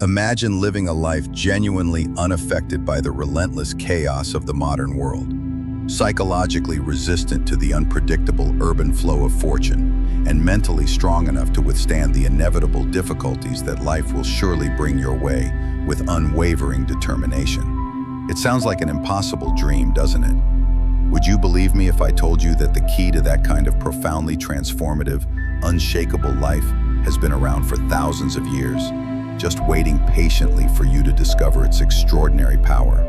Imagine living a life genuinely unaffected by the relentless chaos of the modern world, psychologically resistant to the unpredictable urban flow of fortune, and mentally strong enough to withstand the inevitable difficulties that life will surely bring your way with unwavering determination. It sounds like an impossible dream, doesn't it? Would you believe me if I told you that the key to that kind of profoundly transformative, unshakable life has been around for thousands of years, just waiting patiently for you to discover its extraordinary power?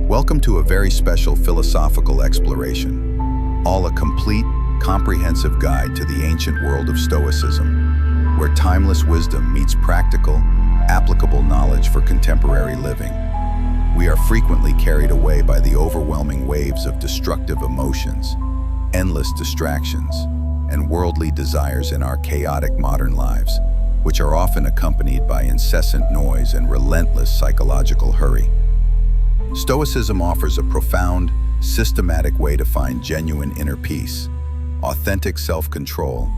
Welcome to a very special philosophical exploration, all a complete, comprehensive guide to the ancient world of Stoicism, where timeless wisdom meets practical, applicable knowledge for contemporary living. We are frequently carried away by the overwhelming waves of destructive emotions, endless distractions, and worldly desires in our chaotic modern lives, which are often accompanied by incessant noise and relentless psychological hurry. Stoicism offers a profound, systematic way to find genuine inner peace, authentic self-control,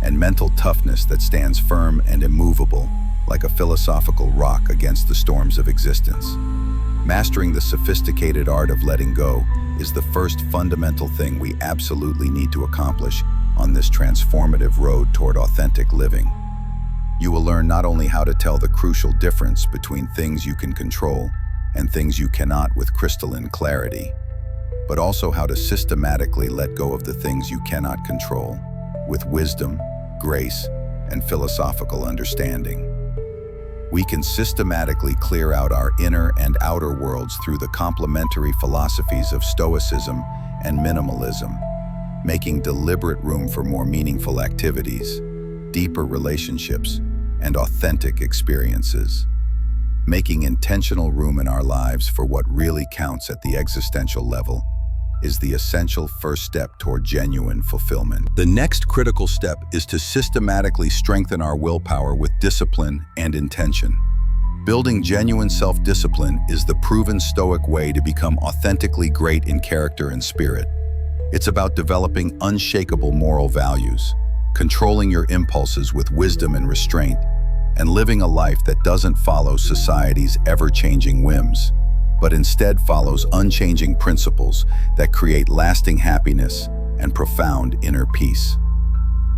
and mental toughness that stands firm and immovable like a philosophical rock against the storms of existence. Mastering the sophisticated art of letting go is the first fundamental thing we absolutely need to accomplish on this transformative road toward authentic living. You will learn not only how to tell the crucial difference between things you can control and things you cannot with crystalline clarity, but also how to systematically let go of the things you cannot control with wisdom, grace, and philosophical understanding. We can systematically clear out our inner and outer worlds through the complementary philosophies of Stoicism and minimalism, making deliberate room for more meaningful activities, deeper relationships, and authentic experiences. Making intentional room in our lives for what really counts at the existential level is the essential first step toward genuine fulfillment. The next critical step is to systematically strengthen our willpower with discipline and intention. Building genuine self-discipline is the proven Stoic way to become authentically great in character and spirit. It's about developing unshakable moral values, controlling your impulses with wisdom and restraint, and living a life that doesn't follow society's ever-changing whims, but instead follows unchanging principles that create lasting happiness and profound inner peace.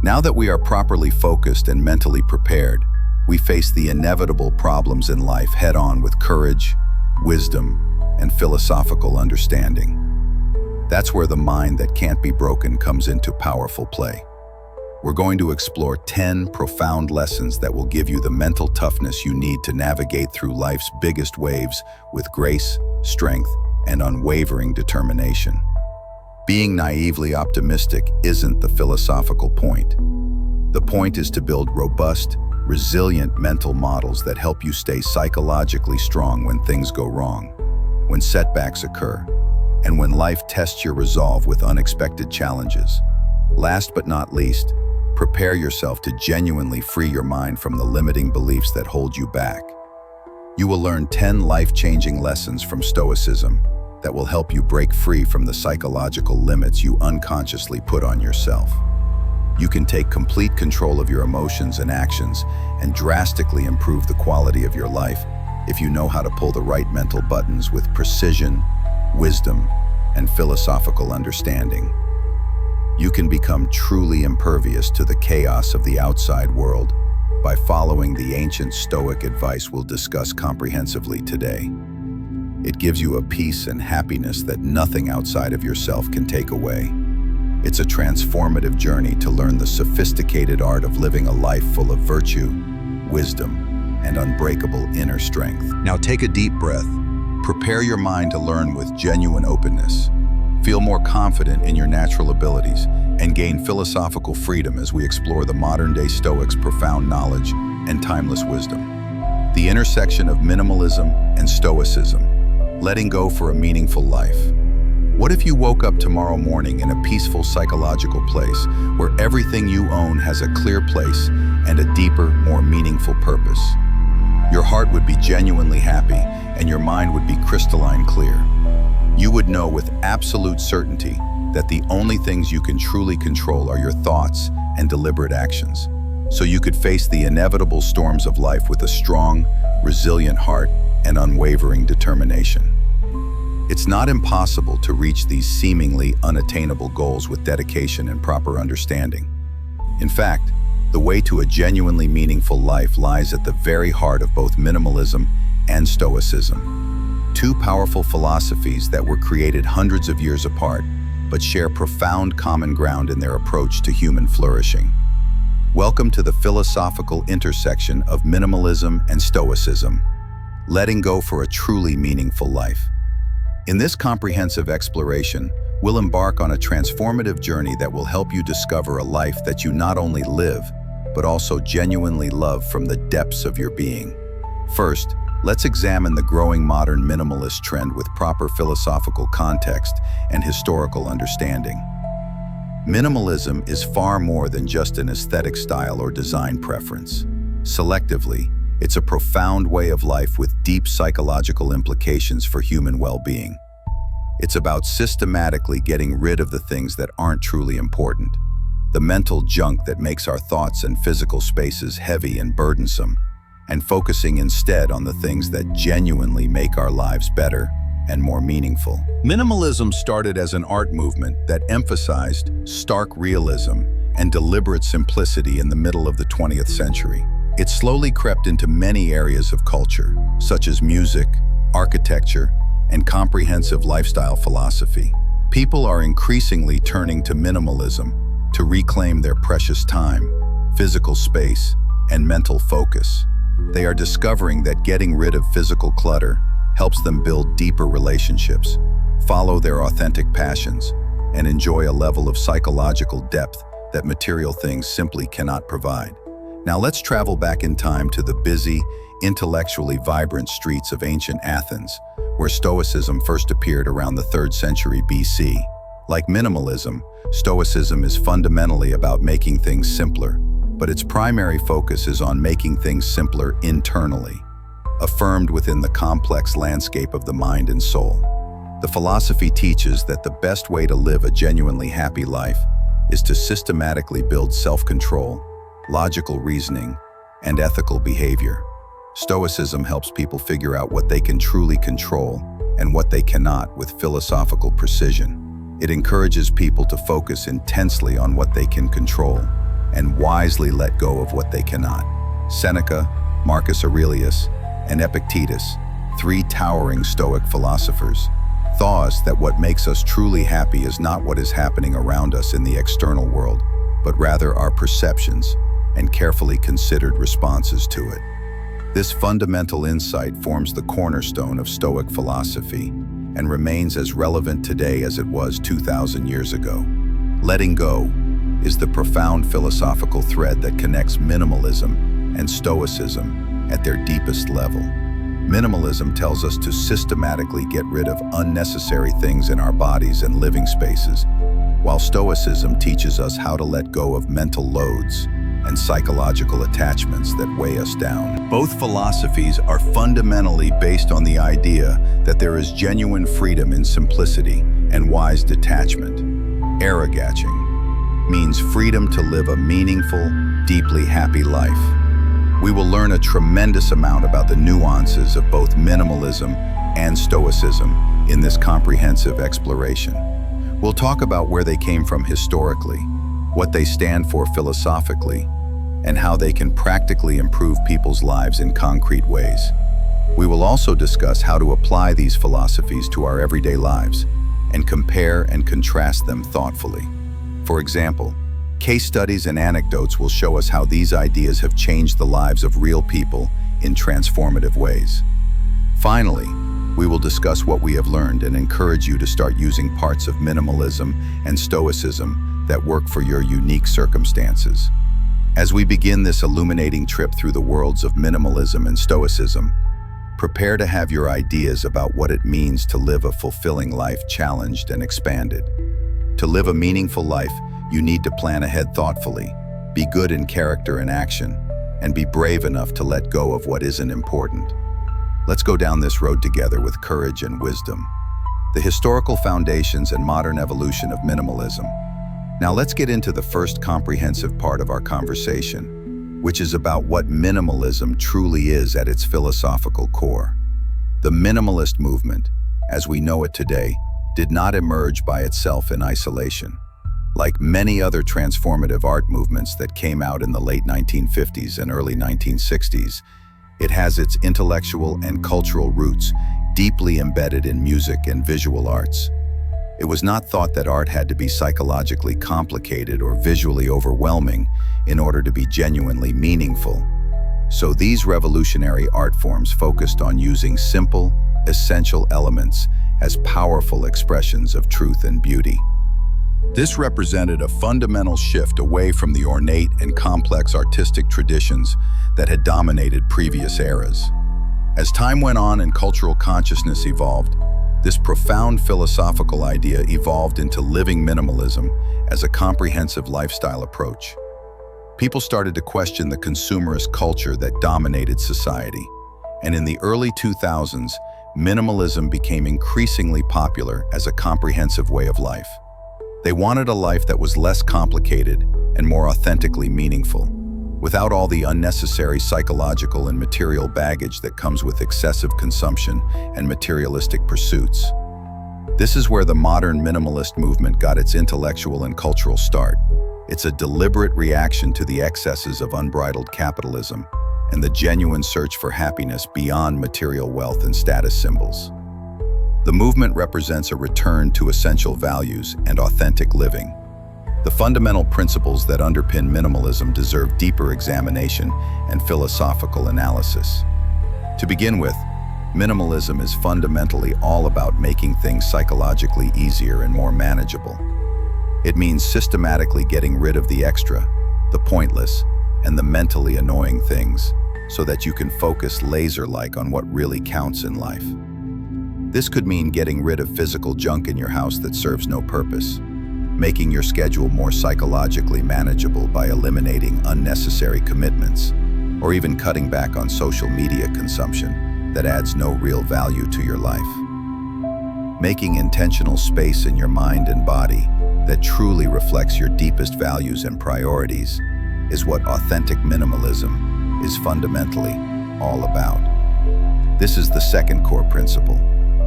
Now that we are properly focused and mentally prepared, we face the inevitable problems in life head-on with courage, wisdom, and philosophical understanding. That's where the mind that can't be broken comes into powerful play. We're going to explore 10 profound lessons that will give you the mental toughness you need to navigate through life's biggest waves with grace, strength, and unwavering determination. Being naively optimistic isn't the philosophical point. The point is to build robust, resilient mental models that help you stay psychologically strong when things go wrong, when setbacks occur, and when life tests your resolve with unexpected challenges. Last but not least, prepare yourself to genuinely free your mind from the limiting beliefs that hold you back. You will learn 10 life-changing lessons from Stoicism that will help you break free from the psychological limits you unconsciously put on yourself. You can take complete control of your emotions and actions and drastically improve the quality of your life if you know how to pull the right mental buttons with precision, wisdom, and philosophical understanding. You can become truly impervious to the chaos of the outside world by following the ancient Stoic advice we'll discuss comprehensively today. It gives you a peace and happiness that nothing outside of yourself can take away. It's a transformative journey to learn the sophisticated art of living a life full of virtue, wisdom, and unbreakable inner strength. Now take a deep breath. Prepare your mind to learn with genuine openness. Feel more confident in your natural abilities and gain philosophical freedom as we explore the modern-day Stoics' profound knowledge and timeless wisdom. The intersection of minimalism and Stoicism, letting go for a meaningful life. What if you woke up tomorrow morning in a peaceful psychological place where everything you own has a clear place and a deeper, more meaningful purpose? Your heart would be genuinely happy and your mind would be crystalline clear. You would know with absolute certainty that the only things you can truly control are your thoughts and deliberate actions. so you could face the inevitable storms of life with a strong, resilient heart and unwavering determination. It's not impossible to reach these seemingly unattainable goals with dedication and proper understanding. In fact, the way to a genuinely meaningful life lies at the very heart of both minimalism and Stoicism, two powerful philosophies that were created hundreds of years apart, but share profound common ground in their approach to human flourishing. Welcome to the philosophical intersection of minimalism and Stoicism, letting go for a truly meaningful life. In this comprehensive exploration, we'll embark on a transformative journey that will help you discover a life that you not only live, but also genuinely love from the depths of your being. First, let's examine the growing modern minimalist trend with proper philosophical context and historical understanding. Minimalism is far more than just an aesthetic style or design preference. Selectively, it's a profound way of life with deep psychological implications for human well-being. It's about systematically getting rid of the things that aren't truly important, the mental junk that makes our thoughts and physical spaces heavy and burdensome, and focusing instead on the things that genuinely make our lives better and more meaningful. Minimalism started as an art movement that emphasized stark realism and deliberate simplicity in the middle of the 20th century. It slowly crept into many areas of culture, such as music, architecture, and comprehensive lifestyle philosophy. People are increasingly turning to minimalism to reclaim their precious time, physical space, and mental focus. They are discovering that getting rid of physical clutter helps them build deeper relationships, follow their authentic passions, and enjoy a level of psychological depth that material things simply cannot provide. Now let's travel back in time to the busy, intellectually vibrant streets of ancient Athens, where Stoicism first appeared around the 3rd century BC. Like minimalism, Stoicism is fundamentally about making things simpler, but its primary focus is on making things simpler internally, affirmed within the complex landscape of the mind and soul. The philosophy teaches that the best way to live a genuinely happy life is to systematically build self-control, logical reasoning, and ethical behavior. Stoicism helps people figure out what they can truly control and what they cannot with philosophical precision. It encourages people to focus intensely on what they can control and wisely let go of what they cannot. Seneca, Marcus Aurelius, and Epictetus, three towering Stoic philosophers, taught us that what makes us truly happy is not what is happening around us in the external world, but rather our perceptions and carefully considered responses to it. This fundamental insight forms the cornerstone of Stoic philosophy and remains as relevant today as it was 2,000 years ago. Letting go is the profound philosophical thread that connects minimalism and Stoicism at their deepest level. Minimalism tells us to systematically get rid of unnecessary things in our bodies and living spaces, while Stoicism teaches us how to let go of mental loads and psychological attachments that weigh us down. Both philosophies are fundamentally based on the idea that there is genuine freedom in simplicity and wise detachment. Arrogaching means freedom to live a meaningful, deeply happy life. We will learn a tremendous amount about the nuances of both minimalism and Stoicism in this comprehensive exploration. We'll talk about where they came from historically, what they stand for philosophically, and how they can practically improve people's lives in concrete ways. We will also discuss how to apply these philosophies to our everyday lives and compare and contrast them thoughtfully. For example, case studies and anecdotes will show us how these ideas have changed the lives of real people in transformative ways. Finally, we will discuss what we have learned and encourage you to start using parts of minimalism and Stoicism that work for your unique circumstances. As we begin this illuminating trip through the worlds of minimalism and Stoicism, prepare to have your ideas about what it means to live a fulfilling life challenged and expanded. To live a meaningful life, you need to plan ahead thoughtfully, be good in character and action, and be brave enough to let go of what isn't important. Let's go down this road together with courage and wisdom. The historical foundations and modern evolution of minimalism. Now let's get into the first comprehensive part of our conversation, which is about what minimalism truly is at its philosophical core. The minimalist movement, as we know it today, did not emerge by itself in isolation. Like many other transformative art movements that came out in the late 1950s and early 1960s, it has its intellectual and cultural roots deeply embedded in music and visual arts. It was not thought that art had to be psychologically complicated or visually overwhelming in order to be genuinely meaningful. So these revolutionary art forms focused on using simple, essential elements as powerful expressions of truth and beauty. This represented a fundamental shift away from the ornate and complex artistic traditions that had dominated previous eras. As time went on and cultural consciousness evolved, this profound philosophical idea evolved into living minimalism as a comprehensive lifestyle approach. People started to question the consumerist culture that dominated society, and in the early 2000s, minimalism became increasingly popular as a comprehensive way of life. They wanted a life that was less complicated and more authentically meaningful, without all the unnecessary psychological and material baggage that comes with excessive consumption and materialistic pursuits. This is where the modern minimalist movement got its intellectual and cultural start. It's a deliberate reaction to the excesses of unbridled capitalism and the genuine search for happiness beyond material wealth and status symbols. The movement represents a return to essential values and authentic living. The fundamental principles that underpin minimalism deserve deeper examination and philosophical analysis. To begin with, minimalism is fundamentally all about making things psychologically easier and more manageable. It means systematically getting rid of the extra, the pointless, and the mentally annoying things, so that you can focus laser-like on what really counts in life. This could mean getting rid of physical junk in your house that serves no purpose, making your schedule more psychologically manageable by eliminating unnecessary commitments, or even cutting back on social media consumption that adds no real value to your life. Making intentional space in your mind and body that truly reflects your deepest values and priorities is what authentic minimalism is fundamentally all about. This is the second core principle,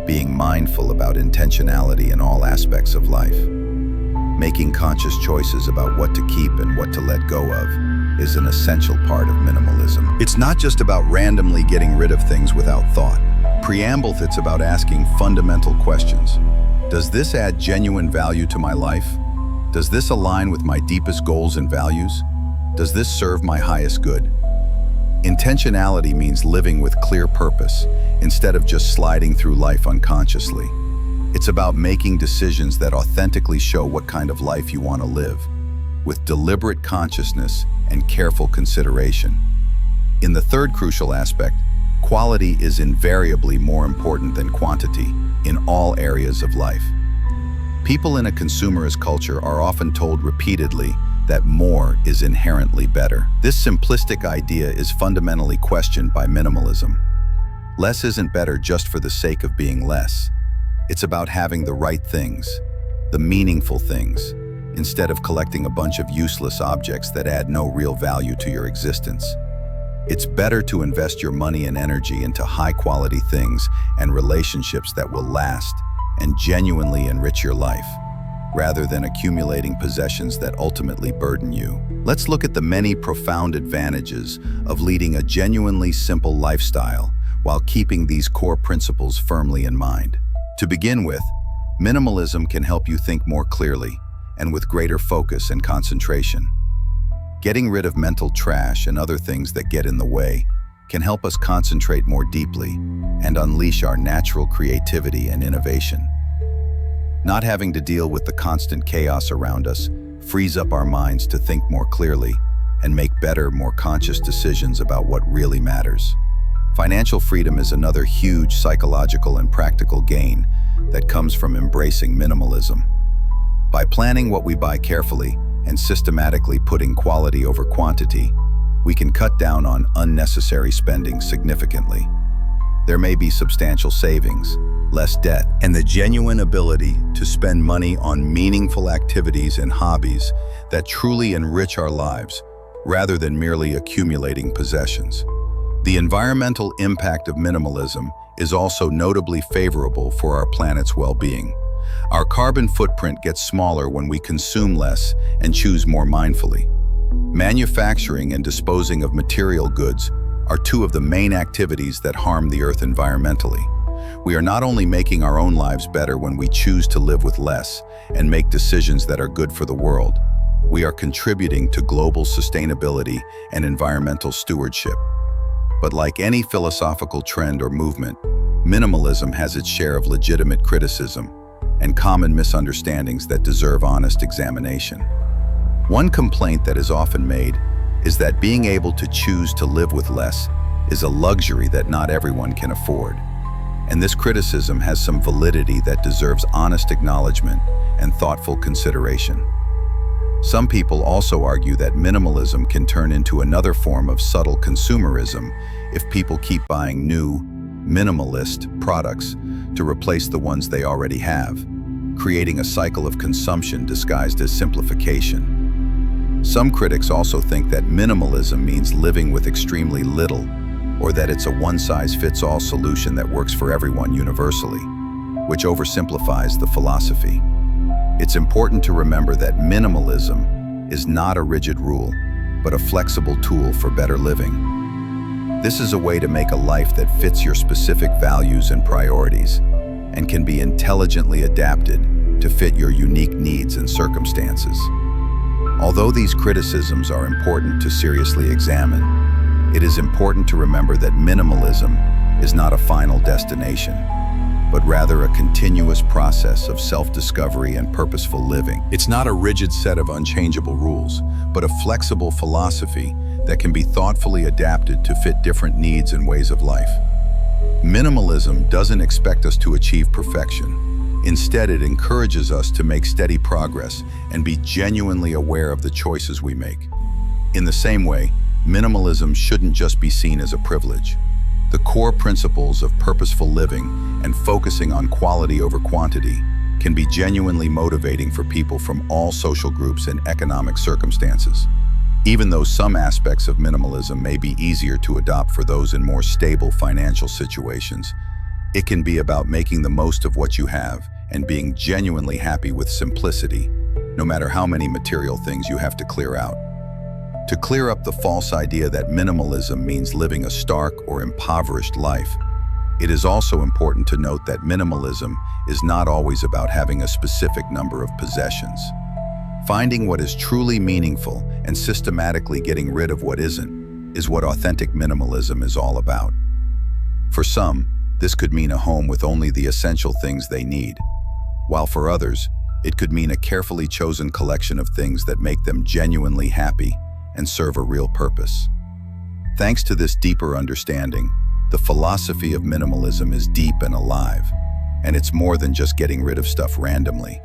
being mindful about intentionality in all aspects of life. Making conscious choices about what to keep and what to let go of is an essential part of minimalism. It's not just about randomly getting rid of things without thought. Preamble, it's about asking fundamental questions. Does this add genuine value to my life? Does this align with my deepest goals and values? Does this serve my highest good? Intentionality means living with clear purpose, instead of just sliding through life unconsciously. It's about making decisions that authentically show what kind of life you want to live, with deliberate consciousness and careful consideration. In the third crucial aspect, quality is invariably more important than quantity in all areas of life. People in a consumerist culture are often told repeatedly that more is inherently better. This simplistic idea is fundamentally questioned by minimalism. Less isn't better just for the sake of being less. It's about having the right things, the meaningful things, instead of collecting a bunch of useless objects that add no real value to your existence. It's better to invest your money and energy into high-quality things and relationships that will last and genuinely enrich your life, rather than accumulating possessions that ultimately burden you. Let's look at the many profound advantages of leading a genuinely simple lifestyle while keeping these core principles firmly in mind. To begin with, minimalism can help you think more clearly and with greater focus and concentration. Getting rid of mental trash and other things that get in the way can help us concentrate more deeply and unleash our natural creativity and innovation. Not having to deal with the constant chaos around us frees up our minds to think more clearly and make better, more conscious decisions about what really matters. Financial freedom is another huge psychological and practical gain that comes from embracing minimalism. By planning what we buy carefully and systematically putting quality over quantity, we can cut down on unnecessary spending significantly. There may be substantial savings, less debt, and the genuine ability to spend money on meaningful activities and hobbies that truly enrich our lives rather than merely accumulating possessions. The environmental impact of minimalism is also notably favorable for our planet's well-being. Our carbon footprint gets smaller when we consume less and choose more mindfully. Manufacturing and disposing of material goods are two of the main activities that harm the Earth environmentally. We are not only making our own lives better when we choose to live with less and make decisions that are good for the world, we are contributing to global sustainability and environmental stewardship. But like any philosophical trend or movement, minimalism has its share of legitimate criticism and common misunderstandings that deserve honest examination. One complaint that is often made is that being able to choose to live with less is a luxury that not everyone can afford. And this criticism has some validity that deserves honest acknowledgement and thoughtful consideration. Some people also argue that minimalism can turn into another form of subtle consumerism if people keep buying new, minimalist products to replace the ones they already have, creating a cycle of consumption disguised as simplification. Some critics also think that minimalism means living with extremely little, or that it's a one-size-fits-all solution that works for everyone universally, which oversimplifies the philosophy. It's important to remember that minimalism is not a rigid rule, but a flexible tool for better living. This is a way to make a life that fits your specific values and priorities, and can be intelligently adapted to fit your unique needs and circumstances. Although these criticisms are important to seriously examine, it is important to remember that minimalism is not a final destination, but rather a continuous process of self-discovery and purposeful living. It's not a rigid set of unchangeable rules, but a flexible philosophy that can be thoughtfully adapted to fit different needs and ways of life. Minimalism doesn't expect us to achieve perfection. Instead, it encourages us to make steady progress and be genuinely aware of the choices we make. In the same way, minimalism shouldn't just be seen as a privilege. The core principles of purposeful living and focusing on quality over quantity can be genuinely motivating for people from all social groups and economic circumstances. Even though some aspects of minimalism may be easier to adopt for those in more stable financial situations, it can be about making the most of what you have and being genuinely happy with simplicity, no matter how many material things you have to clear out. To clear up the false idea that minimalism means living a stark or impoverished life, it is also important to note that minimalism is not always about having a specific number of possessions. Finding what is truly meaningful and systematically getting rid of what isn't is what authentic minimalism is all about. For some, this could mean a home with only the essential things they need, while for others, it could mean a carefully chosen collection of things that make them genuinely happy and serve a real purpose. Thanks to this deeper understanding, the philosophy of minimalism is deep and alive, and it's more than just getting rid of stuff randomly.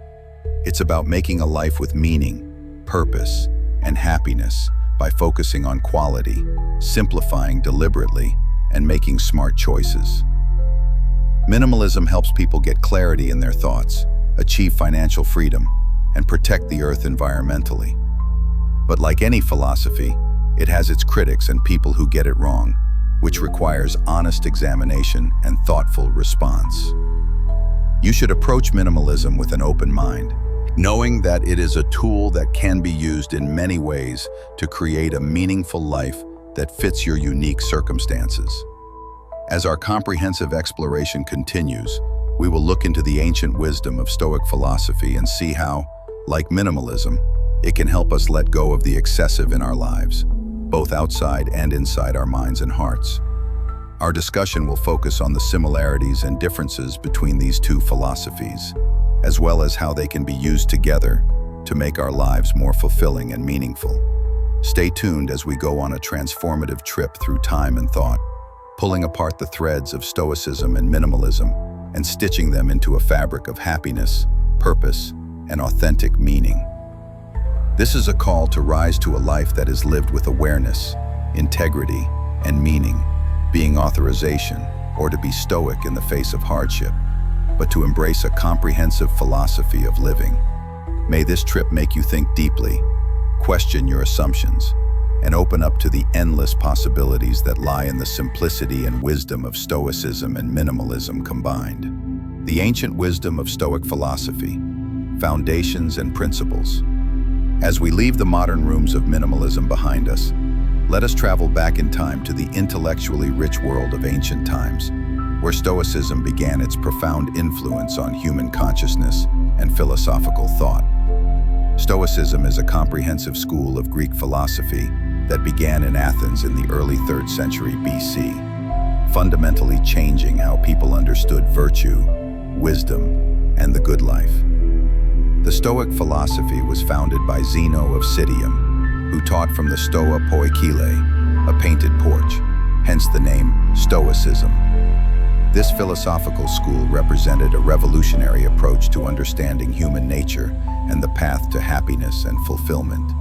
It's about making a life with meaning, purpose, and happiness by focusing on quality, simplifying deliberately, and making smart choices. Minimalism helps people get clarity in their thoughts, achieve financial freedom, and protect the earth environmentally. But like any philosophy, it has its critics and people who get it wrong, which requires honest examination and thoughtful response. You should approach minimalism with an open mind, knowing that it is a tool that can be used in many ways to create a meaningful life that fits your unique circumstances. As our comprehensive exploration continues, we will look into the ancient wisdom of Stoic philosophy and see how, like minimalism, it can help us let go of the excessive in our lives, both outside and inside our minds and hearts. Our discussion will focus on the similarities and differences between these two philosophies, as well as how they can be used together to make our lives more fulfilling and meaningful. Stay tuned as we go on a transformative trip through time and thought, pulling apart the threads of Stoicism and minimalism and stitching them into a fabric of happiness, purpose, and authentic meaning. This is a call to rise to a life that is lived with awareness, integrity, and meaning, being authorization, or to be stoic in the face of hardship, but to embrace a comprehensive philosophy of living. May this trip make you think deeply, question your assumptions, and open up to the endless possibilities that lie in the simplicity and wisdom of Stoicism and minimalism combined. The ancient wisdom of Stoic philosophy, foundations and principles. As we leave the modern rooms of minimalism behind us, let us travel back in time to the intellectually rich world of ancient times, where Stoicism began its profound influence on human consciousness and philosophical thought. Stoicism is a comprehensive school of Greek philosophy that began in Athens in the early 3rd century BC, fundamentally changing how people understood virtue, wisdom, and the good life. The Stoic philosophy was founded by Zeno of Citium, who taught from the Stoa Poikile, a painted porch, hence the name Stoicism. This philosophical school represented a revolutionary approach to understanding human nature and the path to happiness and fulfillment.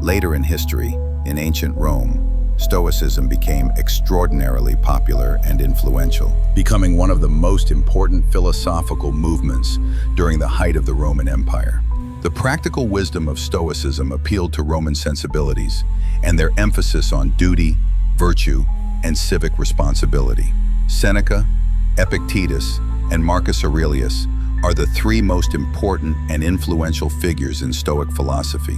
Later in history, in ancient Rome, Stoicism became extraordinarily popular and influential, becoming one of the most important philosophical movements during the height of the Roman Empire. The practical wisdom of Stoicism appealed to Roman sensibilities, and their emphasis on duty, virtue, and civic responsibility. Seneca, Epictetus, and Marcus Aurelius are the 3 most important and influential figures in Stoic philosophy,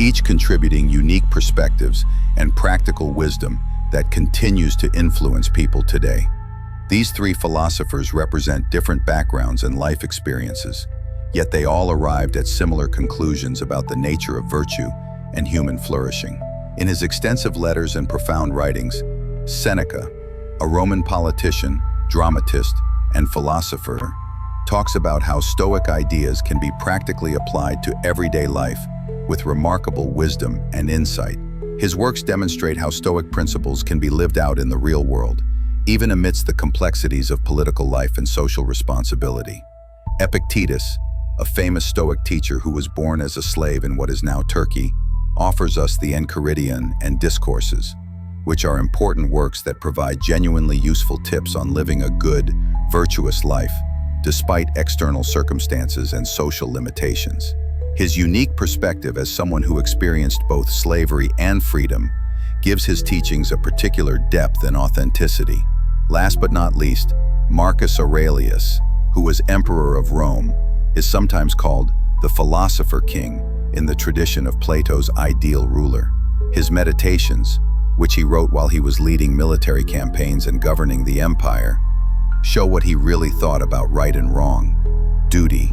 each contributing unique perspectives and practical wisdom that continues to influence people today. These 3 philosophers represent different backgrounds and life experiences, yet they all arrived at similar conclusions about the nature of virtue and human flourishing. In his extensive letters and profound writings, Seneca, a Roman politician, dramatist, and philosopher, talks about how Stoic ideas can be practically applied to everyday life with remarkable wisdom and insight. His works demonstrate how Stoic principles can be lived out in the real world, even amidst the complexities of political life and social responsibility. Epictetus, a famous Stoic teacher who was born as a slave in what is now Turkey, offers us the Enchiridion and Discourses, which are important works that provide genuinely useful tips on living a good, virtuous life, despite external circumstances and social limitations. His unique perspective as someone who experienced both slavery and freedom gives his teachings a particular depth and authenticity. Last but not least, Marcus Aurelius, who was emperor of Rome, is sometimes called the philosopher king in the tradition of Plato's ideal ruler. His meditations, which he wrote while he was leading military campaigns and governing the empire, show what he really thought about right and wrong, duty,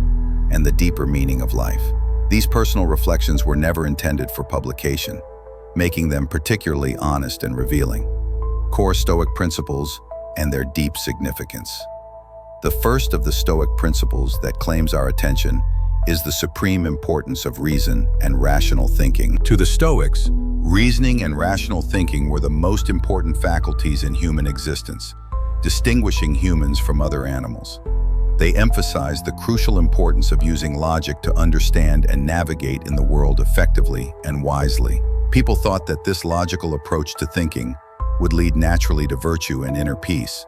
and the deeper meaning of life. These personal reflections were never intended for publication, making them particularly honest and revealing. Core Stoic principles and their deep significance. The first of the Stoic principles that claims our attention is the supreme importance of reason and rational thinking. To the Stoics, reasoning and rational thinking were the most important faculties in human existence, distinguishing humans from other animals. They emphasized the crucial importance of using logic to understand and navigate in the world effectively and wisely. People thought that this logical approach to thinking would lead naturally to virtue and inner peace,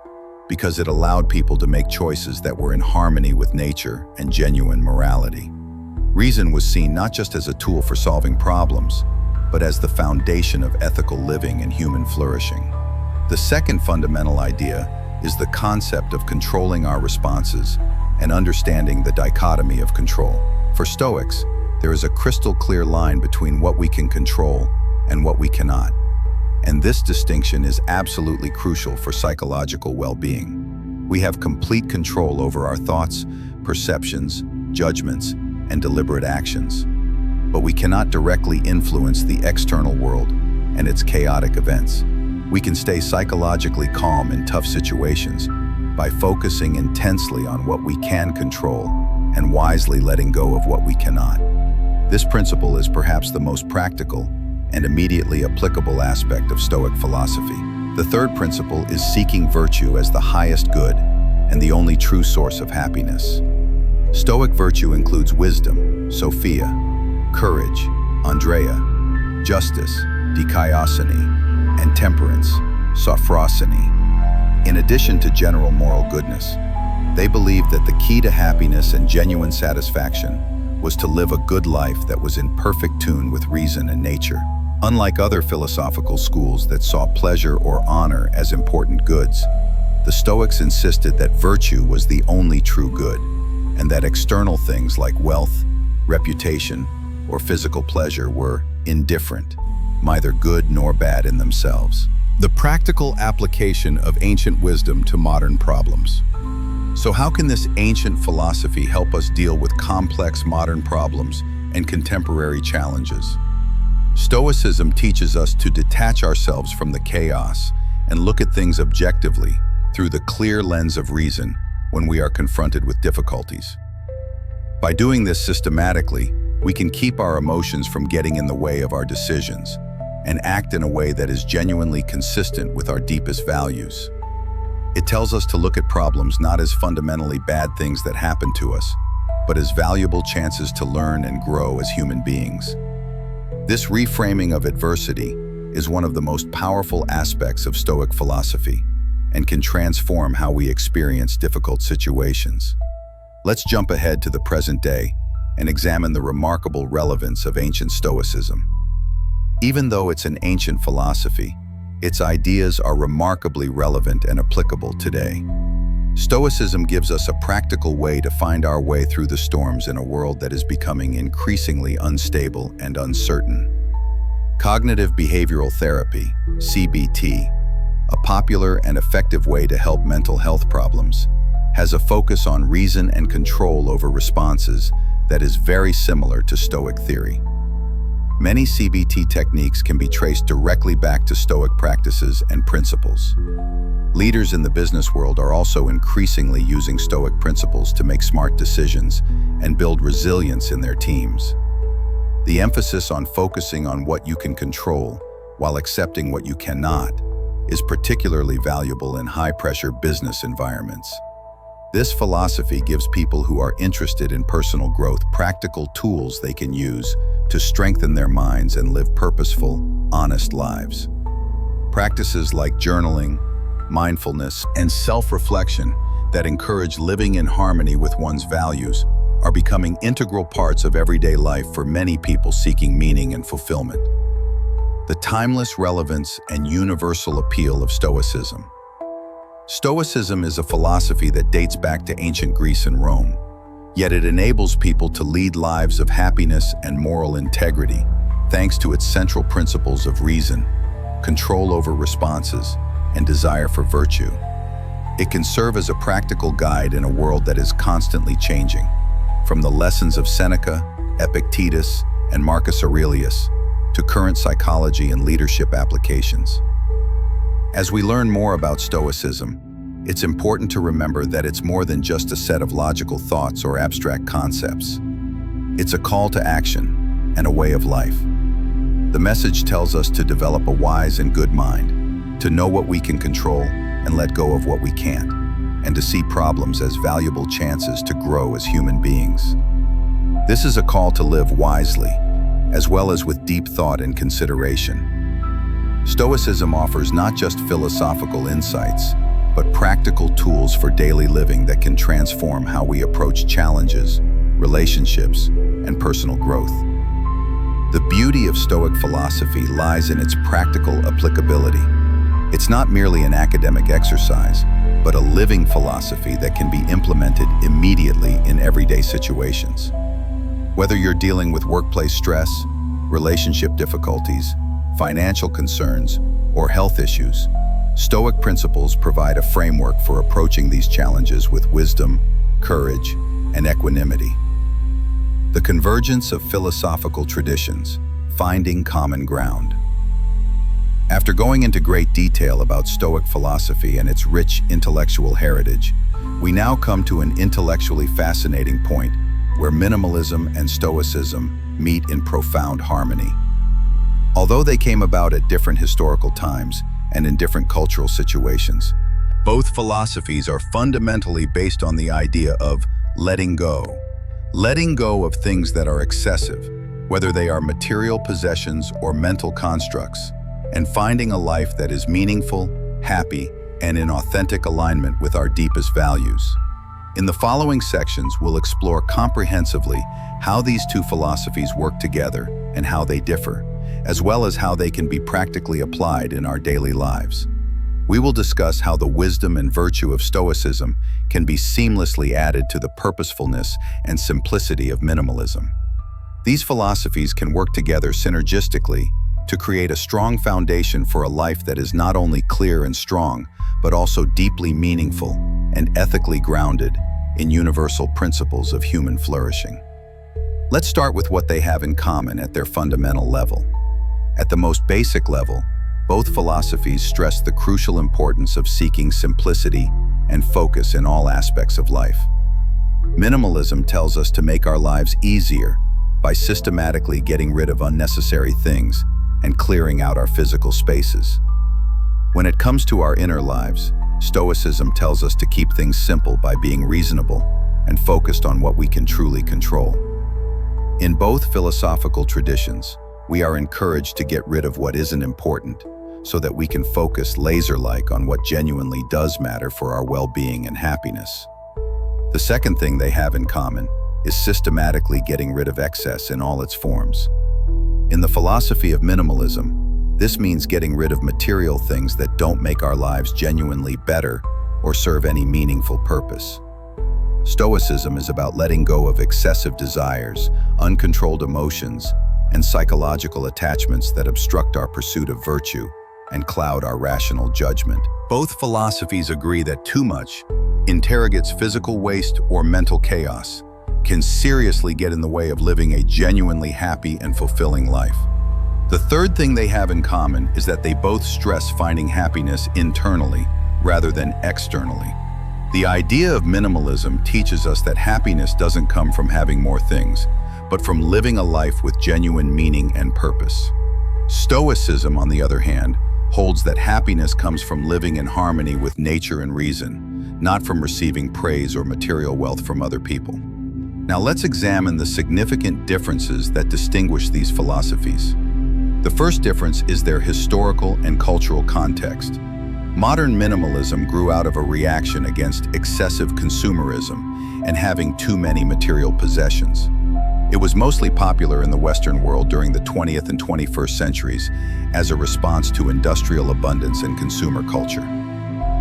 because it allowed people to make choices that were in harmony with nature and genuine morality. Reason was seen not just as a tool for solving problems, but as the foundation of ethical living and human flourishing. The second fundamental idea is the concept of controlling our responses and understanding the dichotomy of control. For Stoics, there is a crystal clear line between what we can control and what we cannot. And this distinction is absolutely crucial for psychological well-being. We have complete control over our thoughts, perceptions, judgments, and deliberate actions. But we cannot directly influence the external world and its chaotic events. We can stay psychologically calm in tough situations by focusing intensely on what we can control and wisely letting go of what we cannot. This principle is perhaps the most practical and immediately applicable aspect of Stoic philosophy. The third principle is seeking virtue as the highest good and the only true source of happiness. Stoic virtue includes wisdom, Sophia, courage, Andrea, justice, dikaiosune, and temperance, sophrosine. In addition to general moral goodness, they believed that the key to happiness and genuine satisfaction was to live a good life that was in perfect tune with reason and nature. Unlike other philosophical schools that saw pleasure or honor as important goods, the Stoics insisted that virtue was the only true good, and that external things like wealth, reputation, or physical pleasure were indifferent, neither good nor bad in themselves. The practical application of ancient wisdom to modern problems. So how can this ancient philosophy help us deal with complex modern problems and contemporary challenges? Stoicism teaches us to detach ourselves from the chaos and look at things objectively through the clear lens of reason when we are confronted with difficulties. By doing this systematically, we can keep our emotions from getting in the way of our decisions and act in a way that is genuinely consistent with our deepest values. It tells us to look at problems not as fundamentally bad things that happen to us, but as valuable chances to learn and grow as human beings. This reframing of adversity is one of the most powerful aspects of Stoic philosophy and can transform how we experience difficult situations. Let's jump ahead to the present day and examine the remarkable relevance of ancient Stoicism. Even though it's an ancient philosophy, its ideas are remarkably relevant and applicable today. Stoicism gives us a practical way to find our way through the storms in a world that is becoming increasingly unstable and uncertain. Cognitive behavioral therapy, CBT, a popular and effective way to help mental health problems, has a focus on reason and control over responses that is very similar to Stoic theory. Many CBT techniques can be traced directly back to Stoic practices and principles. Leaders in the business world are also increasingly using Stoic principles to make smart decisions and build resilience in their teams. The emphasis on focusing on what you can control while accepting what you cannot is particularly valuable in high-pressure business environments. This philosophy gives people who are interested in personal growth practical tools they can use to strengthen their minds and live purposeful, honest lives. Practices like journaling, mindfulness, and self-reflection that encourage living in harmony with one's values are becoming integral parts of everyday life for many people seeking meaning and fulfillment. The timeless relevance and universal appeal of Stoicism. Stoicism is a philosophy that dates back to ancient Greece and Rome, yet it enables people to lead lives of happiness and moral integrity thanks to its central principles of reason, control over responses, and desire for virtue. It can serve as a practical guide in a world that is constantly changing, from the lessons of Seneca, Epictetus, and Marcus Aurelius to current psychology and leadership applications. As we learn more about Stoicism, it's important to remember that it's more than just a set of logical thoughts or abstract concepts. It's a call to action and a way of life. The message tells us to develop a wise and good mind, to know what we can control and let go of what we can't, and to see problems as valuable chances to grow as human beings. This is a call to live wisely, as well as with deep thought and consideration. Stoicism offers not just philosophical insights, but practical tools for daily living that can transform how we approach challenges, relationships, and personal growth. The beauty of Stoic philosophy lies in its practical applicability. It's not merely an academic exercise, but a living philosophy that can be implemented immediately in everyday situations. Whether you're dealing with workplace stress, relationship difficulties, financial concerns, or health issues, Stoic principles provide a framework for approaching these challenges with wisdom, courage, and equanimity. The convergence of philosophical traditions, finding common ground. After going into great detail about Stoic philosophy and its rich intellectual heritage, we now come to an intellectually fascinating point where minimalism and Stoicism meet in profound harmony. Although they came about at different historical times and in different cultural situations, both philosophies are fundamentally based on the idea of letting go. Letting go of things that are excessive, whether they are material possessions or mental constructs, and finding a life that is meaningful, happy, and in authentic alignment with our deepest values. In the following sections, we'll explore comprehensively how these two philosophies work together and how they differ, as well as how they can be practically applied in our daily lives. We will discuss how the wisdom and virtue of Stoicism can be seamlessly added to the purposefulness and simplicity of minimalism. These philosophies can work together synergistically to create a strong foundation for a life that is not only clear and strong, but also deeply meaningful and ethically grounded in universal principles of human flourishing. Let's start with what they have in common at their fundamental level. At the most basic level, both philosophies stress the crucial importance of seeking simplicity and focus in all aspects of life. Minimalism tells us to make our lives easier by systematically getting rid of unnecessary things and clearing out our physical spaces. When it comes to our inner lives, Stoicism tells us to keep things simple by being reasonable and focused on what we can truly control. In both philosophical traditions, we are encouraged to get rid of what isn't important so that we can focus laser-like on what genuinely does matter for our well-being and happiness. The second thing they have in common is systematically getting rid of excess in all its forms. In the philosophy of minimalism, this means getting rid of material things that don't make our lives genuinely better or serve any meaningful purpose. Stoicism is about letting go of excessive desires, uncontrolled emotions, and psychological attachments that obstruct our pursuit of virtue and cloud our rational judgment. Both philosophies agree that too much interrogates physical waste or mental chaos, can seriously get in the way of living a genuinely happy and fulfilling life. The third thing they have in common is that they both stress finding happiness internally rather than externally. The idea of minimalism teaches us that happiness doesn't come from having more things, but from living a life with genuine meaning and purpose. Stoicism, on the other hand, holds that happiness comes from living in harmony with nature and reason, not from receiving praise or material wealth from other people. Now let's examine the significant differences that distinguish these philosophies. The first difference is their historical and cultural context. Modern minimalism grew out of a reaction against excessive consumerism and having too many material possessions. It was mostly popular in the Western world during the 20th and 21st centuries as a response to industrial abundance and consumer culture.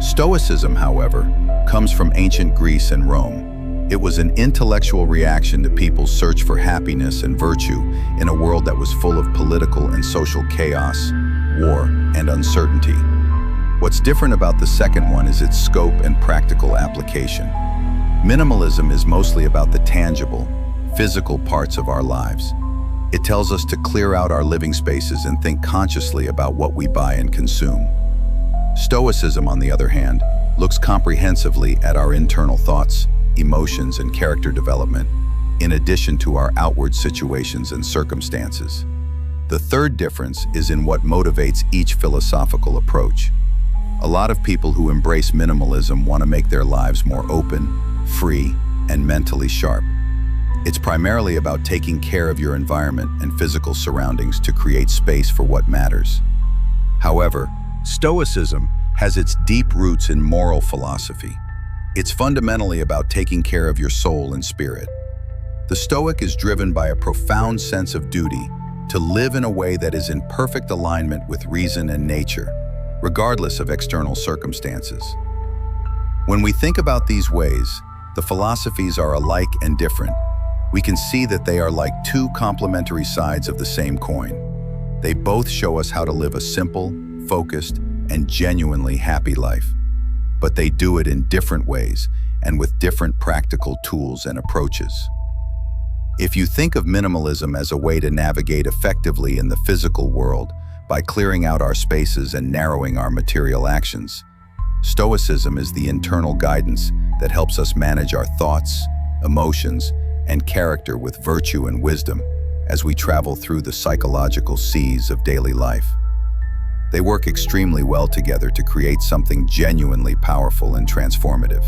Stoicism, however, comes from ancient Greece and Rome. It was an intellectual reaction to people's search for happiness and virtue in a world that was full of political and social chaos, war, and uncertainty. What's different about the second one is its scope and practical application. Minimalism is mostly about the tangible, physical parts of our lives. It tells us to clear out our living spaces and think consciously about what we buy and consume. Stoicism, on the other hand, looks comprehensively at our internal thoughts, emotions, and character development, in addition to our outward situations and circumstances. The third difference is in what motivates each philosophical approach. A lot of people who embrace minimalism want to make their lives more open, free, and mentally sharp. It's primarily about taking care of your environment and physical surroundings to create space for what matters. However, Stoicism has its deep roots in moral philosophy. It's fundamentally about taking care of your soul and spirit. The Stoic is driven by a profound sense of duty to live in a way that is in perfect alignment with reason and nature, regardless of external circumstances. When we think about these ways, the philosophies are alike and different. We can see that they are like two complementary sides of the same coin. They both show us how to live a simple, focused, and genuinely happy life. But they do it in different ways and with different practical tools and approaches. If you think of minimalism as a way to navigate effectively in the physical world by clearing out our spaces and narrowing our material actions, Stoicism is the internal guidance that helps us manage our thoughts, emotions, and character with virtue and wisdom as we travel through the psychological seas of daily life. They work extremely well together to create something genuinely powerful and transformative.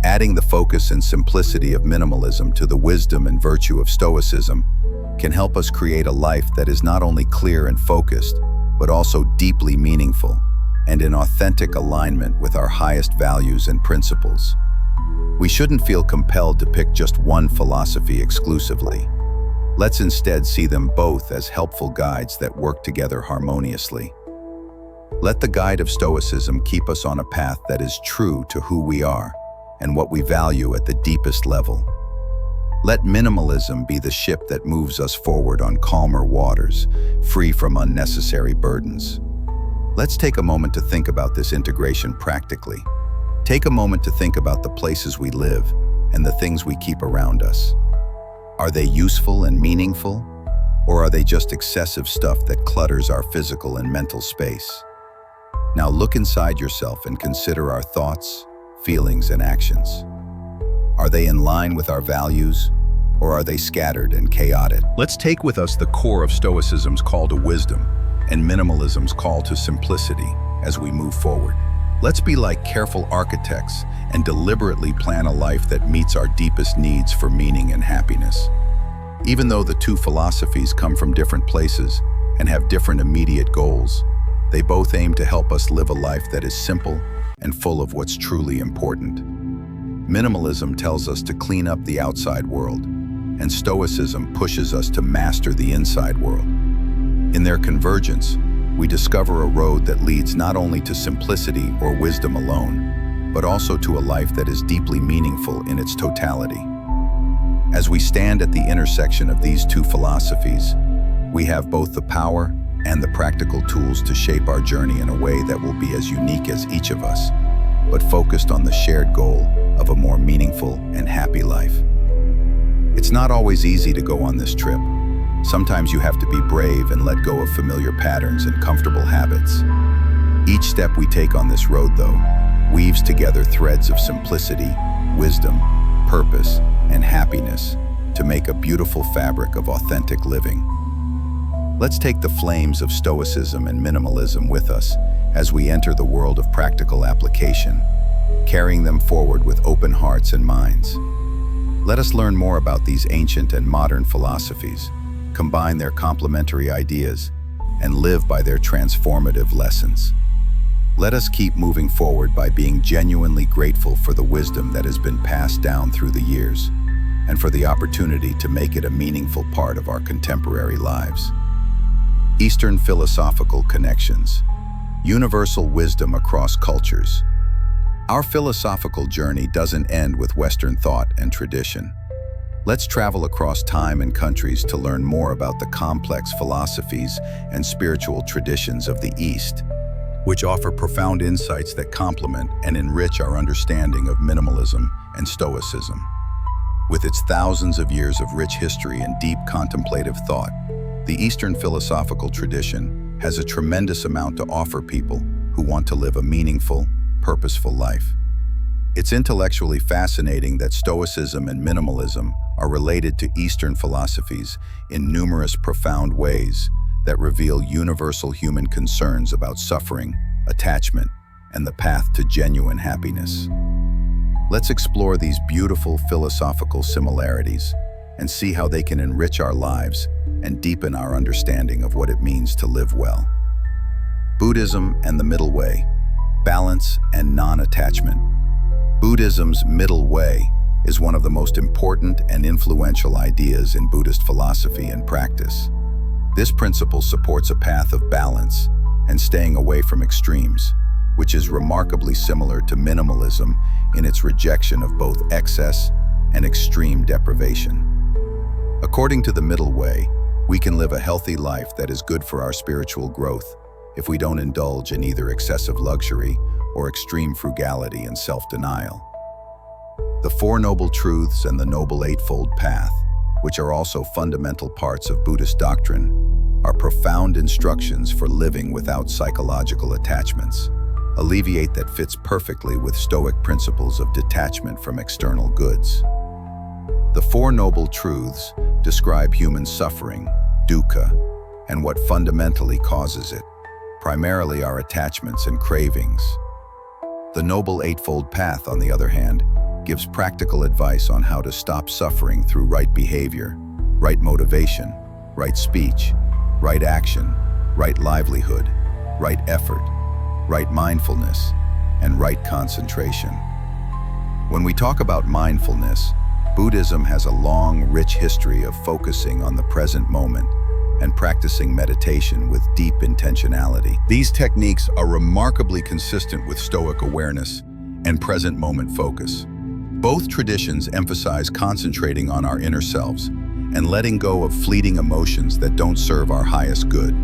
Adding the focus and simplicity of minimalism to the wisdom and virtue of Stoicism can help us create a life that is not only clear and focused, but also deeply meaningful and in authentic alignment with our highest values and principles. We shouldn't feel compelled to pick just one philosophy exclusively. Let's instead see them both as helpful guides that work together harmoniously. Let the guide of Stoicism keep us on a path that is true to who we are and what we value at the deepest level. Let minimalism be the ship that moves us forward on calmer waters, free from unnecessary burdens. Let's take a moment to think about this integration practically. Take a moment to think about the places we live and the things we keep around us. Are they useful and meaningful, or are they just excessive stuff that clutters our physical and mental space? Now look inside yourself and consider our thoughts, feelings, and actions. Are they in line with our values, or are they scattered and chaotic? Let's take with us the core of Stoicism's call to wisdom and minimalism's call to simplicity as we move forward. Let's be like careful architects and deliberately plan a life that meets our deepest needs for meaning and happiness. Even though the two philosophies come from different places and have different immediate goals, they both aim to help us live a life that is simple and full of what's truly important. Minimalism tells us to clean up the outside world, and Stoicism pushes us to master the inside world. In their convergence, we discover a road that leads not only to simplicity or wisdom alone, but also to a life that is deeply meaningful in its totality. As we stand at the intersection of these two philosophies, we have both the power and the practical tools to shape our journey in a way that will be as unique as each of us, but focused on the shared goal of a more meaningful and happy life. It's not always easy to go on this trip. Sometimes you have to be brave and let go of familiar patterns and comfortable habits. Each step we take on this road, though, weaves together threads of simplicity, wisdom, purpose, and happiness to make a beautiful fabric of authentic living. Let's take the flames of Stoicism and minimalism with us as we enter the world of practical application, carrying them forward with open hearts and minds. Let us learn more about these ancient and modern philosophies, combine their complementary ideas, and live by their transformative lessons. Let us keep moving forward by being genuinely grateful for the wisdom that has been passed down through the years, and for the opportunity to make it a meaningful part of our contemporary lives. Eastern philosophical connections, universal wisdom across cultures. Our philosophical journey doesn't end with Western thought and tradition. Let's travel across time and countries to learn more about the complex philosophies and spiritual traditions of the East, which offer profound insights that complement and enrich our understanding of minimalism and Stoicism. With its thousands of years of rich history and deep contemplative thought, the Eastern philosophical tradition has a tremendous amount to offer people who want to live a meaningful, purposeful life. It's intellectually fascinating that Stoicism and minimalism are related to Eastern philosophies in numerous profound ways that reveal universal human concerns about suffering, attachment, and the path to genuine happiness. Let's explore these beautiful philosophical similarities and see how they can enrich our lives and deepen our understanding of what it means to live well. Buddhism and the middle way, balance and non-attachment. Buddhism's middle way is one of the most important and influential ideas in Buddhist philosophy and practice. This principle supports a path of balance and staying away from extremes, which is remarkably similar to minimalism in its rejection of both excess and extreme deprivation. According to the middle way, we can live a healthy life that is good for our spiritual growth if we don't indulge in either excessive luxury or extreme frugality and self-denial. The Four Noble Truths and the Noble Eightfold Path, which are also fundamental parts of Buddhist doctrine, are profound instructions for living without psychological attachments, alleviate that fits perfectly with Stoic principles of detachment from external goods. The Four Noble Truths describe human suffering, dukkha, and what fundamentally causes it, primarily our attachments and cravings. The Noble Eightfold Path, on the other hand, gives practical advice on how to stop suffering through right behavior, right motivation, right speech, right action, right livelihood, right effort, right mindfulness, and right concentration. When we talk about mindfulness, Buddhism has a long, rich history of focusing on the present moment and practicing meditation with deep intentionality. These techniques are remarkably consistent with Stoic awareness and present moment focus. Both traditions emphasize concentrating on our inner selves and letting go of fleeting emotions that don't serve our highest good.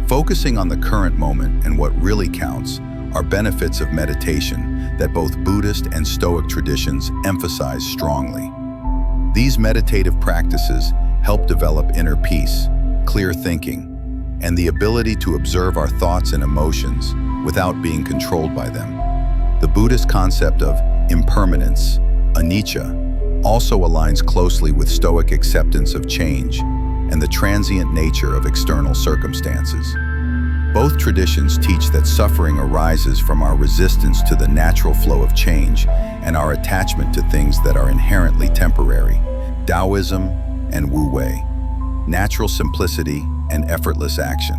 Focusing on the current moment and what really counts are benefits of meditation that both Buddhist and Stoic traditions emphasize strongly. These meditative practices help develop inner peace, clear thinking, and the ability to observe our thoughts and emotions without being controlled by them. The Buddhist concept of impermanence, anicca, also aligns closely with Stoic acceptance of change and the transient nature of external circumstances. Both traditions teach that suffering arises from our resistance to the natural flow of change and our attachment to things that are inherently temporary. Taoism and Wu Wei, natural simplicity and effortless action.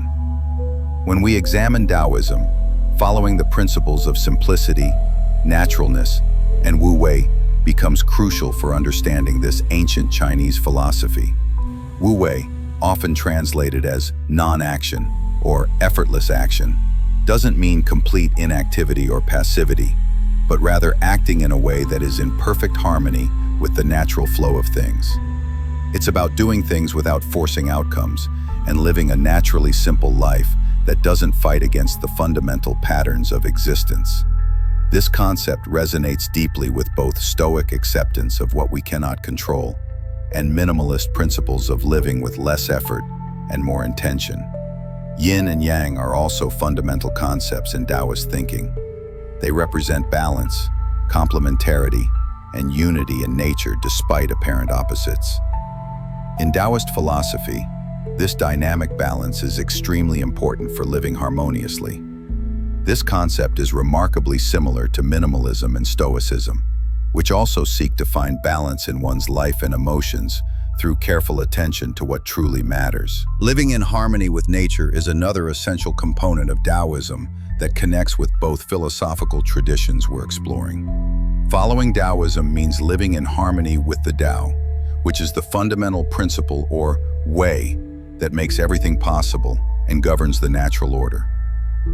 When we examine Taoism, following the principles of simplicity, naturalness, and Wu Wei becomes crucial for understanding this ancient Chinese philosophy. Wu Wei, often translated as non-action or effortless action, doesn't mean complete inactivity or passivity, but rather acting in a way that is in perfect harmony with the natural flow of things. It's about doing things without forcing outcomes and living a naturally simple life that doesn't fight against the fundamental patterns of existence. This concept resonates deeply with both Stoic acceptance of what we cannot control and minimalist principles of living with less effort and more intention. Yin and Yang are also fundamental concepts in Taoist thinking. They represent balance, complementarity, and unity in nature despite apparent opposites. In Taoist philosophy, this dynamic balance is extremely important for living harmoniously. This concept is remarkably similar to minimalism and Stoicism, which also seek to find balance in one's life and emotions through careful attention to what truly matters. Living in harmony with nature is another essential component of Taoism that connects with both philosophical traditions we're exploring. Following Taoism means living in harmony with the Tao, which is the fundamental principle or way that makes everything possible and governs the natural order.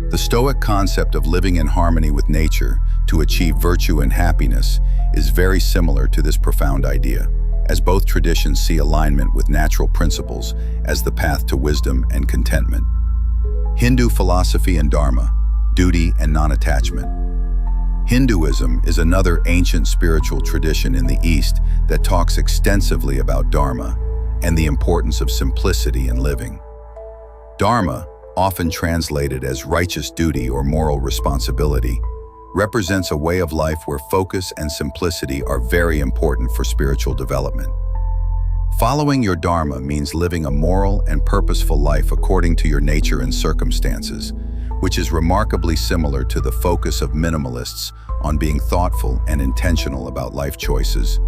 The Stoic concept of living in harmony with nature to achieve virtue and happiness is very similar to this profound idea, as both traditions see alignment with natural principles as the path to wisdom and contentment. Hindu philosophy and Dharma, duty and non-attachment. Hinduism is another ancient spiritual tradition in the East that talks extensively about Dharma and the importance of simplicity in living. Dharma, often translated as righteous duty or moral responsibility, represents a way of life where focus and simplicity are very important for spiritual development. Following your Dharma means living a moral and purposeful life according to your nature and circumstances, which is remarkably similar to the focus of minimalists on being thoughtful and intentional about life choices,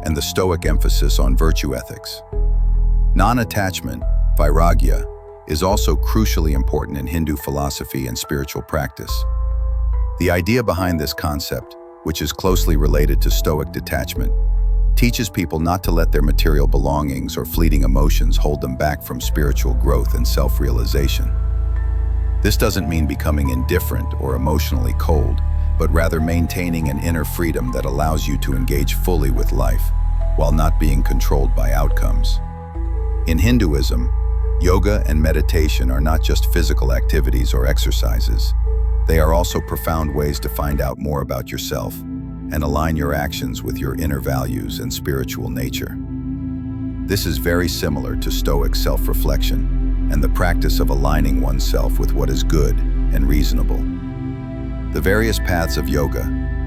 and the Stoic emphasis on virtue ethics. Non-attachment, vairagya, is also crucially important in Hindu philosophy and spiritual practice. The idea behind this concept, which is closely related to Stoic detachment, teaches people not to let their material belongings or fleeting emotions hold them back from spiritual growth and self-realization. This doesn't mean becoming indifferent or emotionally cold, but rather maintaining an inner freedom that allows you to engage fully with life, while not being controlled by outcomes. In Hinduism, yoga and meditation are not just physical activities or exercises. They are also profound ways to find out more about yourself and align your actions with your inner values and spiritual nature. This is very similar to Stoic self-reflection and the practice of aligning oneself with what is good and reasonable. The various paths of yoga,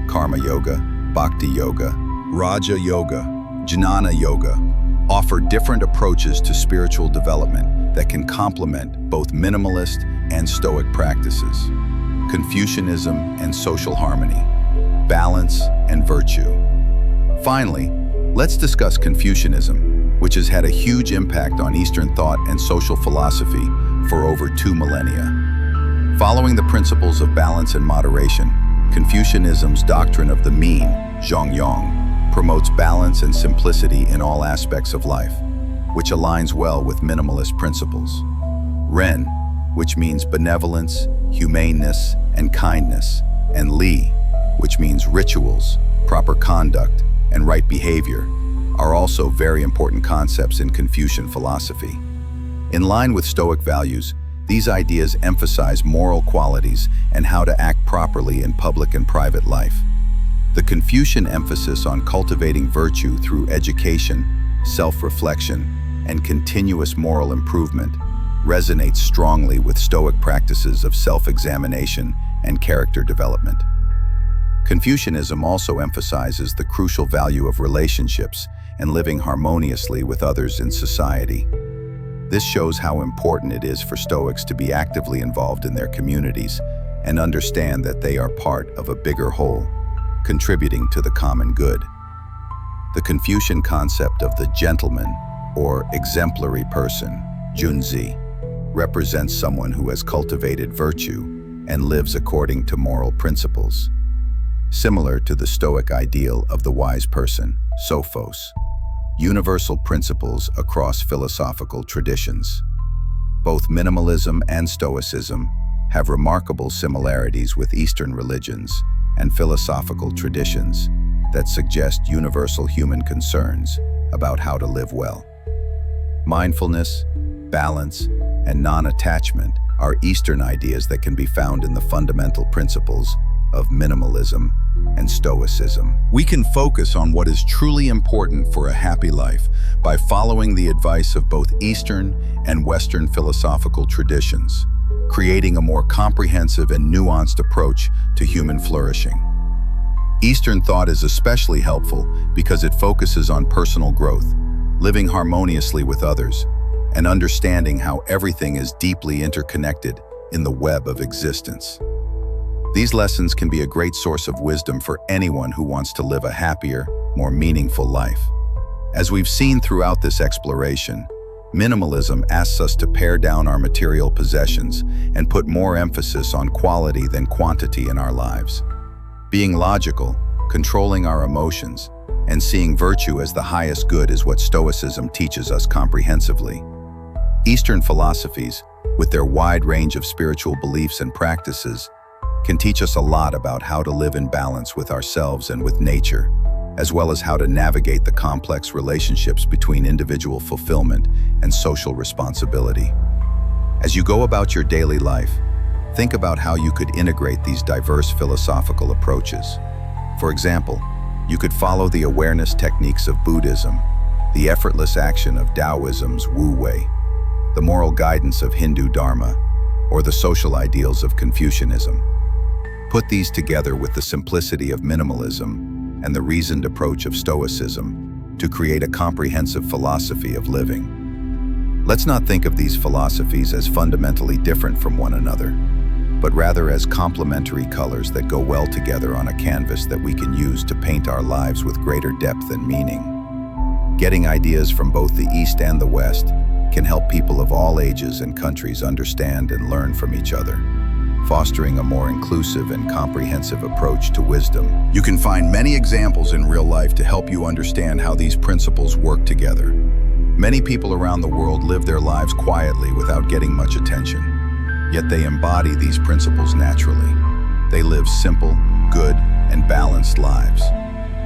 karma yoga, bhakti yoga, raja yoga, jnana yoga, offer different approaches to spiritual development that can complement both minimalist and Stoic practices. Confucianism and social harmony, balance and virtue. Finally, let's discuss Confucianism, which has had a huge impact on Eastern thought and social philosophy for over 2 millennia. Following the principles of balance and moderation, Confucianism's doctrine of the mean, zhongyong, promotes balance and simplicity in all aspects of life, which aligns well with minimalist principles. Ren, which means benevolence, humaneness, and kindness, and Li, which means rituals, proper conduct, and right behavior, are also very important concepts in Confucian philosophy. In line with Stoic values, these ideas emphasize moral qualities and how to act properly in public and private life. The Confucian emphasis on cultivating virtue through education, self-reflection, and continuous moral improvement resonates strongly with Stoic practices of self-examination and character development. Confucianism also emphasizes the crucial value of relationships and living harmoniously with others in society. This shows how important it is for Stoics to be actively involved in their communities and understand that they are part of a bigger whole, contributing to the common good. The Confucian concept of the gentleman, or exemplary person, Junzi, represents someone who has cultivated virtue and lives according to moral principles, similar to the Stoic ideal of the wise person, Sophos. Universal principles across philosophical traditions. Both minimalism and Stoicism have remarkable similarities with Eastern religions and philosophical traditions that suggest universal human concerns about how to live well. Mindfulness, balance, and non-attachment are Eastern ideas that can be found in the fundamental principles of minimalism and Stoicism. We can focus on what is truly important for a happy life by following the advice of both Eastern and Western philosophical traditions, creating a more comprehensive and nuanced approach to human flourishing. Eastern thought is especially helpful because it focuses on personal growth, living harmoniously with others, and understanding how everything is deeply interconnected in the web of existence. These lessons can be a great source of wisdom for anyone who wants to live a happier, more meaningful life. As we've seen throughout this exploration, minimalism asks us to pare down our material possessions and put more emphasis on quality than quantity in our lives. Being logical, controlling our emotions, and seeing virtue as the highest good is what Stoicism teaches us comprehensively. Eastern philosophies, with their wide range of spiritual beliefs and practices, can teach us a lot about how to live in balance with ourselves and with nature, as well as how to navigate the complex relationships between individual fulfillment and social responsibility. As you go about your daily life, think about how you could integrate these diverse philosophical approaches. For example, you could follow the awareness techniques of Buddhism, the effortless action of Taoism's Wu Wei, the moral guidance of Hindu Dharma, or the social ideals of Confucianism. Put these together with the simplicity of minimalism and the reasoned approach of Stoicism to create a comprehensive philosophy of living. Let's not think of these philosophies as fundamentally different from one another, but rather as complementary colors that go well together on a canvas that we can use to paint our lives with greater depth and meaning. Getting ideas from both the East and the West can help people of all ages and countries understand and learn from each other, fostering a more inclusive and comprehensive approach to wisdom. You can find many examples in real life to help you understand how these principles work together. Many people around the world live their lives quietly without getting much attention, yet they embody these principles naturally. They live simple, good, and balanced lives.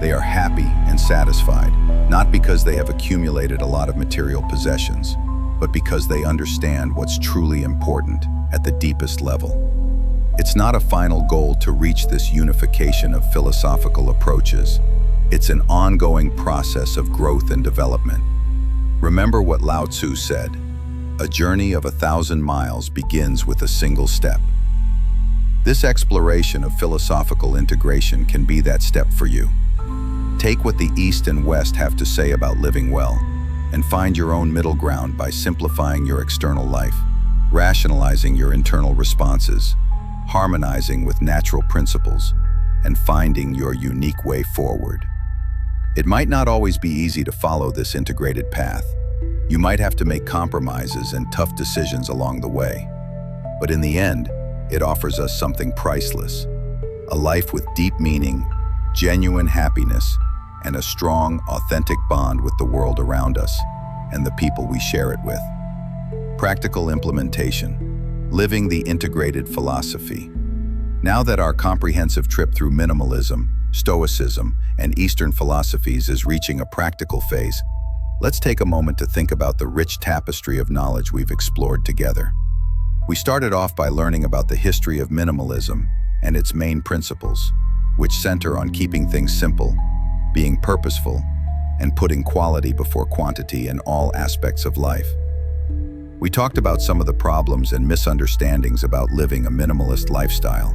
They are happy and satisfied, not because they have accumulated a lot of material possessions, but because they understand what's truly important at the deepest level. It's not a final goal to reach this unification of philosophical approaches. It's an ongoing process of growth and development. Remember what Lao Tzu said, "A journey of 1,000 miles begins with a single step." This exploration of philosophical integration can be that step for you. Take what the East and West have to say about living well, and find your own middle ground by simplifying your external life, rationalizing your internal responses, harmonizing with natural principles, and finding your unique way forward. It might not always be easy to follow this integrated path. You might have to make compromises and tough decisions along the way. But in the end, it offers us something priceless, a life with deep meaning, genuine happiness, and a strong, authentic bond with the world around us and the people we share it with. Practical implementation. Living the integrated philosophy. Now that our comprehensive trip through minimalism, Stoicism, and Eastern philosophies is reaching a practical phase, let's take a moment to think about the rich tapestry of knowledge we've explored together. We started off by learning about the history of minimalism and its main principles, which center on keeping things simple, being purposeful, and putting quality before quantity in all aspects of life. We talked about some of the problems and misunderstandings about living a minimalist lifestyle,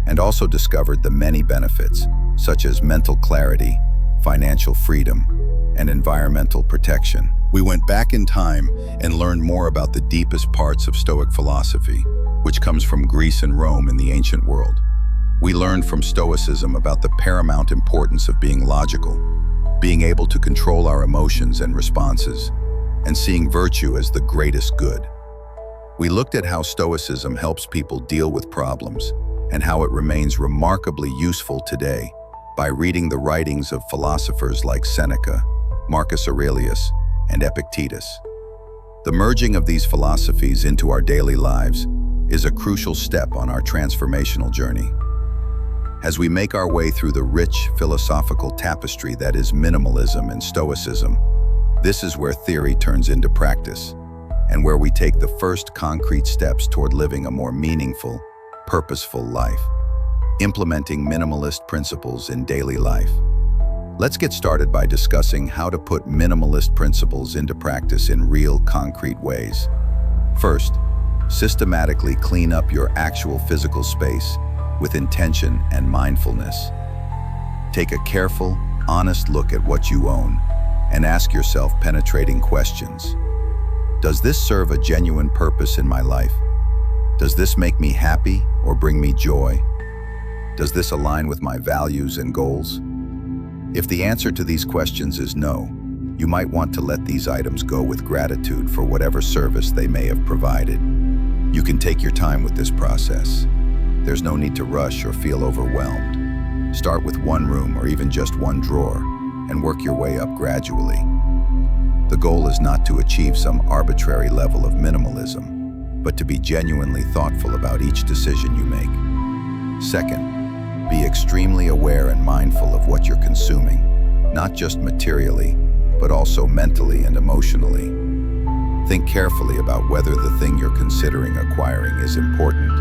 and also discovered the many benefits, such as mental clarity, financial freedom, and environmental protection. We went back in time and learned more about the deepest parts of Stoic philosophy, which comes from Greece and Rome in the ancient world. We learned from Stoicism about the paramount importance of being logical, being able to control our emotions and responses, and seeing virtue as the greatest good. We looked at how Stoicism helps people deal with problems and how it remains remarkably useful today by reading the writings of philosophers like Seneca, Marcus Aurelius, and Epictetus. The merging of these philosophies into our daily lives is a crucial step on our transformational journey. As we make our way through the rich philosophical tapestry that is minimalism and Stoicism, this is where theory turns into practice, and where we take the first concrete steps toward living a more meaningful, purposeful life, implementing minimalist principles in daily life. Let's get started by discussing how to put minimalist principles into practice in real, concrete ways. First, systematically clean up your actual physical space with intention and mindfulness. Take a careful, honest look at what you own and ask yourself penetrating questions. Does this serve a genuine purpose in my life? Does this make me happy or bring me joy? Does this align with my values and goals? If the answer to these questions is no, you might want to let these items go with gratitude for whatever service they may have provided. You can take your time with this process. There's no need to rush or feel overwhelmed. Start with one room or even just one drawer and work your way up gradually. The goal is not to achieve some arbitrary level of minimalism, but to be genuinely thoughtful about each decision you make. Second, be extremely aware and mindful of what you're consuming, not just materially, but also mentally and emotionally. Think carefully about whether the thing you're considering acquiring is important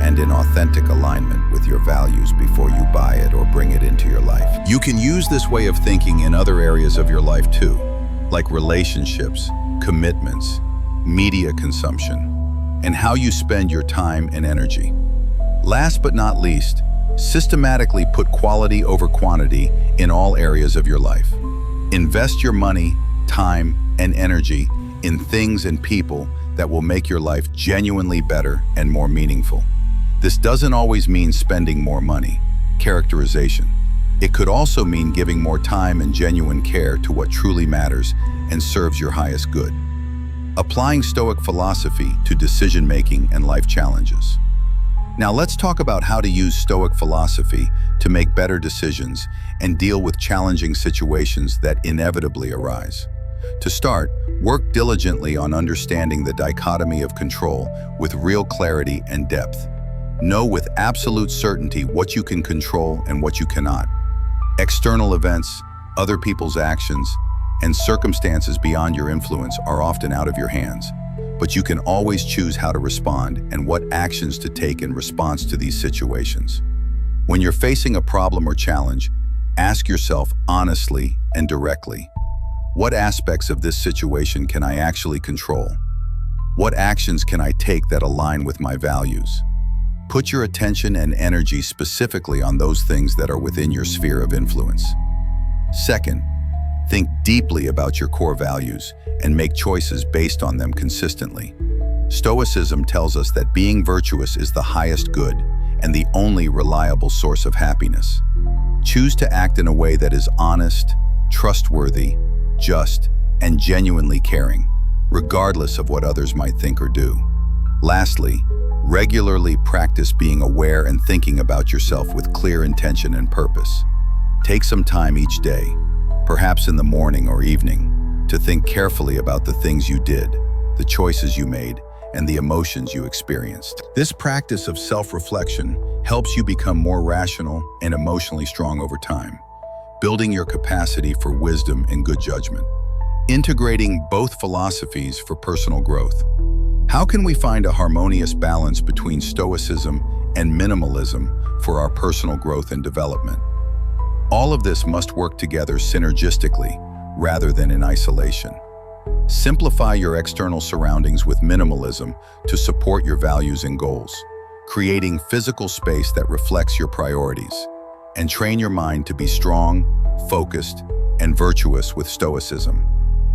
and in authentic alignment with your values before you buy it or bring it into your life. You can use this way of thinking in other areas of your life too, like relationships, commitments, media consumption, and how you spend your time and energy. Last but not least, systematically put quality over quantity in all areas of your life. Invest your money, time, and energy in things and people that will make your life genuinely better and more meaningful. This doesn't always mean spending more money. Characterization. It could also mean giving more time and genuine care to what truly matters and serves your highest good. Applying Stoic philosophy to decision-making and life challenges. Now let's talk about how to use Stoic philosophy to make better decisions and deal with challenging situations that inevitably arise. To start, work diligently on understanding the dichotomy of control with real clarity and depth. Know with absolute certainty what you can control and what you cannot. External events, other people's actions, and circumstances beyond your influence are often out of your hands, but you can always choose how to respond and what actions to take in response to these situations. When you're facing a problem or challenge, ask yourself honestly and directly, what aspects of this situation can I actually control? What actions can I take that align with my values? Put your attention and energy specifically on those things that are within your sphere of influence. Second, think deeply about your core values and make choices based on them consistently. Stoicism tells us that being virtuous is the highest good and the only reliable source of happiness. Choose to act in a way that is honest, trustworthy, just, and genuinely caring, regardless of what others might think or do. Lastly, regularly practice being aware and thinking about yourself with clear intention and purpose. Take some time each day, perhaps in the morning or evening, to think carefully about the things you did, the choices you made, and the emotions you experienced. This practice of self-reflection helps you become more rational and emotionally strong over time, building your capacity for wisdom and good judgment. Integrating both philosophies for personal growth. How can we find a harmonious balance between Stoicism and minimalism for our personal growth and development? All of this must work together synergistically rather than in isolation. Simplify your external surroundings with minimalism to support your values and goals, creating physical space that reflects your priorities, and train your mind to be strong, focused, and virtuous with Stoicism.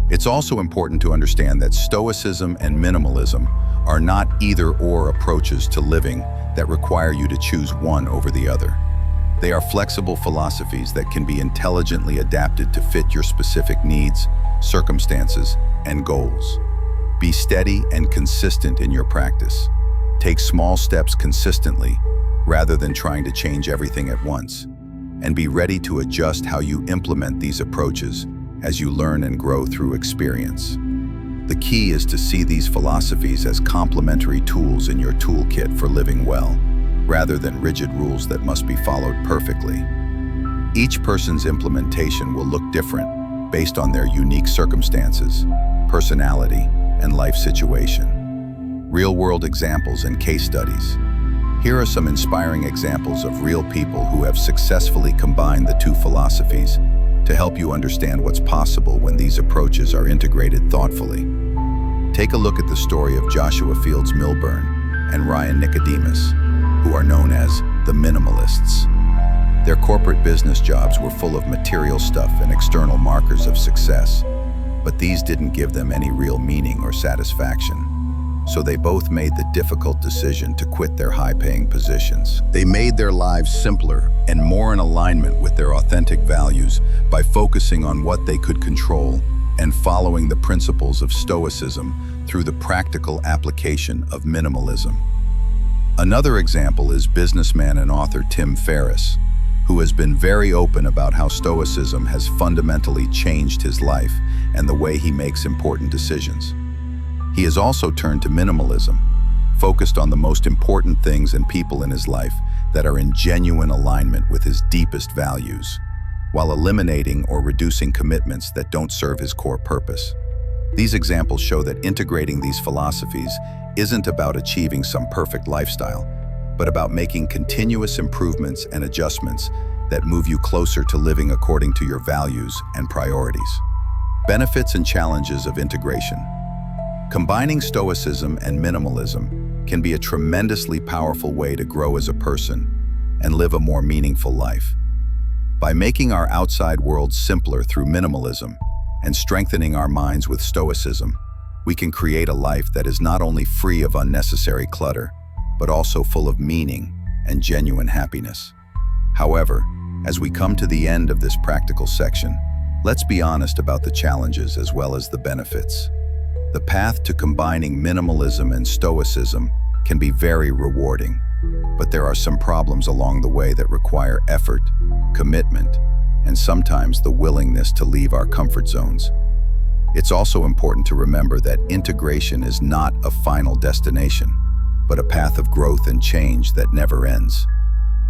It's also important to understand that Stoicism and minimalism are not either-or approaches to living that require you to choose one over the other. They are flexible philosophies that can be intelligently adapted to fit your specific needs, circumstances, and goals. Be steady and consistent in your practice. Take small steps consistently rather than trying to change everything at once, and be ready to adjust how you implement these approaches as you learn and grow through experience. The key is to see these philosophies as complementary tools in your toolkit for living well, rather than rigid rules that must be followed perfectly. Each person's implementation will look different based on their unique circumstances, personality, and life situation. Real-world examples and case studies. Here are some inspiring examples of real people who have successfully combined the two philosophies to help you understand what's possible when these approaches are integrated thoughtfully. Take a look at the story of Joshua Fields Milburn and Ryan Nicodemus, who are known as the minimalists. Their corporate business jobs were full of material stuff and external markers of success, but these didn't give them any real meaning or satisfaction. So they both made the difficult decision to quit their high-paying positions. They made their lives simpler and more in alignment with their authentic values by focusing on what they could control and following the principles of Stoicism through the practical application of minimalism. Another example is businessman and author Tim Ferriss, who has been very open about how Stoicism has fundamentally changed his life and the way he makes important decisions. He has also turned to minimalism, focused on the most important things and people in his life that are in genuine alignment with his deepest values, while eliminating or reducing commitments that don't serve his core purpose. These examples show that integrating these philosophies isn't about achieving some perfect lifestyle, but about making continuous improvements and adjustments that move you closer to living according to your values and priorities. Benefits and challenges of integration. Combining Stoicism and minimalism can be a tremendously powerful way to grow as a person and live a more meaningful life. By making our outside world simpler through minimalism and strengthening our minds with Stoicism, we can create a life that is not only free of unnecessary clutter, but also full of meaning and genuine happiness. However, as we come to the end of this practical section, let's be honest about the challenges as well as the benefits. The path to combining minimalism and Stoicism can be very rewarding, but there are some problems along the way that require effort, commitment, and sometimes the willingness to leave our comfort zones. It's also important to remember that integration is not a final destination, but a path of growth and change that never ends.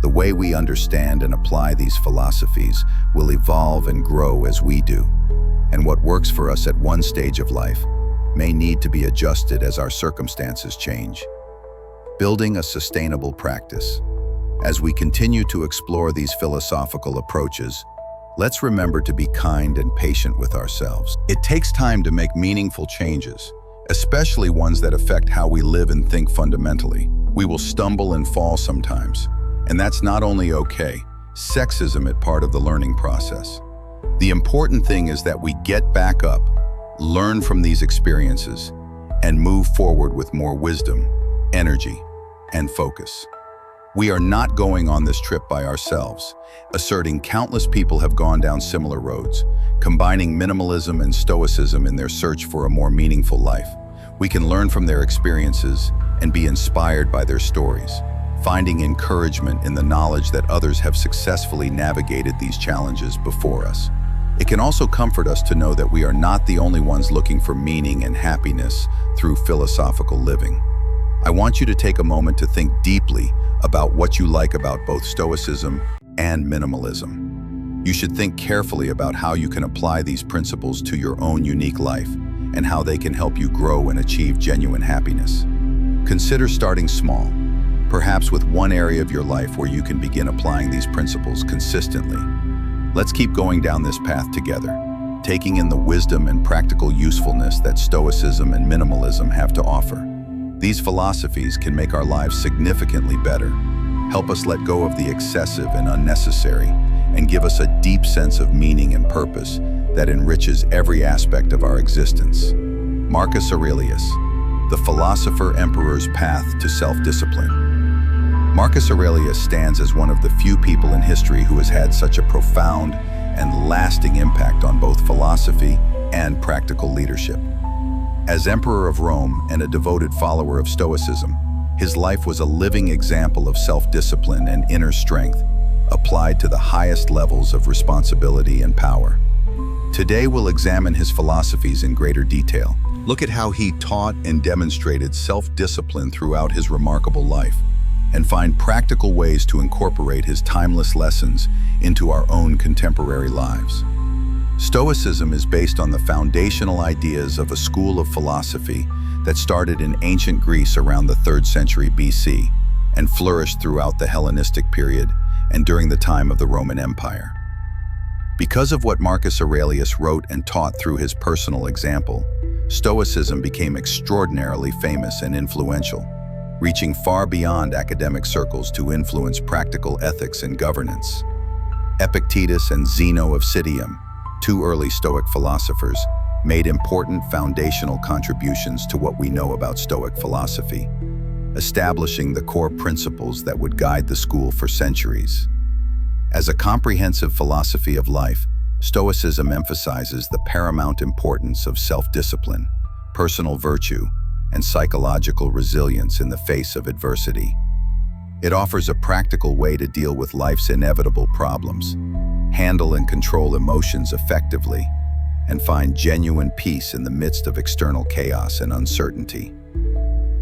The way we understand and apply these philosophies will evolve and grow as we do, and what works for us at one stage of life may need to be adjusted as our circumstances change. Building a sustainable practice. As we continue to explore these philosophical approaches, let's remember to be kind and patient with ourselves. It takes time to make meaningful changes, especially ones that affect how we live and think fundamentally. We will stumble and fall sometimes, and that's not only okay. Sexism is part of the learning process. The important thing is that we get back up, learn from these experiences, and move forward with more wisdom, energy, and focus. We are not going on this trip by ourselves. Asserting countless people have gone down similar roads, combining minimalism and Stoicism in their search for a more meaningful life. We can learn from their experiences and be inspired by their stories. finding encouragement in the knowledge that others have successfully navigated these challenges before us. It can also comfort us to know that we are not the only ones looking for meaning and happiness through philosophical living. I want you to take a moment to think deeply about what you like about both Stoicism and minimalism. You should think carefully about how you can apply these principles to your own unique life and how they can help you grow and achieve genuine happiness. Consider starting small, perhaps with one area of your life where you can begin applying these principles consistently. Let's keep going down this path together, taking in the wisdom and practical usefulness that Stoicism and minimalism have to offer. These philosophies can make our lives significantly better, help us let go of the excessive and unnecessary, and give us a deep sense of meaning and purpose that enriches every aspect of our existence. Marcus Aurelius, the philosopher-emperor's path to self-discipline. Marcus Aurelius stands as one of the few people in history who has had such a profound and lasting impact on both philosophy and practical leadership. As Emperor of Rome and a devoted follower of Stoicism, his life was a living example of self-discipline and inner strength, applied to the highest levels of responsibility and power. Today we'll examine his philosophies in greater detail. Look at how he taught and demonstrated self-discipline throughout his remarkable life, and find practical ways to incorporate his timeless lessons into our own contemporary lives. Stoicism is based on the foundational ideas of a school of philosophy that started in ancient Greece around the 3rd century BC and flourished throughout the Hellenistic period and during the time of the Roman Empire. Because of what Marcus Aurelius wrote and taught through his personal example, Stoicism became extraordinarily famous and influential, reaching far beyond academic circles to influence practical ethics and governance. Epictetus and Zeno of Citium, two early Stoic philosophers, made important foundational contributions to what we know about Stoic philosophy, establishing the core principles that would guide the school for centuries. As a comprehensive philosophy of life, Stoicism emphasizes the paramount importance of self-discipline, personal virtue, and psychological resilience in the face of adversity. It offers a practical way to deal with life's inevitable problems, handle and control emotions effectively, and find genuine peace in the midst of external chaos and uncertainty.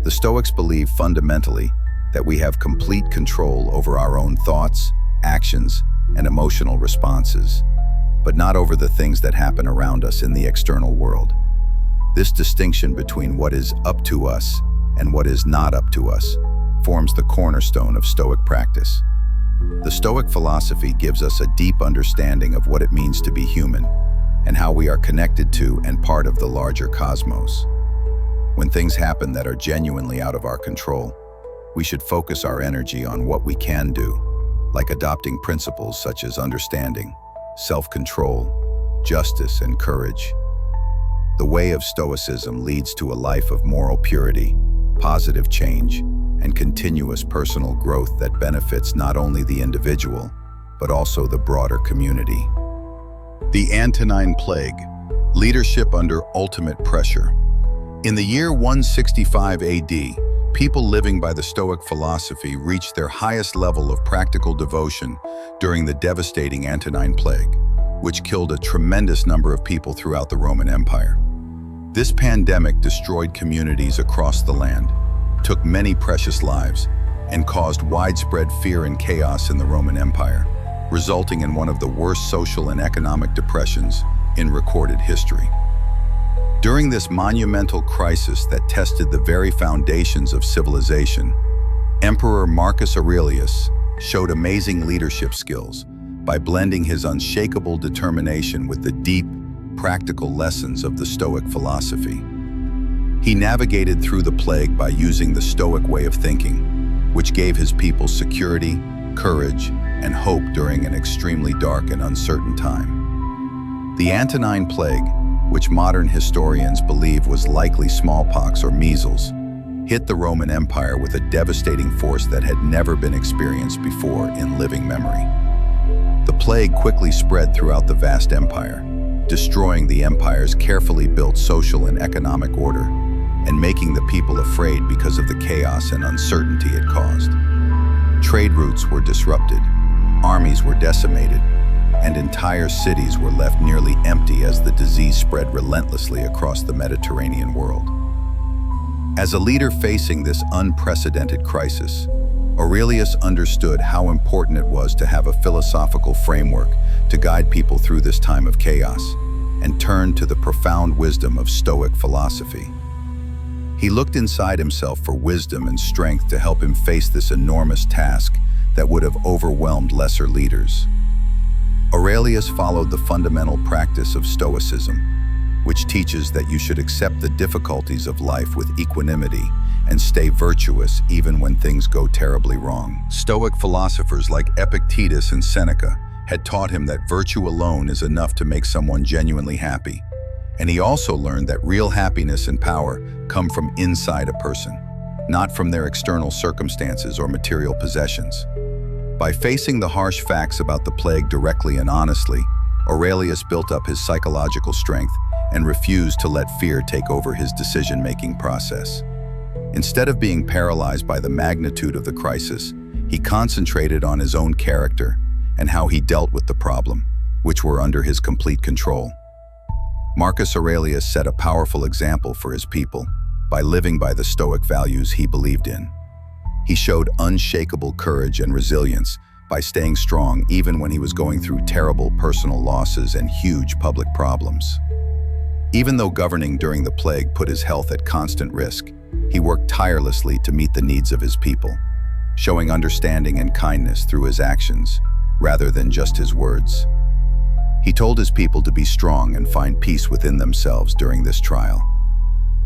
The Stoics believe fundamentally that we have complete control over our own thoughts, actions, and emotional responses, but not over the things that happen around us in the external world. This distinction between what is up to us and what is not up to us forms the cornerstone of Stoic practice. The Stoic philosophy gives us a deep understanding of what it means to be human and how we are connected to and part of the larger cosmos. When things happen that are genuinely out of our control, we should focus our energy on what we can do, like adopting principles such as understanding, self-control, justice, and courage. The way of Stoicism leads to a life of moral purity, positive change, and continuous personal growth that benefits not only the individual, but also the broader community. The Antonine Plague, leadership under ultimate pressure. In the year 165 AD, people living by the Stoic philosophy reached their highest level of practical devotion during the devastating Antonine Plague, which killed a tremendous number of people throughout the Roman Empire. This pandemic destroyed communities across the land, took many precious lives, and caused widespread fear and chaos in the Roman Empire, resulting in one of the worst social and economic depressions in recorded history. During this monumental crisis that tested the very foundations of civilization, Emperor Marcus Aurelius showed amazing leadership skills by blending his unshakable determination with the deep, practical lessons of the Stoic philosophy. He navigated through the plague by using the Stoic way of thinking, which gave his people security, courage, and hope during an extremely dark and uncertain time. The Antonine Plague, which modern historians believe was likely smallpox or measles, hit the Roman Empire with a devastating force that had never been experienced before in living memory. The plague quickly spread throughout the vast empire, destroying the empire's carefully built social and economic order, and making the people afraid because of the chaos and uncertainty it caused. Trade routes were disrupted, armies were decimated, and entire cities were left nearly empty as the disease spread relentlessly across the Mediterranean world. As a leader facing this unprecedented crisis, Aurelius understood how important it was to have a philosophical framework to guide people through this time of chaos, and turned to the profound wisdom of Stoic philosophy. He looked inside himself for wisdom and strength to help him face this enormous task that would have overwhelmed lesser leaders. Aurelius followed the fundamental practice of Stoicism, which teaches that you should accept the difficulties of life with equanimity and stay virtuous even when things go terribly wrong. Stoic philosophers like Epictetus and Seneca had taught him that virtue alone is enough to make someone genuinely happy. And he also learned that real happiness and power come from inside a person, not from their external circumstances or material possessions. By facing the harsh facts about the plague directly and honestly, Aurelius built up his psychological strength and refused to let fear take over his decision-making process. Instead of being paralyzed by the magnitude of the crisis, he concentrated on his own character and how he dealt with the problem, which were under his complete control. Marcus Aurelius set a powerful example for his people by living by the Stoic values he believed in. He showed unshakable courage and resilience by staying strong even when he was going through terrible personal losses and huge public problems. Even though governing during the plague put his health at constant risk, he worked tirelessly to meet the needs of his people, showing understanding and kindness through his actions rather than just his words. He told his people to be strong and find peace within themselves during this trial.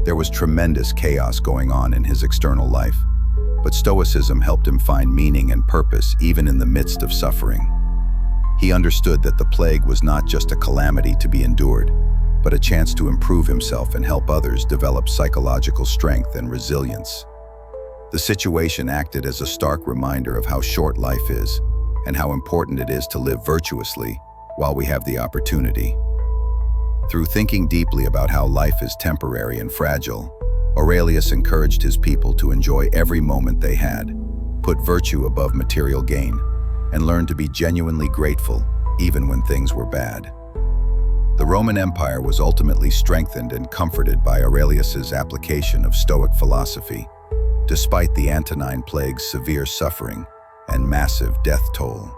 There was tremendous chaos going on in his external life, but Stoicism helped him find meaning and purpose even in the midst of suffering. He understood that the plague was not just a calamity to be endured, but a chance to improve himself and help others develop psychological strength and resilience. The situation acted as a stark reminder of how short life is and how important it is to live virtuously while we have the opportunity. Through thinking deeply about how life is temporary and fragile, Aurelius encouraged his people to enjoy every moment they had, put virtue above material gain, and learn to be genuinely grateful even when things were bad. The Roman Empire was ultimately strengthened and comforted by Aurelius's application of Stoic philosophy, despite the Antonine Plague's severe suffering and massive death toll.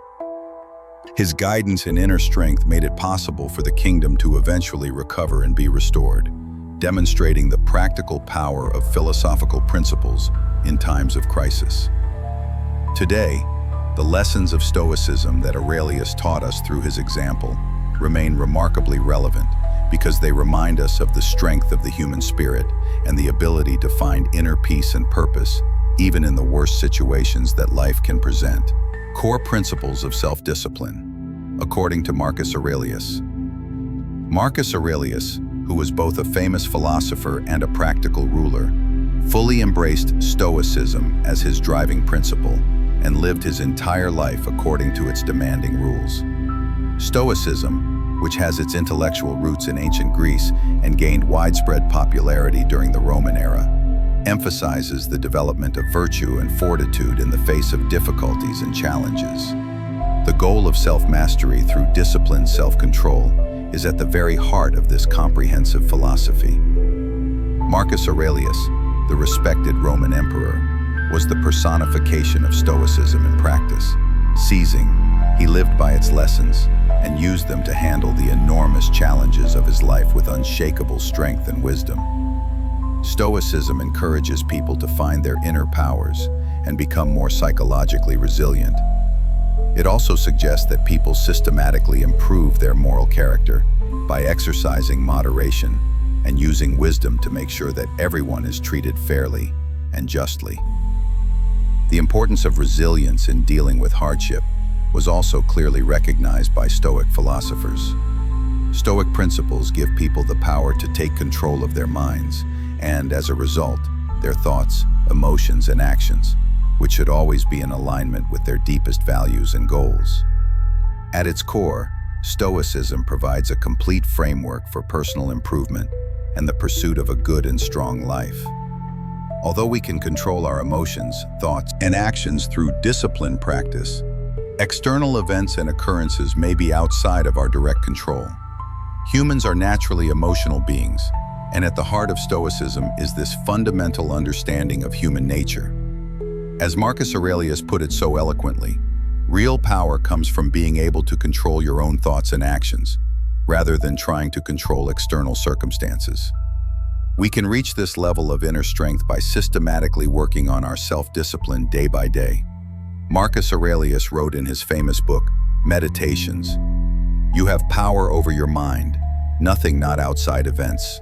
His guidance and inner strength made it possible for the kingdom to eventually recover and be restored, demonstrating the practical power of philosophical principles in times of crisis. Today, the lessons of Stoicism that Aurelius taught us through his example remain remarkably relevant because they remind us of the strength of the human spirit and the ability to find inner peace and purpose even in the worst situations that life can present. Core principles of self-discipline, according to Marcus Aurelius. Marcus Aurelius, who was both a famous philosopher and a practical ruler, fully embraced Stoicism as his driving principle and lived his entire life according to its demanding rules. Stoicism, which has its intellectual roots in ancient Greece and gained widespread popularity during the Roman era, emphasizes the development of virtue and fortitude in the face of difficulties and challenges. The goal of self-mastery through disciplined self-control is at the very heart of this comprehensive philosophy. Marcus Aurelius, the respected Roman emperor, was the personification of Stoicism in practice. He lived by its lessons and used them to handle the enormous challenges of his life with unshakable strength and wisdom. Stoicism encourages people to find their inner powers and become more psychologically resilient. It also suggests that people systematically improve their moral character by exercising moderation and using wisdom to make sure that everyone is treated fairly and justly. The importance of resilience in dealing with hardship was also clearly recognized by Stoic philosophers. Stoic principles give people the power to take control of their minds and, as a result, their thoughts, emotions, and actions, which should always be in alignment with their deepest values and goals. At its core, Stoicism provides a complete framework for personal improvement and the pursuit of a good and strong life. Although we can control our emotions, thoughts, and actions through disciplined practice, external events and occurrences may be outside of our direct control. Humans are naturally emotional beings, and at the heart of Stoicism is this fundamental understanding of human nature. As Marcus Aurelius put it so eloquently, real power comes from being able to control your own thoughts and actions, rather than trying to control external circumstances. We can reach this level of inner strength by systematically working on our self-discipline day by day. Marcus Aurelius wrote in his famous book, Meditations, "You have power over your mind, nothing not outside events.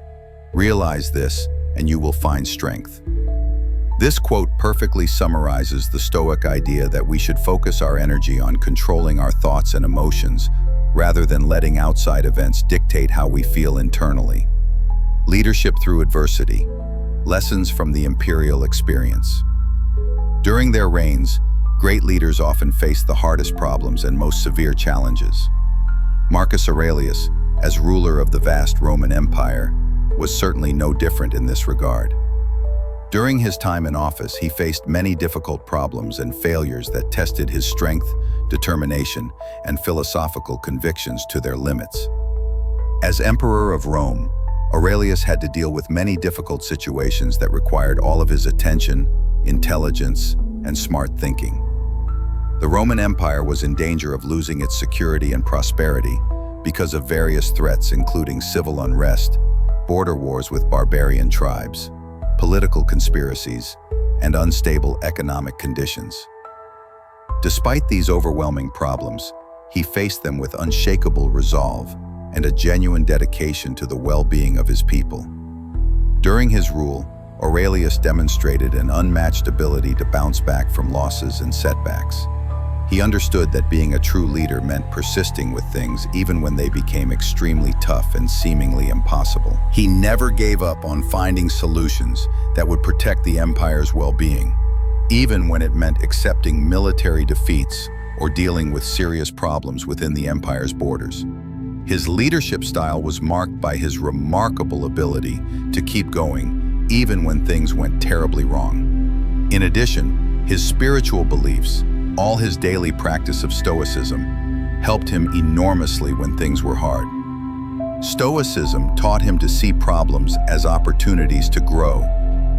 Realize this, and you will find strength." This quote perfectly summarizes the Stoic idea that we should focus our energy on controlling our thoughts and emotions, rather than letting outside events dictate how we feel internally. Leadership through adversity. Lessons from the imperial experience. During their reigns, great leaders often faced the hardest problems and most severe challenges. Marcus Aurelius, as ruler of the vast Roman Empire, was certainly no different in this regard. During his time in office, he faced many difficult problems and failures that tested his strength, determination, and philosophical convictions to their limits. As Emperor of Rome, Aurelius had to deal with many difficult situations that required all of his attention, intelligence, and smart thinking. The Roman Empire was in danger of losing its security and prosperity because of various threats, including civil unrest, border wars with barbarian tribes, political conspiracies, and unstable economic conditions. Despite these overwhelming problems, he faced them with unshakable resolve and a genuine dedication to the well-being of his people. During his rule, Aurelius demonstrated an unmatched ability to bounce back from losses and setbacks. He understood that being a true leader meant persisting with things even when they became extremely tough and seemingly impossible. He never gave up on finding solutions that would protect the empire's well-being, even when it meant accepting military defeats or dealing with serious problems within the empire's borders. His leadership style was marked by his remarkable ability to keep going even when things went terribly wrong. In addition, his spiritual beliefs, all his daily practice of Stoicism, helped him enormously when things were hard. Stoicism taught him to see problems as opportunities to grow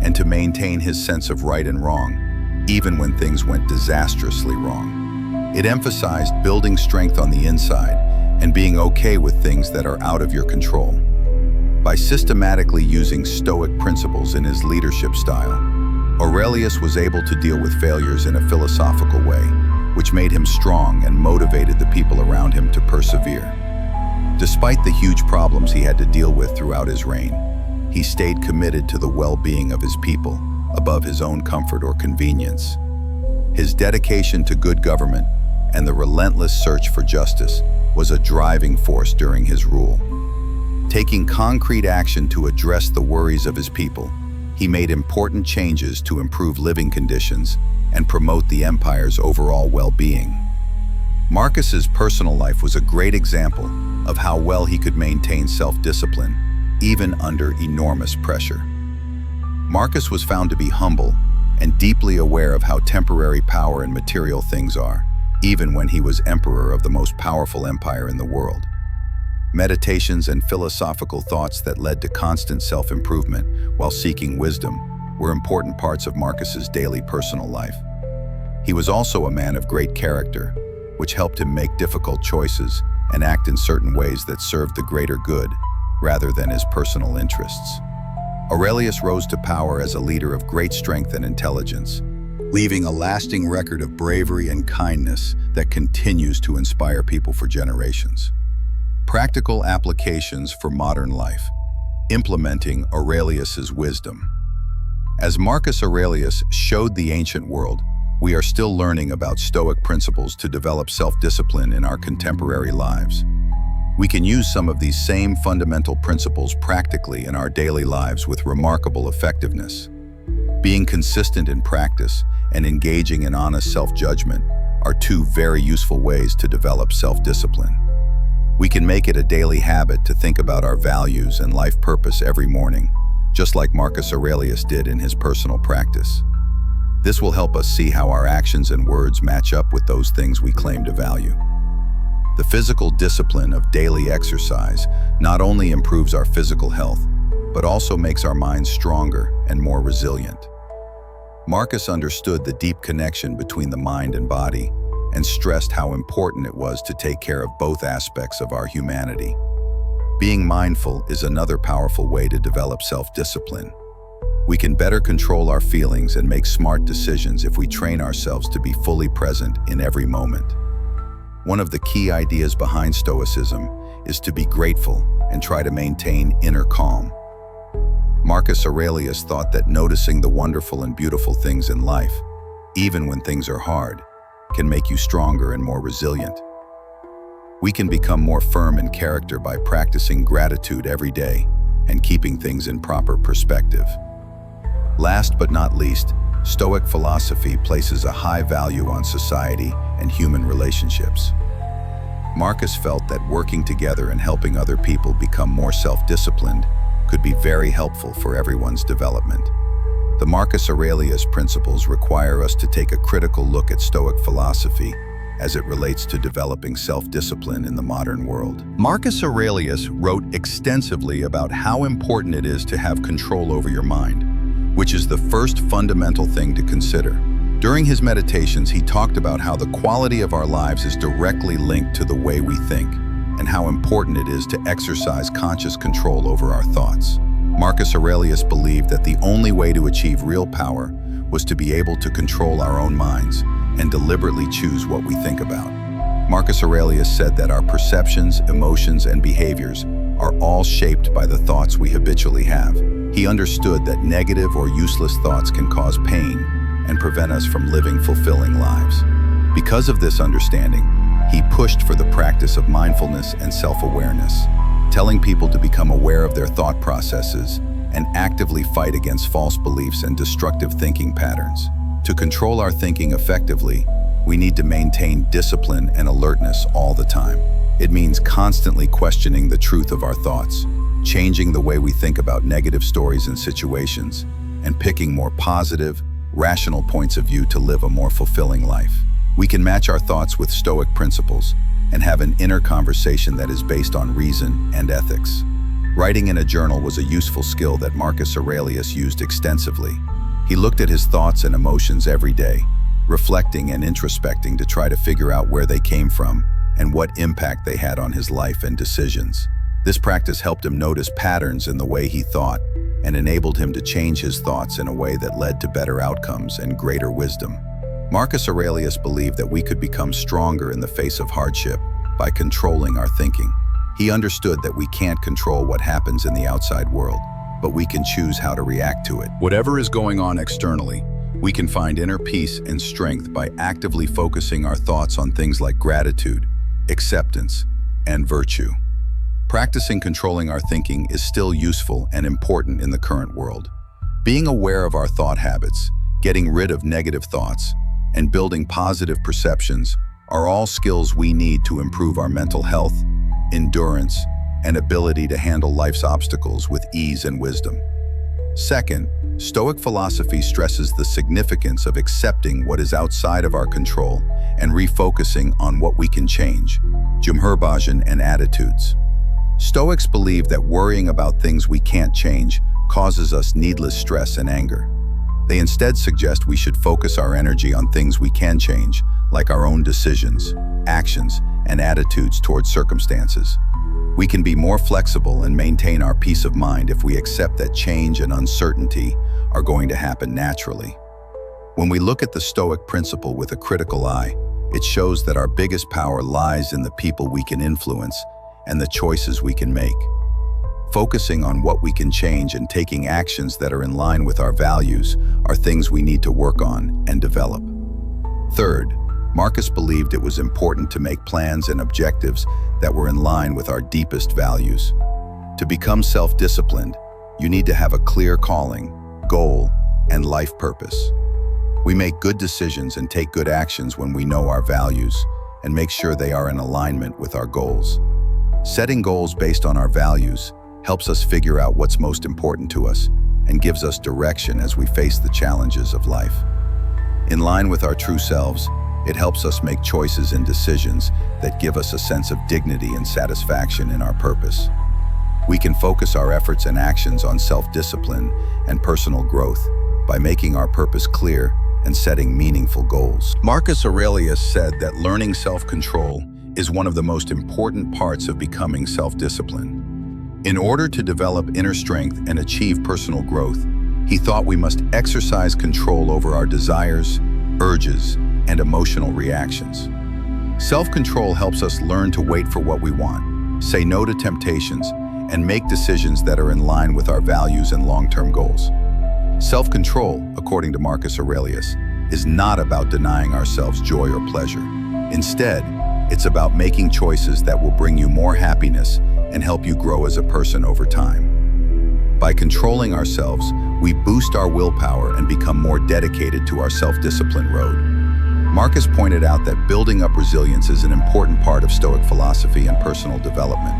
and to maintain his sense of right and wrong, even when things went disastrously wrong. It emphasized building strength on the inside and being okay with things that are out of your control. By systematically using Stoic principles in his leadership style, Aurelius was able to deal with failures in a philosophical way, which made him strong and motivated the people around him to persevere. Despite the huge problems he had to deal with throughout his reign, he stayed committed to the well-being of his people above his own comfort or convenience. His dedication to good government and the relentless search for justice was a driving force during his rule. Taking concrete action to address the worries of his people, he made important changes to improve living conditions and promote the empire's overall well-being. Marcus's personal life was a great example of how well he could maintain self-discipline, even under enormous pressure. Marcus was found to be humble and deeply aware of how temporary power and material things are, even when he was emperor of the most powerful empire in the world. Meditations and philosophical thoughts that led to constant self-improvement while seeking wisdom were important parts of Marcus's daily personal life. He was also a man of great character, which helped him make difficult choices and act in certain ways that served the greater good, rather than his personal interests. Aurelius rose to power as a leader of great strength and intelligence, leaving a lasting record of bravery and kindness that continues to inspire people for generations. Practical applications for modern life. Implementing Aurelius's wisdom. As Marcus Aurelius showed the ancient world, we are still learning about Stoic principles to develop self-discipline in our contemporary lives. We can use some of these same fundamental principles practically in our daily lives with remarkable effectiveness. Being consistent in practice and engaging in honest self-judgment are two very useful ways to develop self-discipline. We can make it a daily habit to think about our values and life purpose every morning, just like Marcus Aurelius did in his personal practice. This will help us see how our actions and words match up with those things we claim to value. The physical discipline of daily exercise not only improves our physical health, but also makes our minds stronger and more resilient. Marcus understood the deep connection between the mind and body and stressed how important it was to take care of both aspects of our humanity. Being mindful is another powerful way to develop self-discipline. We can better control our feelings and make smart decisions if we train ourselves to be fully present in every moment. One of the key ideas behind Stoicism is to be grateful and try to maintain inner calm. Marcus Aurelius thought that noticing the wonderful and beautiful things in life, even when things are hard, can make you stronger and more resilient. We can become more firm in character by practicing gratitude every day and keeping things in proper perspective. Last but not least, Stoic philosophy places a high value on society and human relationships. Marcus felt that working together and helping other people become more self-disciplined could be very helpful for everyone's development. The Marcus Aurelius principles require us to take a critical look at Stoic philosophy as it relates to developing self-discipline in the modern world. Marcus Aurelius wrote extensively about how important it is to have control over your mind, which is the first fundamental thing to consider. During his meditations, he talked about how the quality of our lives is directly linked to the way we think, and how important it is to exercise conscious control over our thoughts. Marcus Aurelius believed that the only way to achieve real power was to be able to control our own minds and deliberately choose what we think about. Marcus Aurelius said that our perceptions, emotions, and behaviors are all shaped by the thoughts we habitually have. He understood that negative or useless thoughts can cause pain and prevent us from living fulfilling lives. Because of this understanding, he pushed for the practice of mindfulness and self-awareness, telling people to become aware of their thought processes and actively fight against false beliefs and destructive thinking patterns. To control our thinking effectively, we need to maintain discipline and alertness all the time. It means constantly questioning the truth of our thoughts, changing the way we think about negative stories and situations, and picking more positive, rational points of view to live a more fulfilling life. We can match our thoughts with Stoic principles and have an inner conversation that is based on reason and ethics. Writing in a journal was a useful skill that Marcus Aurelius used extensively. He looked at his thoughts and emotions every day, reflecting and introspecting to try to figure out where they came from and what impact they had on his life and decisions. This practice helped him notice patterns in the way he thought and enabled him to change his thoughts in a way that led to better outcomes and greater wisdom. Marcus Aurelius believed that we could become stronger in the face of hardship by controlling our thinking. He understood that we can't control what happens in the outside world, but we can choose how to react to it. Whatever is going on externally, we can find inner peace and strength by actively focusing our thoughts on things like gratitude, acceptance, and virtue. Practicing controlling our thinking is still useful and important in the current world. Being aware of our thought habits, getting rid of negative thoughts, and building positive perceptions are all skills we need to improve our mental health, endurance, and ability to handle life's obstacles with ease and wisdom. Second, Stoic philosophy stresses the significance of accepting what is outside of our control and refocusing on what we can change, and attitudes. Stoics believe that worrying about things we can't change causes us needless stress and anger. They instead suggest we should focus our energy on things we can change, like our own decisions, actions, and attitudes towards circumstances. We can be more flexible and maintain our peace of mind if we accept that change and uncertainty are going to happen naturally. When we look at the Stoic principle with a critical eye, it shows that our biggest power lies in the people we can influence and the choices we can make. Focusing on what we can change and taking actions that are in line with our values are things we need to work on and develop. Third, Marcus believed it was important to make plans and objectives that were in line with our deepest values. To become self-disciplined, you need to have a clear calling, goal, and life purpose. We make good decisions and take good actions when we know our values and make sure they are in alignment with our goals. Setting goals based on our values helps us figure out what's most important to us, and gives us direction as we face the challenges of life. In line with our true selves, it helps us make choices and decisions that give us a sense of dignity and satisfaction in our purpose. We can focus our efforts and actions on self-discipline and personal growth by making our purpose clear and setting meaningful goals. Marcus Aurelius said that learning self-control is one of the most important parts of becoming self-disciplined. In order to develop inner strength and achieve personal growth, he thought we must exercise control over our desires, urges, and emotional reactions. Self-control helps us learn to wait for what we want, say no to temptations, and make decisions that are in line with our values and long-term goals. Self-control, according to Marcus Aurelius, is not about denying ourselves joy or pleasure. Instead, it's about making choices that will bring you more happiness and help you grow as a person over time. By controlling ourselves, we boost our willpower and become more dedicated to our self-discipline road. Marcus pointed out that building up resilience is an important part of Stoic philosophy and personal development.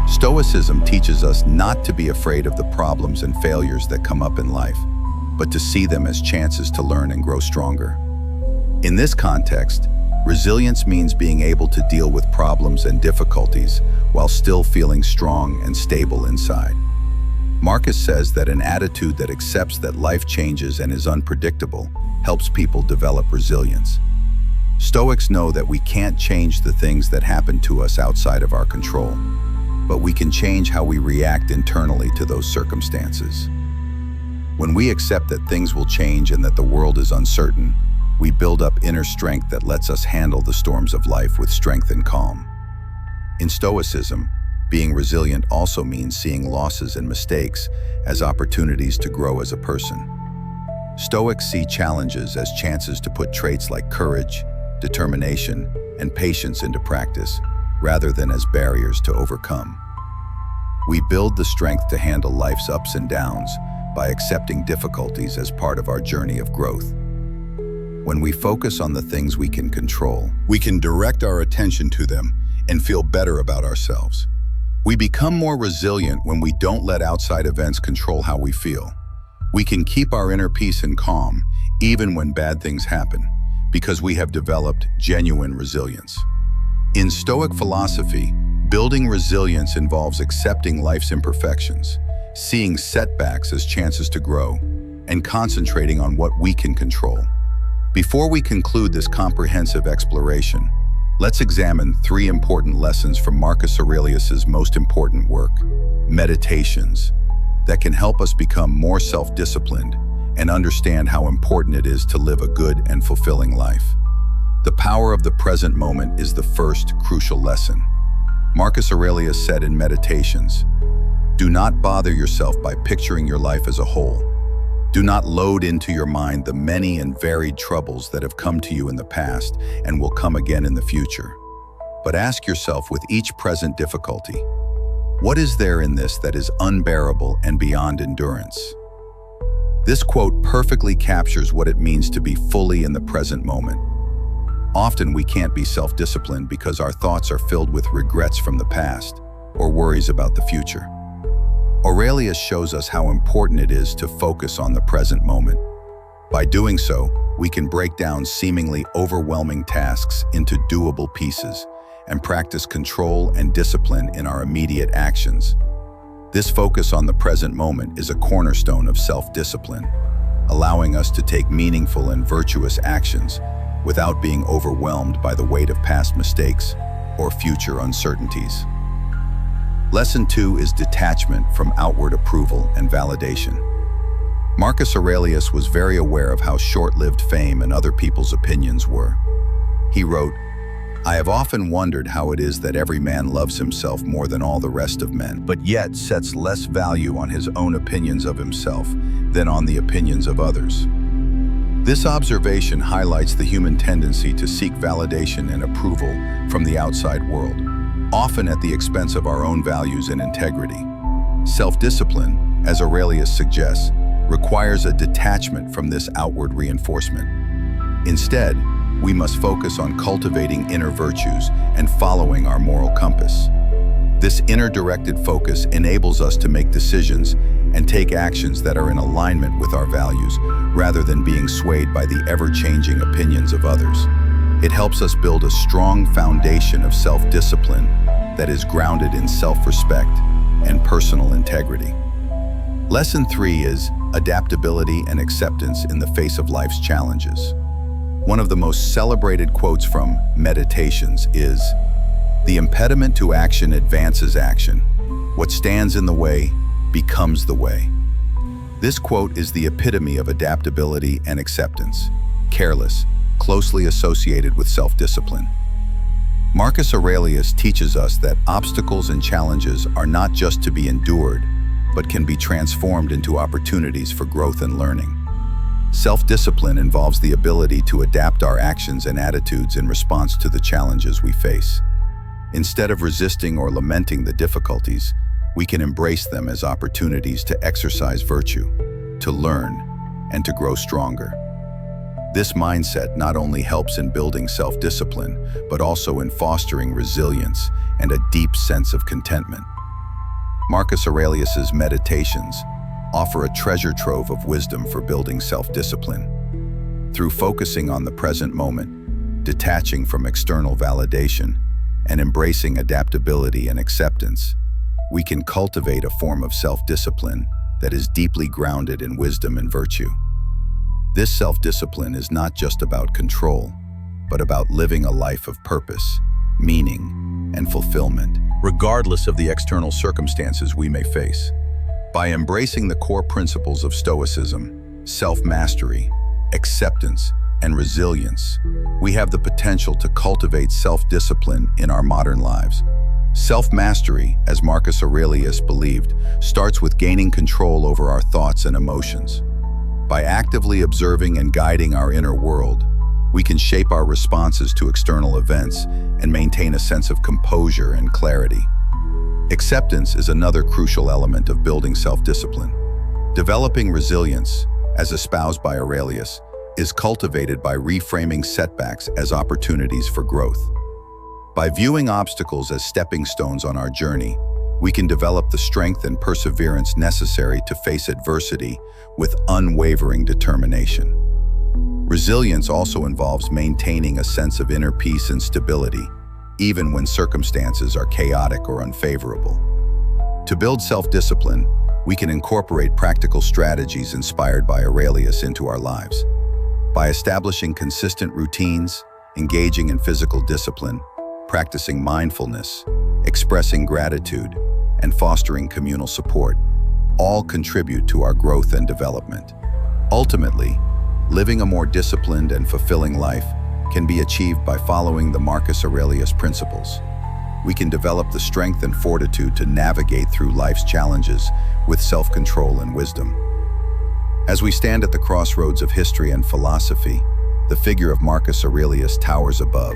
Stoicism teaches us not to be afraid of the problems and failures that come up in life, but to see them as chances to learn and grow stronger. In this context, resilience means being able to deal with problems and difficulties while still feeling strong and stable inside. Marcus says that an attitude that accepts that life changes and is unpredictable helps people develop resilience. Stoics know that we can't change the things that happen to us outside of our control, but we can change how we react internally to those circumstances. When we accept that things will change and that the world is uncertain, we build up inner strength that lets us handle the storms of life with strength and calm. In Stoicism, being resilient also means seeing losses and mistakes as opportunities to grow as a person. Stoics see challenges as chances to put traits like courage, determination, and patience into practice, rather than as barriers to overcome. We build the strength to handle life's ups and downs by accepting difficulties as part of our journey of growth. When we focus on the things we can control, we can direct our attention to them and feel better about ourselves. We become more resilient when we don't let outside events control how we feel. We can keep our inner peace and calm even when bad things happen, because we have developed genuine resilience. In Stoic philosophy, building resilience involves accepting life's imperfections, seeing setbacks as chances to grow, and concentrating on what we can control. Before we conclude this comprehensive exploration, let's examine 3 important lessons from Marcus Aurelius's most important work, Meditations, that can help us become more self-disciplined and understand how important it is to live a good and fulfilling life. The power of the present moment is the first crucial lesson. Marcus Aurelius said in Meditations, "Do not bother yourself by picturing your life as a whole. Do not load into your mind the many and varied troubles that have come to you in the past and will come again in the future. But ask yourself with each present difficulty, what is there in this that is unbearable and beyond endurance?" This quote perfectly captures what it means to be fully in the present moment. Often we can't be self-disciplined because our thoughts are filled with regrets from the past or worries about the future. Aurelius shows us how important it is to focus on the present moment. By doing so, we can break down seemingly overwhelming tasks into doable pieces and practice control and discipline in our immediate actions. This focus on the present moment is a cornerstone of self-discipline, allowing us to take meaningful and virtuous actions without being overwhelmed by the weight of past mistakes or future uncertainties. Lesson 2 is detachment from outward approval and validation. Marcus Aurelius was very aware of how short-lived fame and other people's opinions were. He wrote, "I have often wondered how it is that every man loves himself more than all the rest of men, but yet sets less value on his own opinions of himself than on the opinions of others." This observation highlights the human tendency to seek validation and approval from the outside world, often at the expense of our own values and integrity. Self-discipline, as Aurelius suggests, requires a detachment from this outward reinforcement. Instead, we must focus on cultivating inner virtues and following our moral compass. This inner-directed focus enables us to make decisions and take actions that are in alignment with our values, rather than being swayed by the ever-changing opinions of others. It helps us build a strong foundation of self-discipline that is grounded in self-respect and personal integrity. Lesson 3 is adaptability and acceptance in the face of life's challenges. One of the most celebrated quotes from Meditations is, "The impediment to action advances action. What stands in the way becomes the way." This quote is the epitome of adaptability and acceptance, careless, closely associated with self-discipline. Marcus Aurelius teaches us that obstacles and challenges are not just to be endured, but can be transformed into opportunities for growth and learning. Self-discipline involves the ability to adapt our actions and attitudes in response to the challenges we face. Instead of resisting or lamenting the difficulties, we can embrace them as opportunities to exercise virtue, to learn, and to grow stronger. This mindset not only helps in building self-discipline, but also in fostering resilience and a deep sense of contentment. Marcus Aurelius's Meditations offer a treasure trove of wisdom for building self-discipline. Through focusing on the present moment, detaching from external validation, and embracing adaptability and acceptance, we can cultivate a form of self-discipline that is deeply grounded in wisdom and virtue. This self-discipline is not just about control, but about living a life of purpose, meaning, and fulfillment, regardless of the external circumstances we may face. By embracing the core principles of Stoicism, self-mastery, acceptance, and resilience, we have the potential to cultivate self-discipline in our modern lives. Self-mastery, as Marcus Aurelius believed, starts with gaining control over our thoughts and emotions. By actively observing and guiding our inner world, we can shape our responses to external events and maintain a sense of composure and clarity. Acceptance is another crucial element of building self-discipline. Developing resilience, as espoused by Aurelius, is cultivated by reframing setbacks as opportunities for growth. By viewing obstacles as stepping stones on our journey, we can develop the strength and perseverance necessary to face adversity with unwavering determination. Resilience also involves maintaining a sense of inner peace and stability, even when circumstances are chaotic or unfavorable. To build self-discipline, we can incorporate practical strategies inspired by Aurelius into our lives. By establishing consistent routines, engaging in physical discipline, practicing mindfulness, expressing gratitude, and fostering communal support, all contribute to our growth and development. Ultimately, living a more disciplined and fulfilling life can be achieved by following the Marcus Aurelius principles. We can develop the strength and fortitude to navigate through life's challenges with self-control and wisdom. As we stand at the crossroads of history and philosophy, the figure of Marcus Aurelius towers above,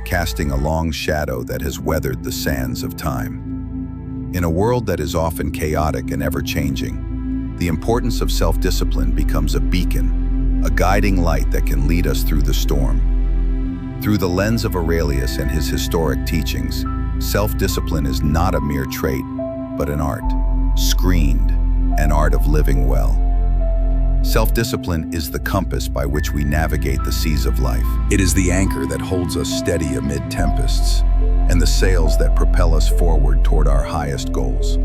casting a long shadow that has weathered the sands of time. In a world that is often chaotic and ever-changing, the importance of self-discipline becomes a beacon, a guiding light that can lead us through the storm. Through the lens of Aurelius and his historic teachings, self-discipline is not a mere trait, but an art, screened, an art of living well. Self-discipline is the compass by which we navigate the seas of life. It is the anchor that holds us steady amid tempests, and the sails that propel us forward toward our highest goals.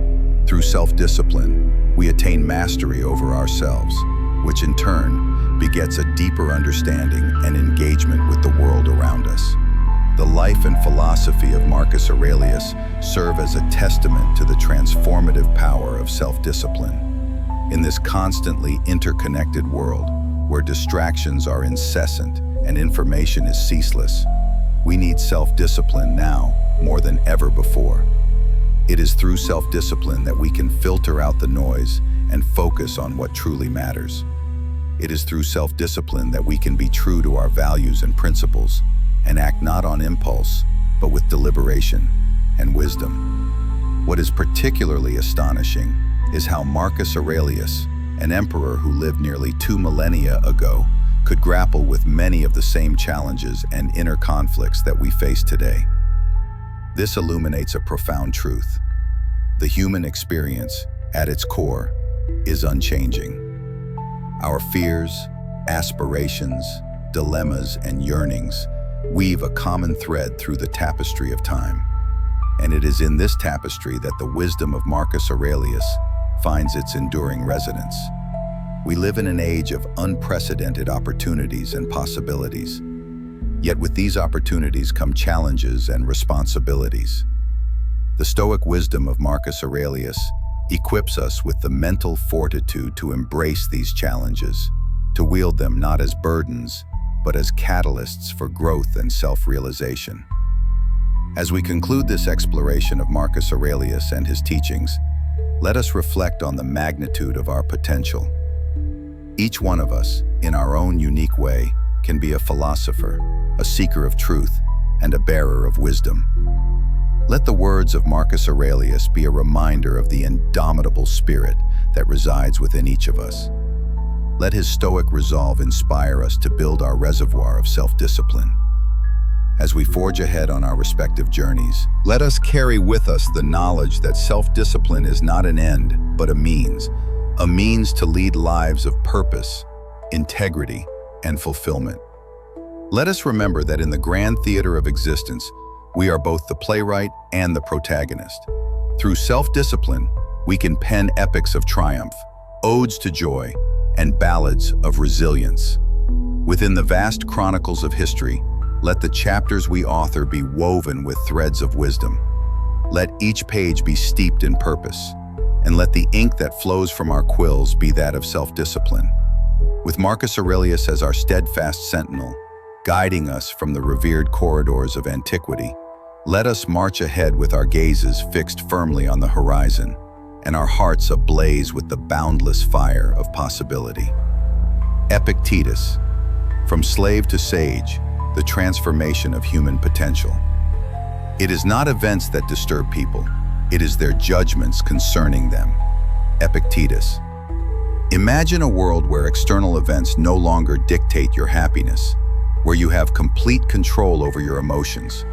Through self-discipline, we attain mastery over ourselves, which in turn begets a deeper understanding and engagement with the world around us. The life and philosophy of Marcus Aurelius serve as a testament to the transformative power of self-discipline. In this constantly interconnected world, where distractions are incessant and information is ceaseless, we need self-discipline now more than ever before. It is through self-discipline that we can filter out the noise and focus on what truly matters. It is through self-discipline that we can be true to our values and principles and act not on impulse, but with deliberation and wisdom. What is particularly astonishing is how Marcus Aurelius, an emperor who lived nearly 2 millennia ago, could grapple with many of the same challenges and inner conflicts that we face today. This illuminates a profound truth. The human experience, at its core, is unchanging. Our fears, aspirations, dilemmas, and yearnings weave a common thread through the tapestry of time. And it is in this tapestry that the wisdom of Marcus Aurelius finds its enduring resonance. We live in an age of unprecedented opportunities and possibilities. Yet with these opportunities come challenges and responsibilities. The Stoic wisdom of Marcus Aurelius equips us with the mental fortitude to embrace these challenges, to wield them not as burdens, but as catalysts for growth and self-realization. As we conclude this exploration of Marcus Aurelius and his teachings, let us reflect on the magnitude of our potential. Each one of us, in our own unique way, can be a philosopher, a seeker of truth, and a bearer of wisdom. Let the words of Marcus Aurelius be a reminder of the indomitable spirit that resides within each of us. Let his Stoic resolve inspire us to build our reservoir of self-discipline. As we forge ahead on our respective journeys, let us carry with us the knowledge that self-discipline is not an end, but a means to lead lives of purpose, integrity, and fulfillment. Let us remember that in the grand theater of existence, we are both the playwright and the protagonist. Through self-discipline, we can pen epics of triumph, odes to joy, and ballads of resilience. Within the vast chronicles of history, let the chapters we author be woven with threads of wisdom. Let each page be steeped in purpose, and let the ink that flows from our quills be that of self-discipline. With Marcus Aurelius as our steadfast sentinel, guiding us from the revered corridors of antiquity, let us march ahead with our gazes fixed firmly on the horizon and our hearts ablaze with the boundless fire of possibility. Epictetus, from slave to sage, the transformation of human potential. It is not events that disturb people, it is their judgments concerning them. Epictetus. Imagine a world where external events no longer dictate your happiness, where you have complete control over your emotions,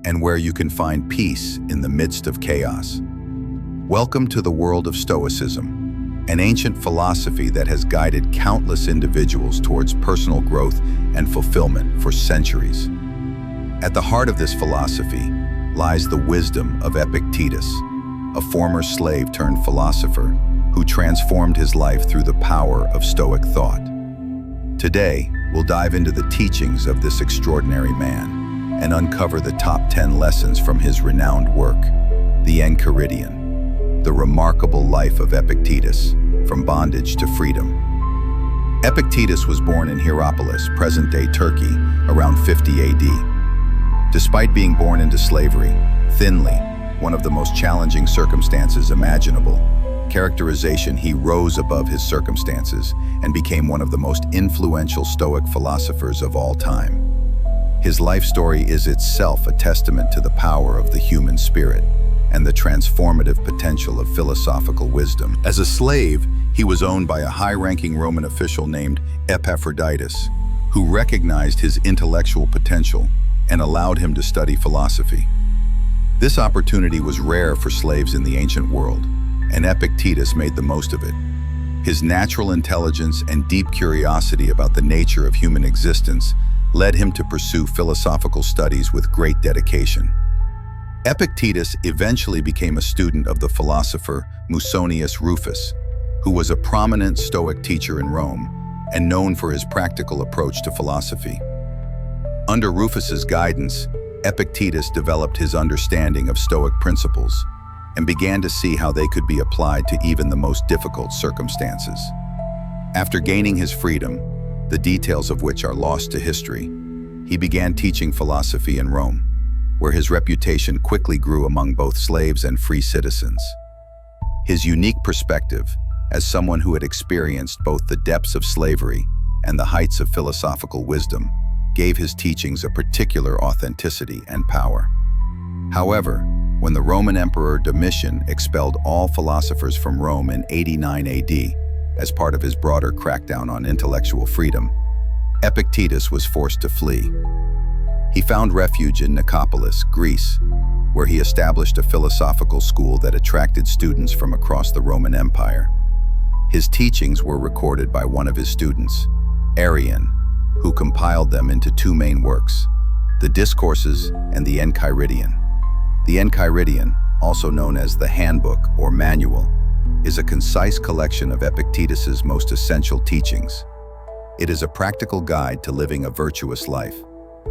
and where you can find peace in the midst of chaos. Welcome to the world of Stoicism, an ancient philosophy that has guided countless individuals towards personal growth and fulfillment for centuries. At the heart of this philosophy lies the wisdom of Epictetus, a former slave turned philosopher who transformed his life through the power of Stoic thought. Today, we'll dive into the teachings of this extraordinary man and uncover the top 10 lessons from his renowned work, The Enchiridion, the remarkable life of Epictetus, from bondage to freedom. Epictetus was born in Hierapolis, present-day Turkey, around 50 AD. Despite being born into slavery, thinly, one of the most challenging circumstances imaginable, he rose above his circumstances and became one of the most influential Stoic philosophers of all time. His life story is itself a testament to the power of the human spirit and the transformative potential of philosophical wisdom. As a slave, he was owned by a high-ranking Roman official named Epaphroditus, who recognized his intellectual potential and allowed him to study philosophy. This opportunity was rare for slaves in the ancient world, and Epictetus made the most of it. His natural intelligence and deep curiosity about the nature of human existence led him to pursue philosophical studies with great dedication. Epictetus eventually became a student of the philosopher Musonius Rufus, who was a prominent Stoic teacher in Rome and known for his practical approach to philosophy. Under Rufus's guidance, Epictetus developed his understanding of Stoic principles and began to see how they could be applied to even the most difficult circumstances. After gaining his freedom, the details of which are lost to history, he began teaching philosophy in Rome, where his reputation quickly grew among both slaves and free citizens. His unique perspective, as someone who had experienced both the depths of slavery and the heights of philosophical wisdom, gave his teachings a particular authenticity and power. However, when the Roman Emperor Domitian expelled all philosophers from Rome in 89 AD, as part of his broader crackdown on intellectual freedom, Epictetus was forced to flee. He found refuge in Nicopolis, Greece, where he established a philosophical school that attracted students from across the Roman Empire. His teachings were recorded by one of his students, Arrian, who compiled them into two main works, the Discourses and the Enchiridion. The Enchiridion, also known as the Handbook or Manual, is a concise collection of Epictetus's most essential teachings. It is a practical guide to living a virtuous life,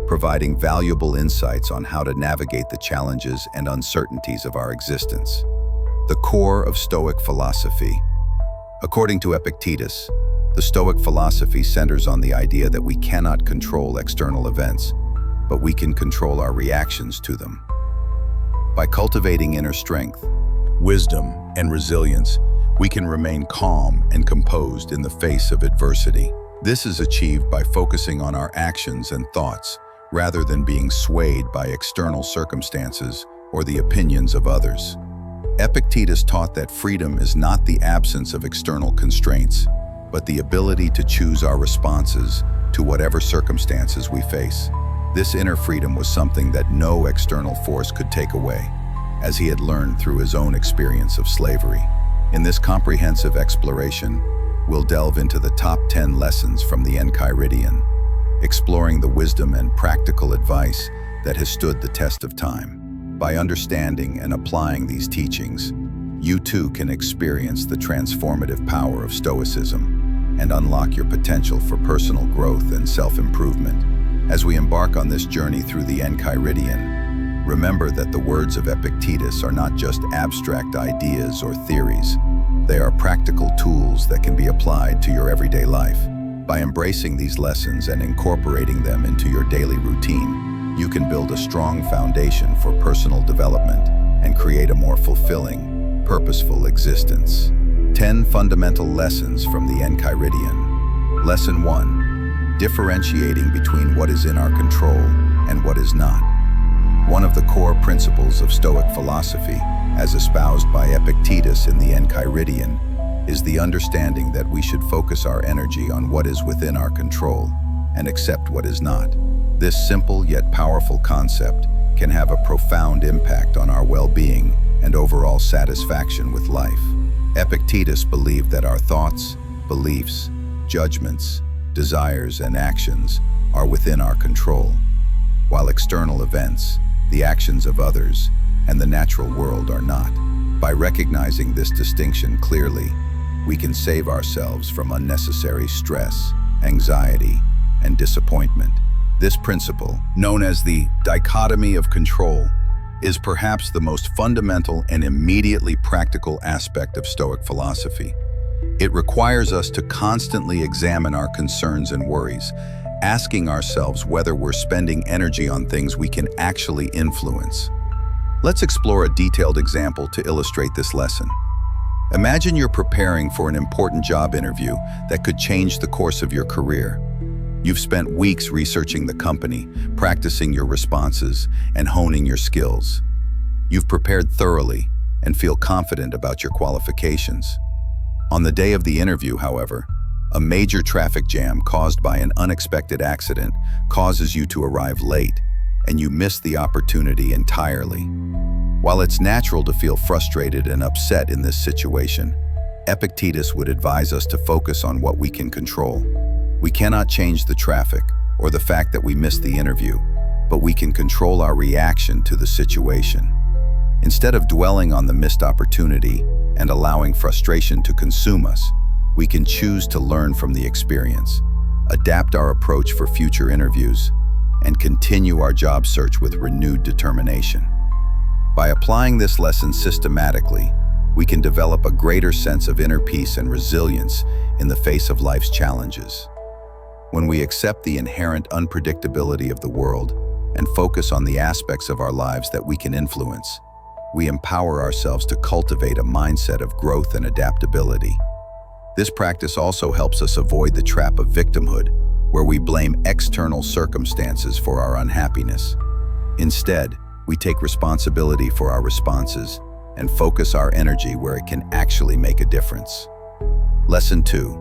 providing valuable insights on how to navigate the challenges and uncertainties of our existence. The core of Stoic philosophy. According to Epictetus, the Stoic philosophy centers on the idea that we cannot control external events, but we can control our reactions to them. By cultivating inner strength, wisdom, and resilience, we can remain calm and composed in the face of adversity. This is achieved by focusing on our actions and thoughts, rather than being swayed by external circumstances or the opinions of others. Epictetus taught that freedom is not the absence of external constraints, but the ability to choose our responses to whatever circumstances we face. This inner freedom was something that no external force could take away, as he had learned through his own experience of slavery. In this comprehensive exploration, we'll delve into the top 10 lessons from the Enchiridion, exploring the wisdom and practical advice that has stood the test of time. By understanding and applying these teachings, you too can experience the transformative power of Stoicism and unlock your potential for personal growth and self-improvement. As we embark on this journey through the Enchiridion, remember that the words of Epictetus are not just abstract ideas or theories. They are practical tools that can be applied to your everyday life. By embracing these lessons and incorporating them into your daily routine, you can build a strong foundation for personal development and create a more fulfilling, purposeful existence. 10 fundamental lessons from the Enchiridion. Lesson 1. Differentiating between what is in our control and what is not. One of the core principles of Stoic philosophy, as espoused by Epictetus in the Enchiridion, is the understanding that we should focus our energy on what is within our control and accept what is not. This simple yet powerful concept can have a profound impact on our well-being and overall satisfaction with life. Epictetus believed that our thoughts, beliefs, judgments, desires, and actions are within our control, while external events, the actions of others, and the natural world are not. By recognizing this distinction clearly, we can save ourselves from unnecessary stress, anxiety, and disappointment. This principle, known as the dichotomy of control, is perhaps the most fundamental and immediately practical aspect of Stoic philosophy. It requires us to constantly examine our concerns and worries, asking ourselves whether we're spending energy on things we can actually influence. Let's explore a detailed example to illustrate this lesson. Imagine you're preparing for an important job interview that could change the course of your career. You've spent weeks researching the company, practicing your responses, and honing your skills. You've prepared thoroughly and feel confident about your qualifications. On the day of the interview, however, a major traffic jam caused by an unexpected accident causes you to arrive late, and you miss the opportunity entirely. While it's natural to feel frustrated and upset in this situation, Epictetus would advise us to focus on what we can control. We cannot change the traffic or the fact that we missed the interview, but we can control our reaction to the situation. Instead of dwelling on the missed opportunity and allowing frustration to consume us, we can choose to learn from the experience, adapt our approach for future interviews, and continue our job search with renewed determination. By applying this lesson systematically, we can develop a greater sense of inner peace and resilience in the face of life's challenges. When we accept the inherent unpredictability of the world and focus on the aspects of our lives that we can influence, we empower ourselves to cultivate a mindset of growth and adaptability. This practice also helps us avoid the trap of victimhood, where we blame external circumstances for our unhappiness. Instead, we take responsibility for our responses and focus our energy where it can actually make a difference. Lesson 2.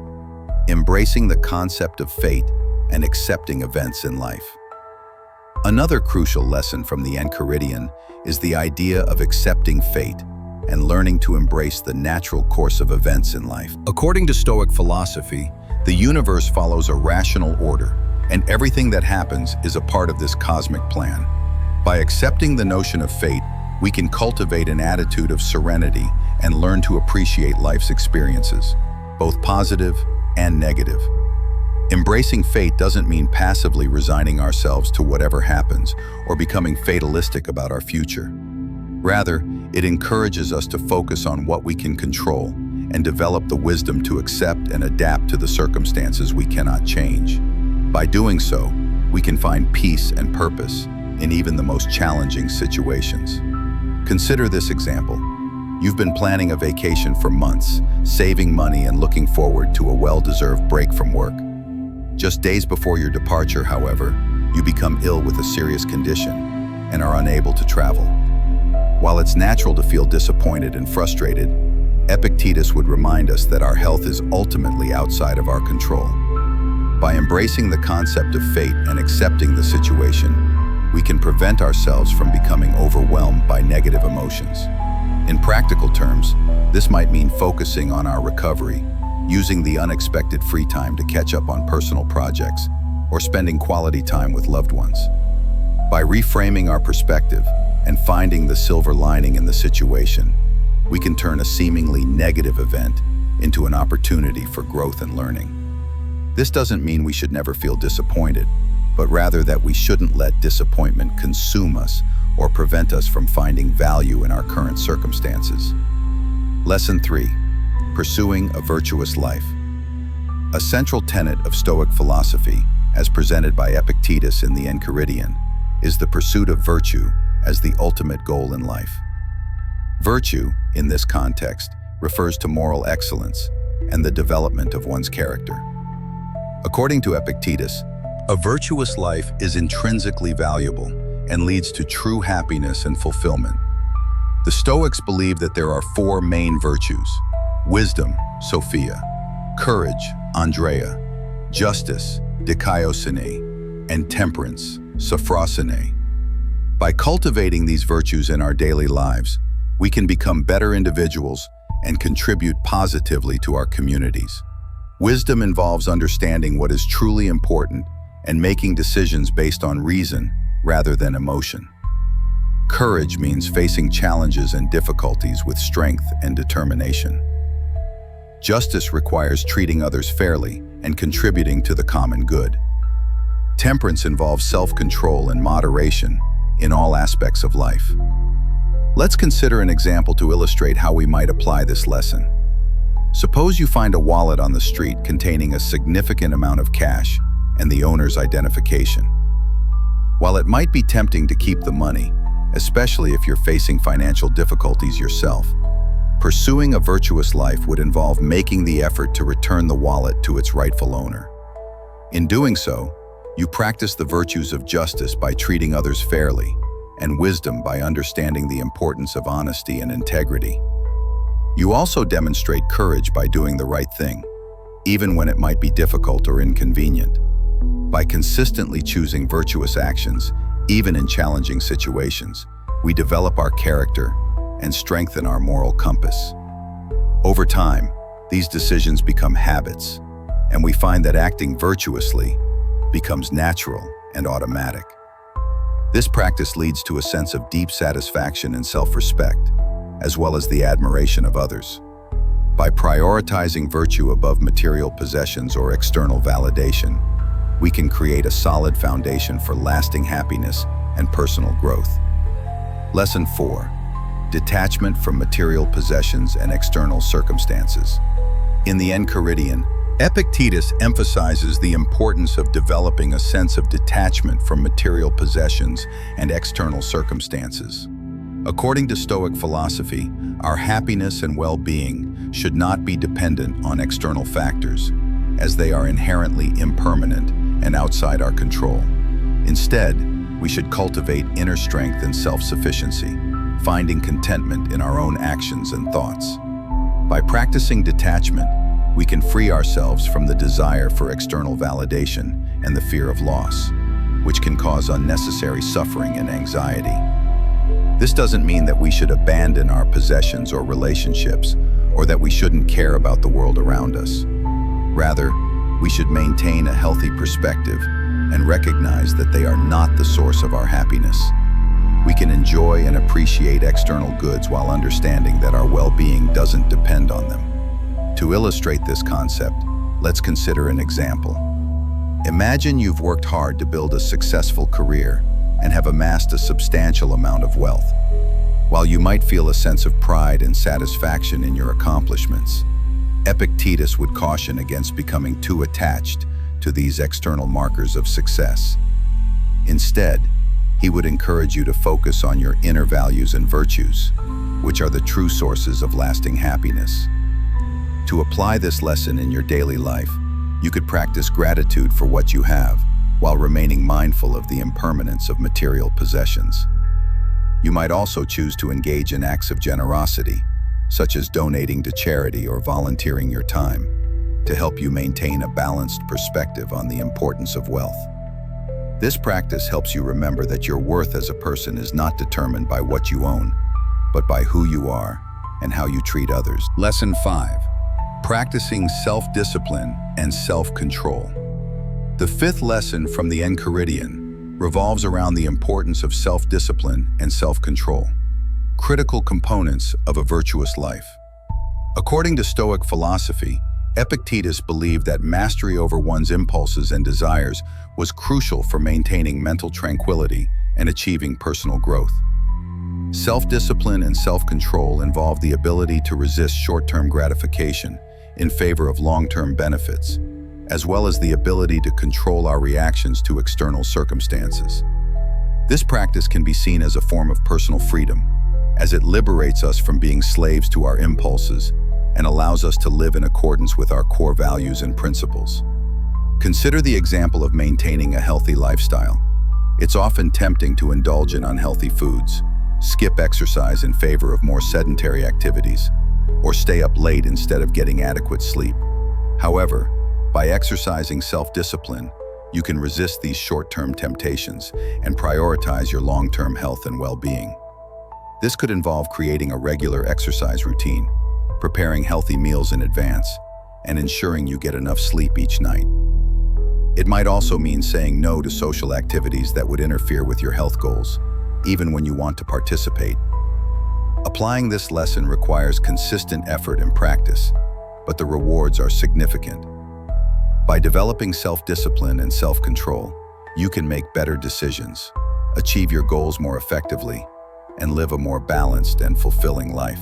Embracing the concept of fate and accepting events in life. Another crucial lesson from the Enchiridion is the idea of accepting fate and learning to embrace the natural course of events in life. According to Stoic philosophy, the universe follows a rational order, and everything that happens is a part of this cosmic plan. By accepting the notion of fate, we can cultivate an attitude of serenity and learn to appreciate life's experiences, both positive and negative. Embracing fate doesn't mean passively resigning ourselves to whatever happens or becoming fatalistic about our future. Rather, it encourages us to focus on what we can control and develop the wisdom to accept and adapt to the circumstances we cannot change. By doing so, we can find peace and purpose in even the most challenging situations. Consider this example. You've been planning a vacation for months, saving money and looking forward to a well-deserved break from work. Just days before your departure, however, you become ill with a serious condition and are unable to travel. While it's natural to feel disappointed and frustrated, Epictetus would remind us that our health is ultimately outside of our control. By embracing the concept of fate and accepting the situation, we can prevent ourselves from becoming overwhelmed by negative emotions. In practical terms, this might mean focusing on our recovery, using the unexpected free time to catch up on personal projects, or spending quality time with loved ones. By reframing our perspective and finding the silver lining in the situation, we can turn a seemingly negative event into an opportunity for growth and learning. This doesn't mean we should never feel disappointed, but rather that we shouldn't let disappointment consume us or prevent us from finding value in our current circumstances. Lesson 3. Pursuing a virtuous life. A central tenet of Stoic philosophy, as presented by Epictetus in the Enchiridion, is the pursuit of virtue as the ultimate goal in life. Virtue, in this context, refers to moral excellence and the development of one's character. According to Epictetus, a virtuous life is intrinsically valuable and leads to true happiness and fulfillment. The Stoics believe that there are 4 main virtues: wisdom, Sophia; courage, Andrea; justice, Dikaiosune; and temperance, Sophrosine. By cultivating these virtues in our daily lives, we can become better individuals and contribute positively to our communities. Wisdom involves understanding what is truly important and making decisions based on reason rather than emotion. Courage means facing challenges and difficulties with strength and determination. Justice requires treating others fairly and contributing to the common good. Temperance involves self-control and moderation in all aspects of life. Let's consider an example to illustrate how we might apply this lesson. Suppose you find a wallet on the street containing a significant amount of cash and the owner's identification. While it might be tempting to keep the money, especially if you're facing financial difficulties yourself, pursuing a virtuous life would involve making the effort to return the wallet to its rightful owner. In doing so, you practice the virtues of justice by treating others fairly, and wisdom by understanding the importance of honesty and integrity. You also demonstrate courage by doing the right thing, even when it might be difficult or inconvenient. By consistently choosing virtuous actions, even in challenging situations, we develop our character and strengthen our moral compass. Over time, these decisions become habits, and we find that acting virtuously becomes natural and automatic. This practice leads to a sense of deep satisfaction and self-respect, as well as the admiration of others. By prioritizing virtue above material possessions or external validation, we can create a solid foundation for lasting happiness and personal growth. Lesson 4. Detachment from material possessions and external circumstances. In the Enchiridion, Epictetus emphasizes the importance of developing a sense of detachment from material possessions and external circumstances. According to Stoic philosophy, our happiness and well-being should not be dependent on external factors, as they are inherently impermanent and outside our control. Instead, we should cultivate inner strength and self-sufficiency, finding contentment in our own actions and thoughts. By practicing detachment, we can free ourselves from the desire for external validation and the fear of loss. which can cause unnecessary suffering and anxiety. This doesn't mean that we should abandon our possessions or relationships, or that we shouldn't care about the world around us. Rather, we should maintain a healthy perspective and recognize that they are not the source of our happiness. We can enjoy and appreciate external goods while understanding that our well-being doesn't depend on them. To illustrate this concept, let's consider an example. Imagine you've worked hard to build a successful career and have amassed a substantial amount of wealth. While you might feel a sense of pride and satisfaction in your accomplishments, Epictetus would caution against becoming too attached to these external markers of success. Instead, he would encourage you to focus on your inner values and virtues, which are the true sources of lasting happiness. To apply this lesson in your daily life, you could practice gratitude for what you have, while remaining mindful of the impermanence of material possessions. You might also choose to engage in acts of generosity, such as donating to charity or volunteering your time, to help you maintain a balanced perspective on the importance of wealth. This practice helps you remember that your worth as a person is not determined by what you own, but by who you are and how you treat others. Lesson 5. Practicing self-discipline and self-control. The fifth lesson from the Enchiridion revolves around the importance of self-discipline and self-control, critical components of a virtuous life. According to Stoic philosophy, Epictetus believed that mastery over one's impulses and desires was crucial for maintaining mental tranquility and achieving personal growth. Self-discipline and self-control involve the ability to resist short-term gratification in favor of long-term benefits, as well as the ability to control our reactions to external circumstances. This practice can be seen as a form of personal freedom, as it liberates us from being slaves to our impulses and allows us to live in accordance with our core values and principles. Consider the example of maintaining a healthy lifestyle. It's often tempting to indulge in unhealthy foods, skip exercise in favor of more sedentary activities, or stay up late instead of getting adequate sleep. However, by exercising self-discipline, you can resist these short-term temptations and prioritize your long-term health and well-being. This could involve creating a regular exercise routine, preparing healthy meals in advance, and ensuring you get enough sleep each night. It might also mean saying no to social activities that would interfere with your health goals, even when you want to participate. Applying this lesson requires consistent effort and practice, but the rewards are significant. By developing self-discipline and self-control, you can make better decisions, achieve your goals more effectively, and live a more balanced and fulfilling life.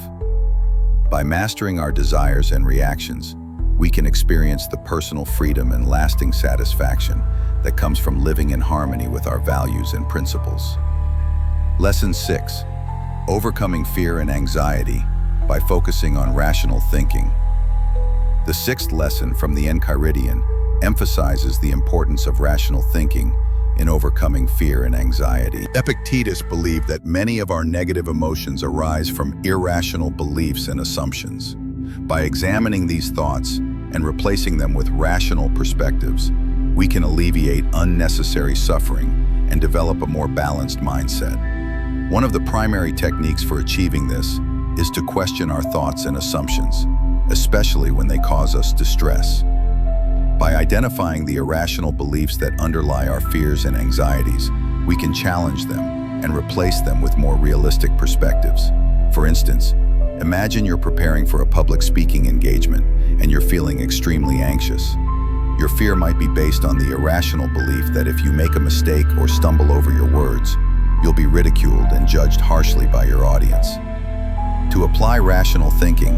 By mastering our desires and reactions, we can experience the personal freedom and lasting satisfaction that comes from living in harmony with our values and principles. Lesson 6. Overcoming fear and anxiety by focusing on rational thinking. The sixth lesson from the Enchiridion emphasizes the importance of rational thinking in overcoming fear and anxiety. Epictetus believed that many of our negative emotions arise from irrational beliefs and assumptions. By examining these thoughts and replacing them with rational perspectives, we can alleviate unnecessary suffering and develop a more balanced mindset. One of the primary techniques for achieving this is to question our thoughts and assumptions, especially when they cause us distress. By identifying the irrational beliefs that underlie our fears and anxieties, we can challenge them and replace them with more realistic perspectives. For instance, imagine you're preparing for a public speaking engagement and you're feeling extremely anxious. Your fear might be based on the irrational belief that if you make a mistake or stumble over your words, you'll be ridiculed and judged harshly by your audience. To apply rational thinking,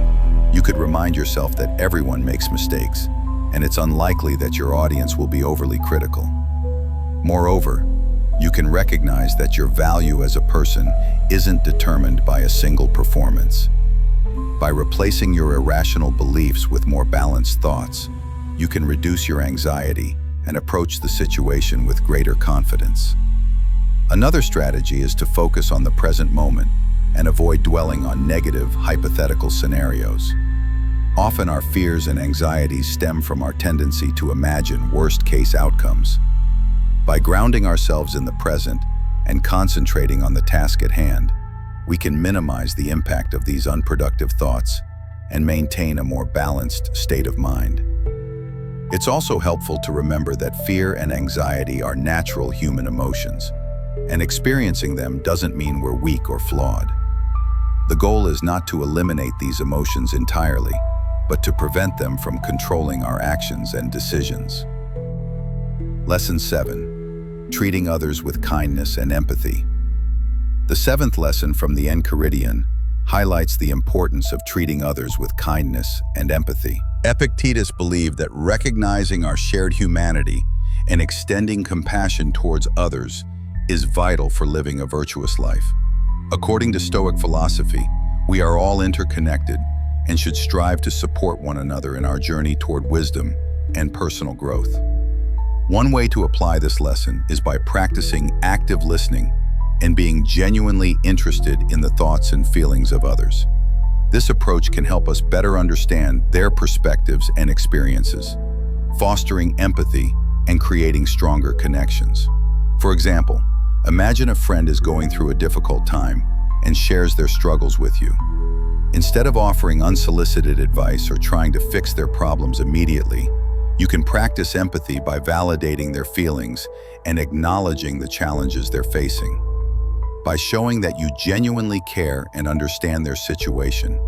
you could remind yourself that everyone makes mistakes, and it's unlikely that your audience will be overly critical. Moreover, you can recognize that your value as a person isn't determined by a single performance. By replacing your irrational beliefs with more balanced thoughts, you can reduce your anxiety and approach the situation with greater confidence. Another strategy is to focus on the present moment and avoid dwelling on negative, hypothetical scenarios. Often our fears and anxieties stem from our tendency to imagine worst-case outcomes. By grounding ourselves in the present and concentrating on the task at hand, we can minimize the impact of these unproductive thoughts and maintain a more balanced state of mind. It's also helpful to remember that fear and anxiety are natural human emotions, and experiencing them doesn't mean we're weak or flawed. The goal is not to eliminate these emotions entirely, but to prevent them from controlling our actions and decisions. Lesson 7. Treating others with kindness and empathy. The 7th lesson from the Enchiridion highlights the importance of treating others with kindness and empathy. Epictetus believed that recognizing our shared humanity and extending compassion towards others is vital for living a virtuous life. According to Stoic philosophy, we are all interconnected and should strive to support one another in our journey toward wisdom and personal growth. One way to apply this lesson is by practicing active listening and being genuinely interested in the thoughts and feelings of others. This approach can help us better understand their perspectives and experiences, fostering empathy and creating stronger connections. For example, imagine a friend is going through a difficult time and shares their struggles with you. Instead of offering unsolicited advice or trying to fix their problems immediately, you can practice empathy by validating their feelings and acknowledging the challenges they're facing. By showing that you genuinely care and understand their situation,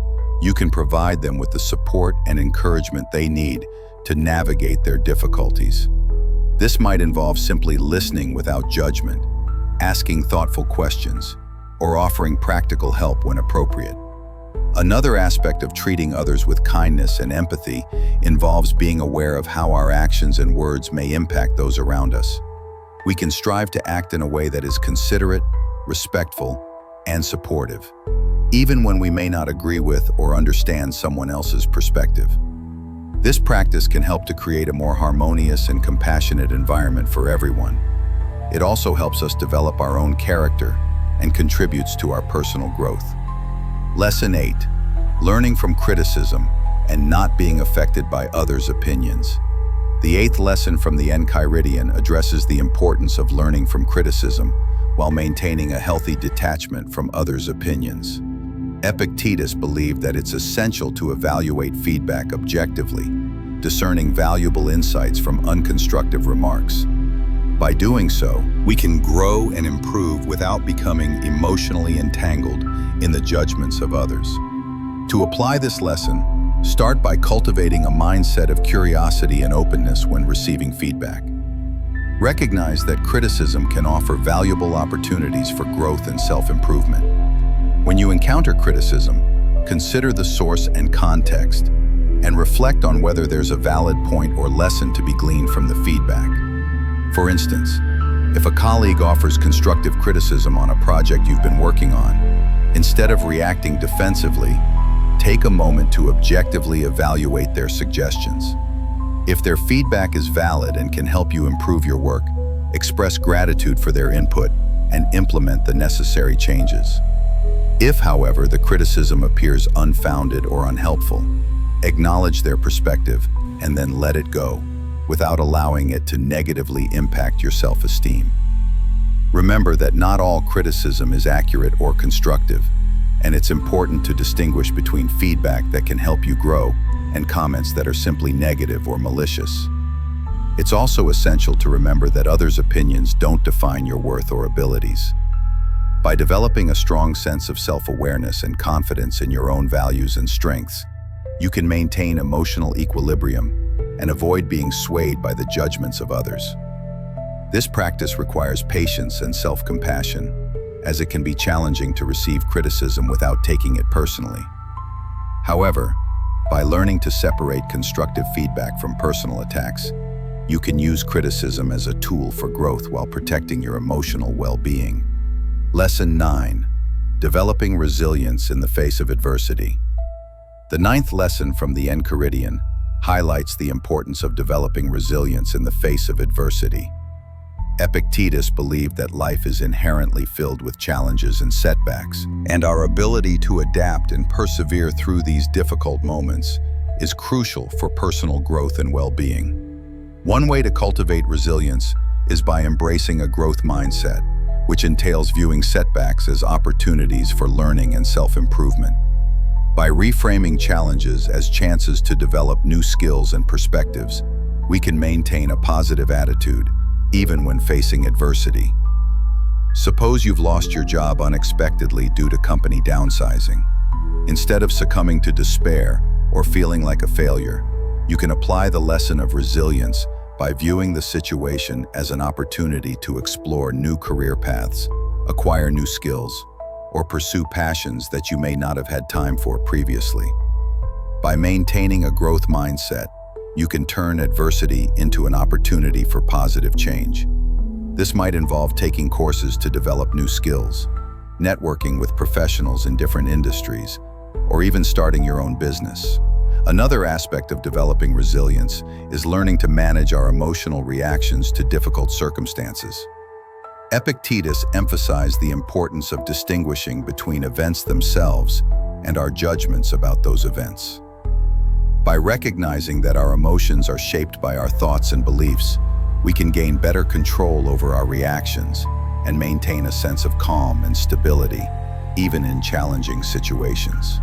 you can provide them with the support and encouragement they need to navigate their difficulties. This might involve simply listening without judgment, asking thoughtful questions, or offering practical help when appropriate. Another aspect of treating others with kindness and empathy involves being aware of how our actions and words may impact those around us. We can strive to act in a way that is considerate, respectful, and supportive, even when we may not agree with or understand someone else's perspective. This practice can help to create a more harmonious and compassionate environment for everyone. It also helps us develop our own character and contributes to our personal growth. Lesson 8. Learning from criticism and not being affected by others' opinions. The 8th lesson from the Enchiridion addresses the importance of learning from criticism while maintaining a healthy detachment from others' opinions. Epictetus believed that it's essential to evaluate feedback objectively, discerning valuable insights from unconstructive remarks. By doing so, we can grow and improve without becoming emotionally entangled in the judgments of others. To apply this lesson, start by cultivating a mindset of curiosity and openness when receiving feedback. Recognize that criticism can offer valuable opportunities for growth and self-improvement. When you encounter criticism, consider the source and context, and reflect on whether there's a valid point or lesson to be gleaned from the feedback. For instance, if a colleague offers constructive criticism on a project you've been working on, instead of reacting defensively, take a moment to objectively evaluate their suggestions. If their feedback is valid and can help you improve your work, express gratitude for their input and implement the necessary changes. If, however, the criticism appears unfounded or unhelpful, acknowledge their perspective and then let it go, without allowing it to negatively impact your self-esteem. Remember that not all criticism is accurate or constructive, and it's important to distinguish between feedback that can help you grow and comments that are simply negative or malicious. It's also essential to remember that others' opinions don't define your worth or abilities. By developing a strong sense of self-awareness and confidence in your own values and strengths, you can maintain emotional equilibrium and avoid being swayed by the judgments of others. This practice requires patience and self-compassion, as it can be challenging to receive criticism without taking it personally. However, by learning to separate constructive feedback from personal attacks, you can use criticism as a tool for growth while protecting your emotional well-being. Lesson 9. Developing resilience in the face of adversity. The 9th lesson from the Enchiridion highlights the importance of developing resilience in the face of adversity. Epictetus believed that life is inherently filled with challenges and setbacks, and our ability to adapt and persevere through these difficult moments is crucial for personal growth and well-being. One way to cultivate resilience is by embracing a growth mindset, which entails viewing setbacks as opportunities for learning and self-improvement. By reframing challenges as chances to develop new skills and perspectives, we can maintain a positive attitude, even when facing adversity. Suppose you've lost your job unexpectedly due to company downsizing. Instead of succumbing to despair or feeling like a failure, you can apply the lesson of resilience by viewing the situation as an opportunity to explore new career paths, acquire new skills, or pursue passions that you may not have had time for previously. By maintaining a growth mindset, you can turn adversity into an opportunity for positive change. This might involve taking courses to develop new skills, networking with professionals in different industries, or even starting your own business. Another aspect of developing resilience is learning to manage our emotional reactions to difficult circumstances. Epictetus emphasized the importance of distinguishing between events themselves and our judgments about those events. By recognizing that our emotions are shaped by our thoughts and beliefs, we can gain better control over our reactions and maintain a sense of calm and stability, even in challenging situations.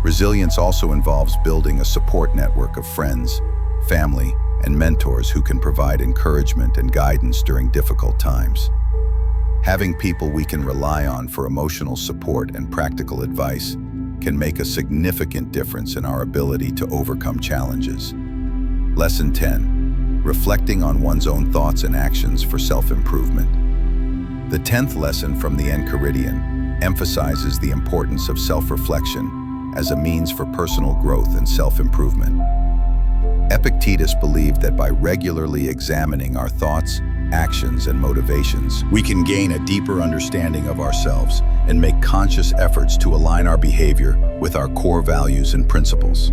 Resilience also involves building a support network of friends, family, and mentors who can provide encouragement and guidance during difficult times. Having people we can rely on for emotional support and practical advice can make a significant difference in our ability to overcome challenges. Lesson 10. Reflecting on one's own thoughts and actions for self-improvement. The 10th lesson from the Enchiridion emphasizes the importance of self-reflection as a means for personal growth and self-improvement. Epictetus believed that by regularly examining our thoughts, actions, and motivations, we can gain a deeper understanding of ourselves and make conscious efforts to align our behavior with our core values and principles.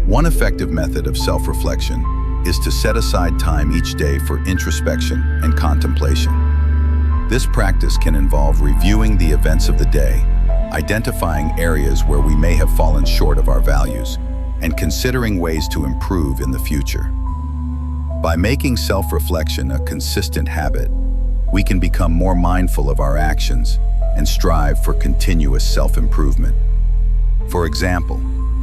One effective method of self-reflection is to set aside time each day for introspection and contemplation. This practice can involve reviewing the events of the day, identifying areas where we may have fallen short of our values, and considering ways to improve in the future. By making self-reflection a consistent habit, we can become more mindful of our actions and strive for continuous self-improvement. For example,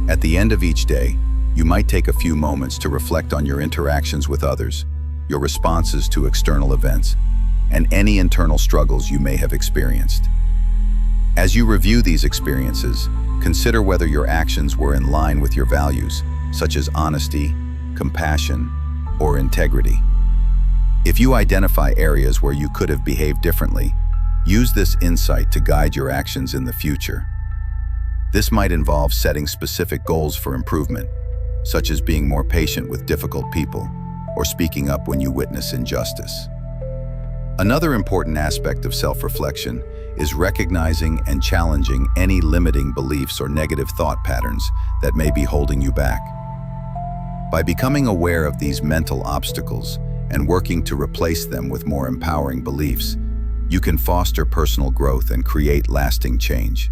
at the end of each day, you might take a few moments to reflect on your interactions with others, your responses to external events, and any internal struggles you may have experienced. As you review these experiences, consider whether your actions were in line with your values, such as honesty, compassion, or integrity. If you identify areas where you could have behaved differently, use this insight to guide your actions in the future. This might involve setting specific goals for improvement, such as being more patient with difficult people or speaking up when you witness injustice. Another important aspect of self-reflection is recognizing and challenging any limiting beliefs or negative thought patterns that may be holding you back. By becoming aware of these mental obstacles and working to replace them with more empowering beliefs, you can foster personal growth and create lasting change.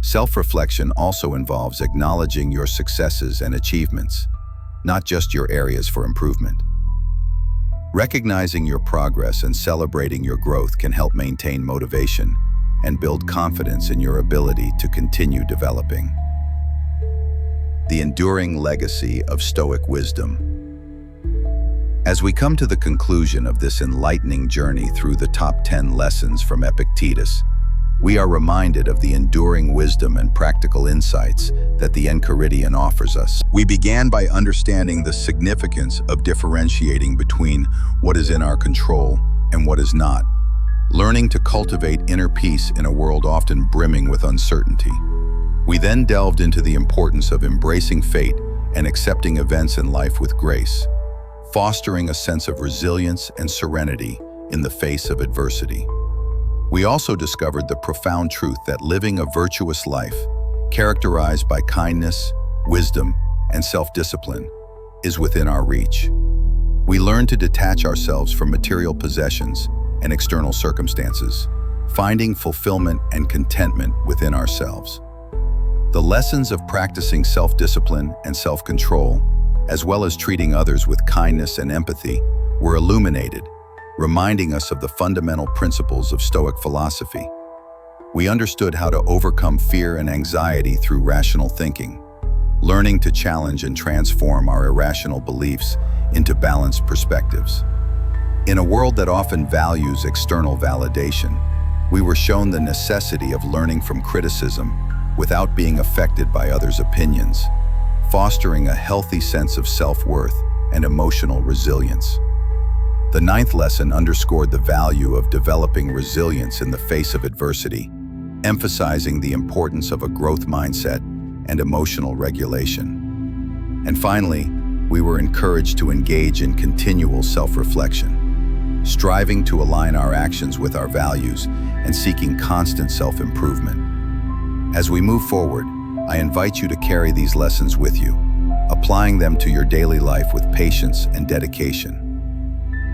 Self-reflection also involves acknowledging your successes and achievements, not just your areas for improvement. Recognizing your progress and celebrating your growth can help maintain motivation and build confidence in your ability to continue developing. The enduring legacy of Stoic wisdom. As we come to the conclusion of this enlightening journey through the top 10 lessons from Epictetus, we are reminded of the enduring wisdom and practical insights that the Enchiridion offers us. We began by understanding the significance of differentiating between what is in our control and what is not, learning to cultivate inner peace in a world often brimming with uncertainty. We then delved into the importance of embracing fate and accepting events in life with grace, fostering a sense of resilience and serenity in the face of adversity. We also discovered the profound truth that living a virtuous life, characterized by kindness, wisdom, and self-discipline, is within our reach. We learned to detach ourselves from material possessions and external circumstances, finding fulfillment and contentment within ourselves. The lessons of practicing self-discipline and self-control, as well as treating others with kindness and empathy, were illuminated, reminding us of the fundamental principles of Stoic philosophy. We understood how to overcome fear and anxiety through rational thinking, learning to challenge and transform our irrational beliefs into balanced perspectives. In a world that often values external validation, we were shown the necessity of learning from criticism without being affected by others' opinions, fostering a healthy sense of self-worth and emotional resilience. The ninth lesson underscored the value of developing resilience in the face of adversity, emphasizing the importance of a growth mindset and emotional regulation. And finally, we were encouraged to engage in continual self-reflection, striving to align our actions with our values and seeking constant self-improvement. As we move forward, I invite you to carry these lessons with you, applying them to your daily life with patience and dedication.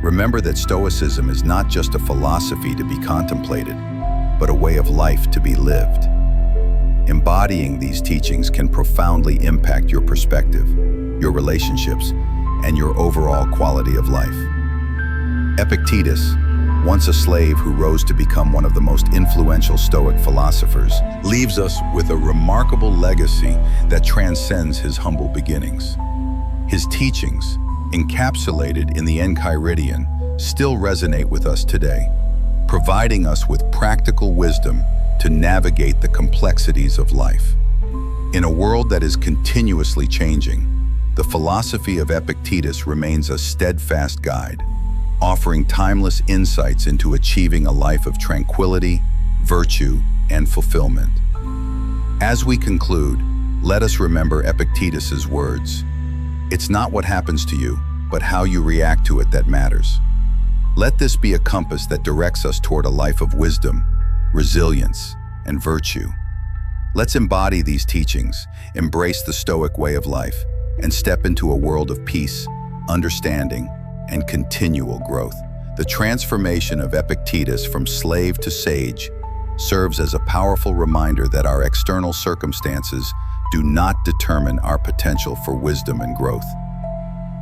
Remember that Stoicism is not just a philosophy to be contemplated, but a way of life to be lived. Embodying these teachings can profoundly impact your perspective, your relationships, and your overall quality of life. Epictetus, once a slave who rose to become one of the most influential Stoic philosophers, leaves us with a remarkable legacy that transcends his humble beginnings. His teachings, encapsulated in the Enchiridion, still resonate with us today, providing us with practical wisdom to navigate the complexities of life. In a world that is continuously changing, the philosophy of Epictetus remains a steadfast guide, offering timeless insights into achieving a life of tranquility, virtue, and fulfillment. As we conclude, let us remember Epictetus's words. It's not what happens to you, but how you react to it that matters. Let this be a compass that directs us toward a life of wisdom, resilience, and virtue. Let's embody these teachings, embrace the Stoic way of life, and step into a world of peace, understanding, and continual growth. The transformation of Epictetus from slave to sage serves as a powerful reminder that our external circumstances do not determine our potential for wisdom and growth.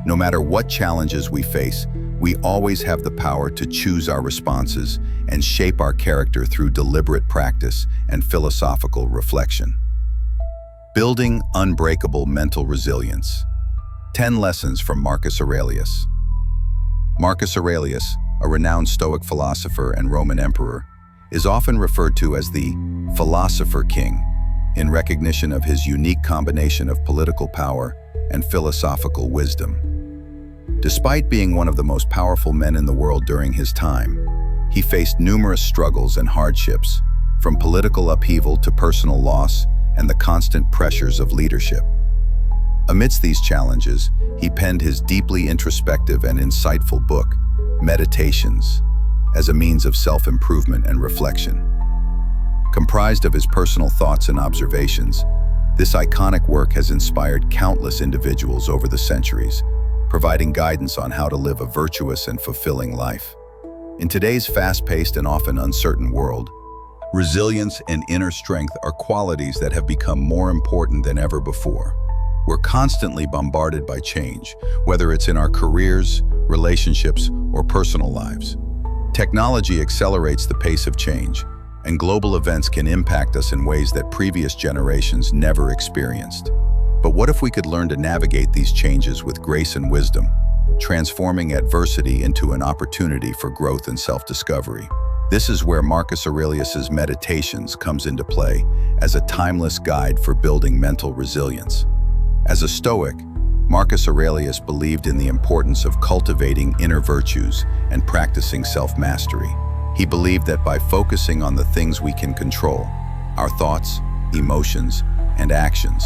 No matter what challenges we face, we always have the power to choose our responses and shape our character through deliberate practice and philosophical reflection. Building unbreakable mental resilience. 10 lessons from Marcus Aurelius. Marcus Aurelius, a renowned Stoic philosopher and Roman emperor, is often referred to as the philosopher king, in recognition of his unique combination of political power and philosophical wisdom. Despite being one of the most powerful men in the world during his time, he faced numerous struggles and hardships, from political upheaval to personal loss and the constant pressures of leadership. Amidst these challenges, he penned his deeply introspective and insightful book, Meditations, as a means of self-improvement and reflection. Comprised of his personal thoughts and observations, this iconic work has inspired countless individuals over the centuries, providing guidance on how to live a virtuous and fulfilling life. In today's fast-paced and often uncertain world, resilience and inner strength are qualities that have become more important than ever before. We're constantly bombarded by change, whether it's in our careers, relationships, or personal lives. Technology accelerates the pace of change, and global events can impact us in ways that previous generations never experienced. But what if we could learn to navigate these changes with grace and wisdom, transforming adversity into an opportunity for growth and self-discovery? This is where Marcus Aurelius's Meditations comes into play as a timeless guide for building mental resilience. As a Stoic, Marcus Aurelius believed in the importance of cultivating inner virtues and practicing self-mastery. He believed that by focusing on the things we can control, our thoughts, emotions, and actions,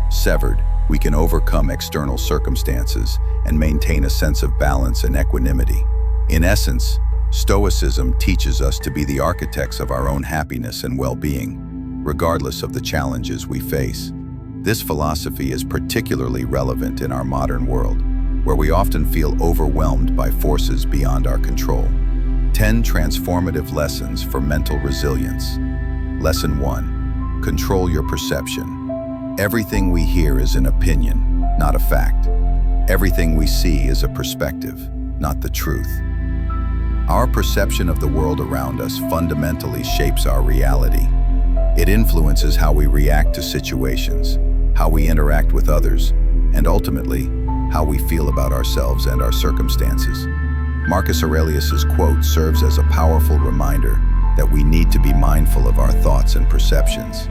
severed, we can overcome external circumstances and maintain a sense of balance and equanimity. In essence, Stoicism teaches us to be the architects of our own happiness and well-being, regardless of the challenges we face. This philosophy is particularly relevant in our modern world, where we often feel overwhelmed by forces beyond our control. 10 transformative lessons for mental resilience. Lesson 1. Control your perception. Everything we hear is an opinion, not a fact. Everything we see is a perspective. not the truth. Our perception of the world around us fundamentally shapes our reality. It influences how we react to situations, how we interact with others, and ultimately, how we feel about ourselves and our circumstances. Marcus Aurelius's quote serves as a powerful reminder that we need to be mindful of our thoughts and perceptions.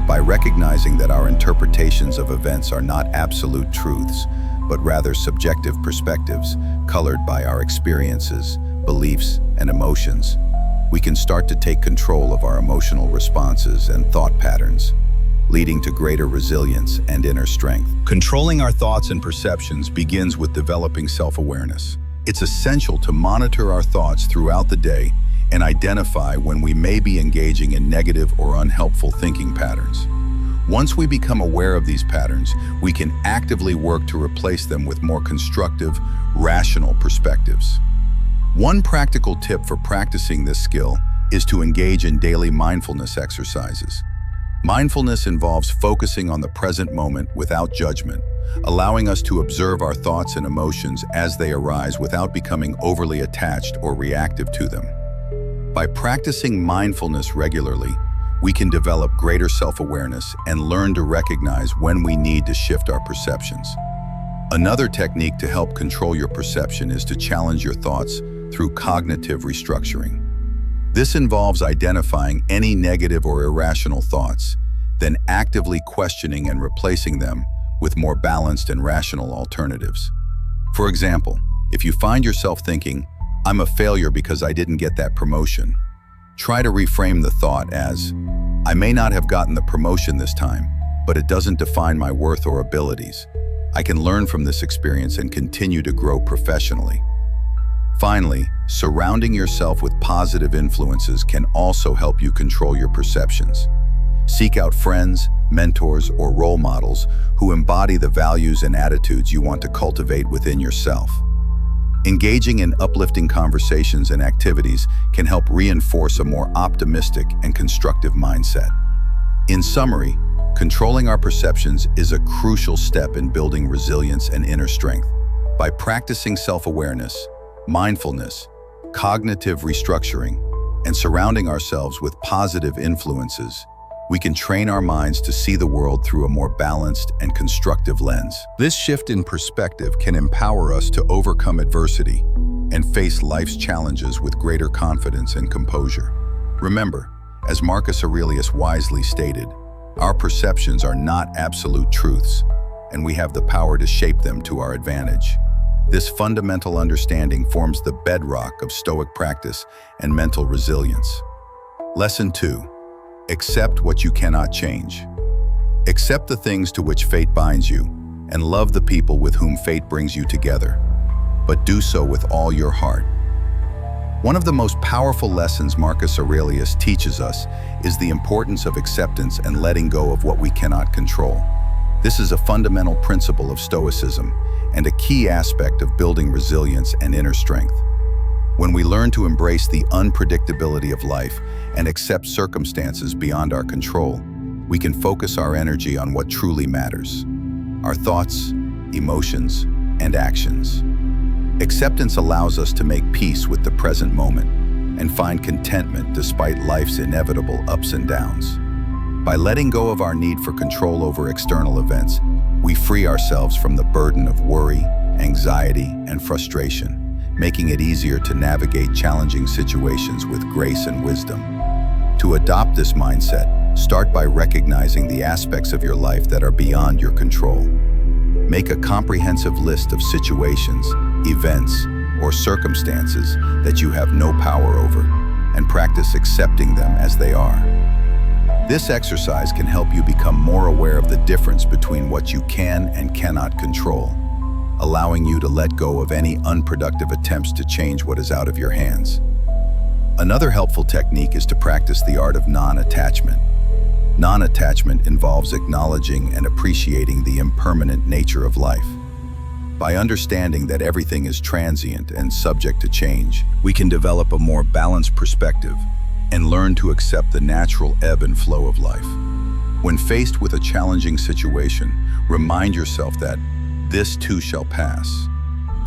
By recognizing that our interpretations of events are not absolute truths, but rather subjective perspectives colored by our experiences, beliefs, and emotions, we can start to take control of our emotional responses and thought patterns, leading to greater resilience and inner strength. Controlling our thoughts and perceptions begins with developing self-awareness. It's essential to monitor our thoughts throughout the day and identify when we may be engaging in negative or unhelpful thinking patterns. Once we become aware of these patterns, we can actively work to replace them with more constructive, rational perspectives. One practical tip for practicing this skill is to engage in daily mindfulness exercises. Mindfulness involves focusing on the present moment without judgment, allowing us to observe our thoughts and emotions as they arise without becoming overly attached or reactive to them. By practicing mindfulness regularly, we can develop greater self-awareness and learn to recognize when we need to shift our perceptions. Another technique to help control your perception is to challenge your thoughts through cognitive restructuring. This involves identifying any negative or irrational thoughts, then actively questioning and replacing them with more balanced and rational alternatives. For example, if you find yourself thinking, "I'm a failure because I didn't get that promotion," try to reframe the thought as, "I may not have gotten the promotion this time, but it doesn't define my worth or abilities. I can learn from this experience and continue to grow professionally." Finally, surrounding yourself with positive influences can also help you control your perceptions. Seek out friends, mentors, or role models who embody the values and attitudes you want to cultivate within yourself. Engaging in uplifting conversations and activities can help reinforce a more optimistic and constructive mindset. In summary, controlling our perceptions is a crucial step in building resilience and inner strength. By practicing self-awareness, mindfulness, cognitive restructuring, and surrounding ourselves with positive influences, we can train our minds to see the world through a more balanced and constructive lens. This shift in perspective can empower us to overcome adversity and face life's challenges with greater confidence and composure. Remember, as Marcus Aurelius wisely stated, our perceptions are not absolute truths, and we have the power to shape them to our advantage. This fundamental understanding forms the bedrock of Stoic practice and mental resilience. Lesson 2. Accept what you cannot change. Accept the things to which fate binds you, and love the people with whom fate brings you together, but do so with all your heart. One of the most powerful lessons Marcus Aurelius teaches us is the importance of acceptance and letting go of what we cannot control. This is a fundamental principle of Stoicism and a key aspect of building resilience and inner strength. When we learn to embrace the unpredictability of life and accept circumstances beyond our control, we can focus our energy on what truly matters: our thoughts, emotions, and actions. Acceptance allows us to make peace with the present moment and find contentment despite life's inevitable ups and downs. By letting go of our need for control over external events, we free ourselves from the burden of worry, anxiety, and frustration, making it easier to navigate challenging situations with grace and wisdom. To adopt this mindset, start by recognizing the aspects of your life that are beyond your control. Make a comprehensive list of situations, events, or circumstances that you have no power over, and practice accepting them as they are. This exercise can help you become more aware of the difference between what you can and cannot control, allowing you to let go of any unproductive attempts to change what is out of your hands. Another helpful technique is to practice the art of non-attachment. Non-attachment involves acknowledging and appreciating the impermanent nature of life. By understanding that everything is transient and subject to change, we can develop a more balanced perspective and learn to accept the natural ebb and flow of life. When faced with a challenging situation, remind yourself that this too shall pass,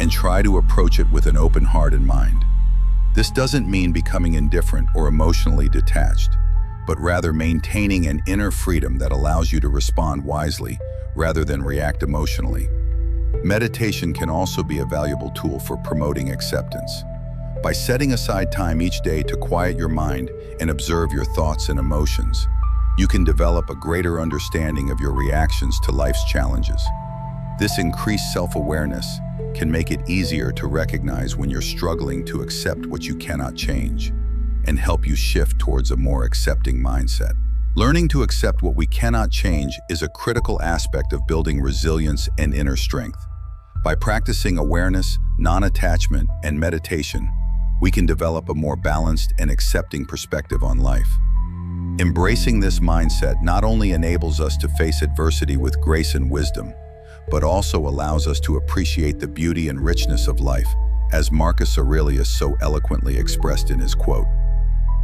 and try to approach it with an open heart and mind. This doesn't mean becoming indifferent or emotionally detached, but rather maintaining an inner freedom that allows you to respond wisely rather than react emotionally. Meditation can also be a valuable tool for promoting acceptance. By setting aside time each day to quiet your mind and observe your thoughts and emotions, you can develop a greater understanding of your reactions to life's challenges. This increased self-awareness can make it easier to recognize when you're struggling to accept what you cannot change and help you shift towards a more accepting mindset. Learning to accept what we cannot change is a critical aspect of building resilience and inner strength. By practicing awareness, non-attachment, and meditation, we can develop a more balanced and accepting perspective on life. Embracing this mindset not only enables us to face adversity with grace and wisdom, but also allows us to appreciate the beauty and richness of life, as Marcus Aurelius so eloquently expressed in his quote,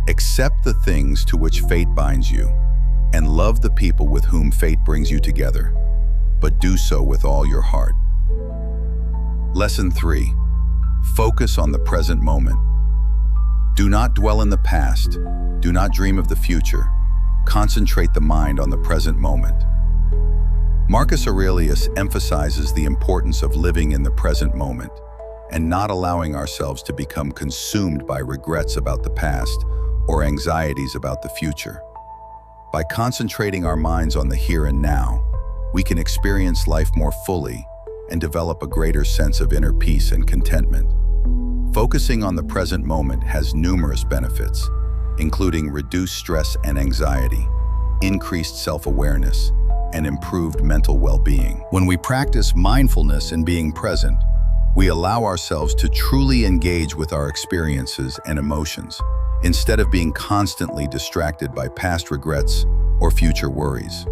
"Accept the things to which fate binds you, and love the people with whom fate brings you together, but do so with all your heart." Lesson 3. Focus on the present moment. Do not dwell in the past. Do not dream of the future. Concentrate the mind on the present moment. Marcus Aurelius emphasizes the importance of living in the present moment and not allowing ourselves to become consumed by regrets about the past or anxieties about the future. By concentrating our minds on the here and now, we can experience life more fully and develop a greater sense of inner peace and contentment. Focusing on the present moment has numerous benefits, including reduced stress and anxiety, increased self-awareness, and improved mental well-being. When we practice mindfulness and being present, we allow ourselves to truly engage with our experiences and emotions, instead of being constantly distracted by past regrets or future worries.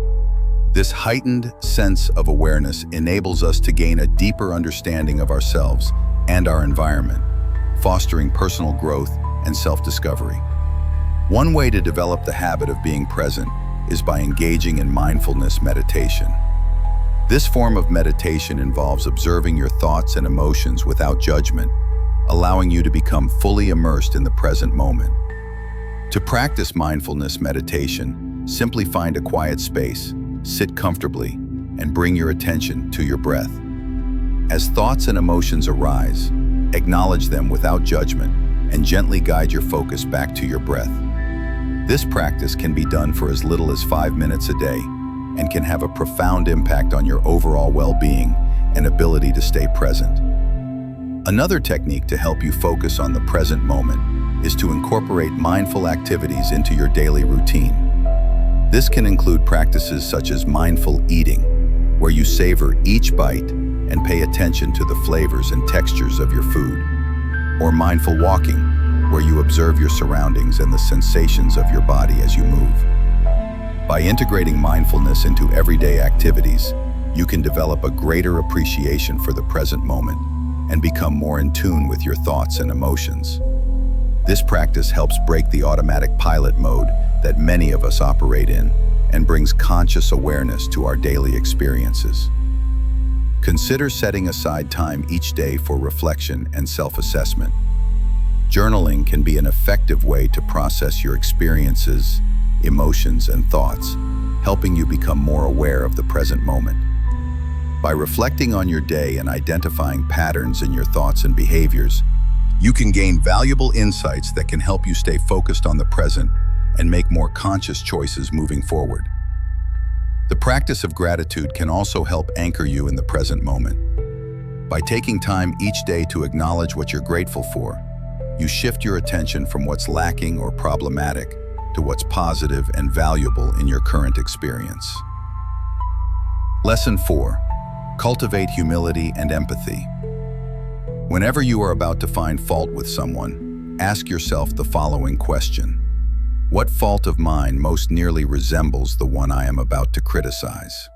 This heightened sense of awareness enables us to gain a deeper understanding of ourselves and our environment, fostering personal growth and self-discovery. One way to develop the habit of being present is by engaging in mindfulness meditation. This form of meditation involves observing your thoughts and emotions without judgment, allowing you to become fully immersed in the present moment. To practice mindfulness meditation, simply find a quiet space, sit comfortably, and bring your attention to your breath. As thoughts and emotions arise, acknowledge them without judgment and gently guide your focus back to your breath. This practice can be done for as little as 5 minutes a day and can have a profound impact on your overall well-being and ability to stay present. Another technique to help you focus on the present moment is to incorporate mindful activities into your daily routine. This can include practices such as mindful eating, where you savor each bite and pay attention to the flavors and textures of your food, or mindful walking, where you observe your surroundings and the sensations of your body as you move. By integrating mindfulness into everyday activities, you can develop a greater appreciation for the present moment and become more in tune with your thoughts and emotions. This practice helps break the automatic pilot mode that many of us operate in and brings conscious awareness to our daily experiences. Consider setting aside time each day for reflection and self-assessment. Journaling can be an effective way to process your experiences, emotions, and thoughts, helping you become more aware of the present moment. By reflecting on your day and identifying patterns in your thoughts and behaviors, you can gain valuable insights that can help you stay focused on the present and make more conscious choices moving forward. The practice of gratitude can also help anchor you in the present moment. By taking time each day to acknowledge what you're grateful for, you shift your attention from what's lacking or problematic to what's positive and valuable in your current experience. Lesson 4. Cultivate humility and empathy. Whenever you are about to find fault with someone, ask yourself the following question: what fault of mine most nearly resembles the one I am about to criticize?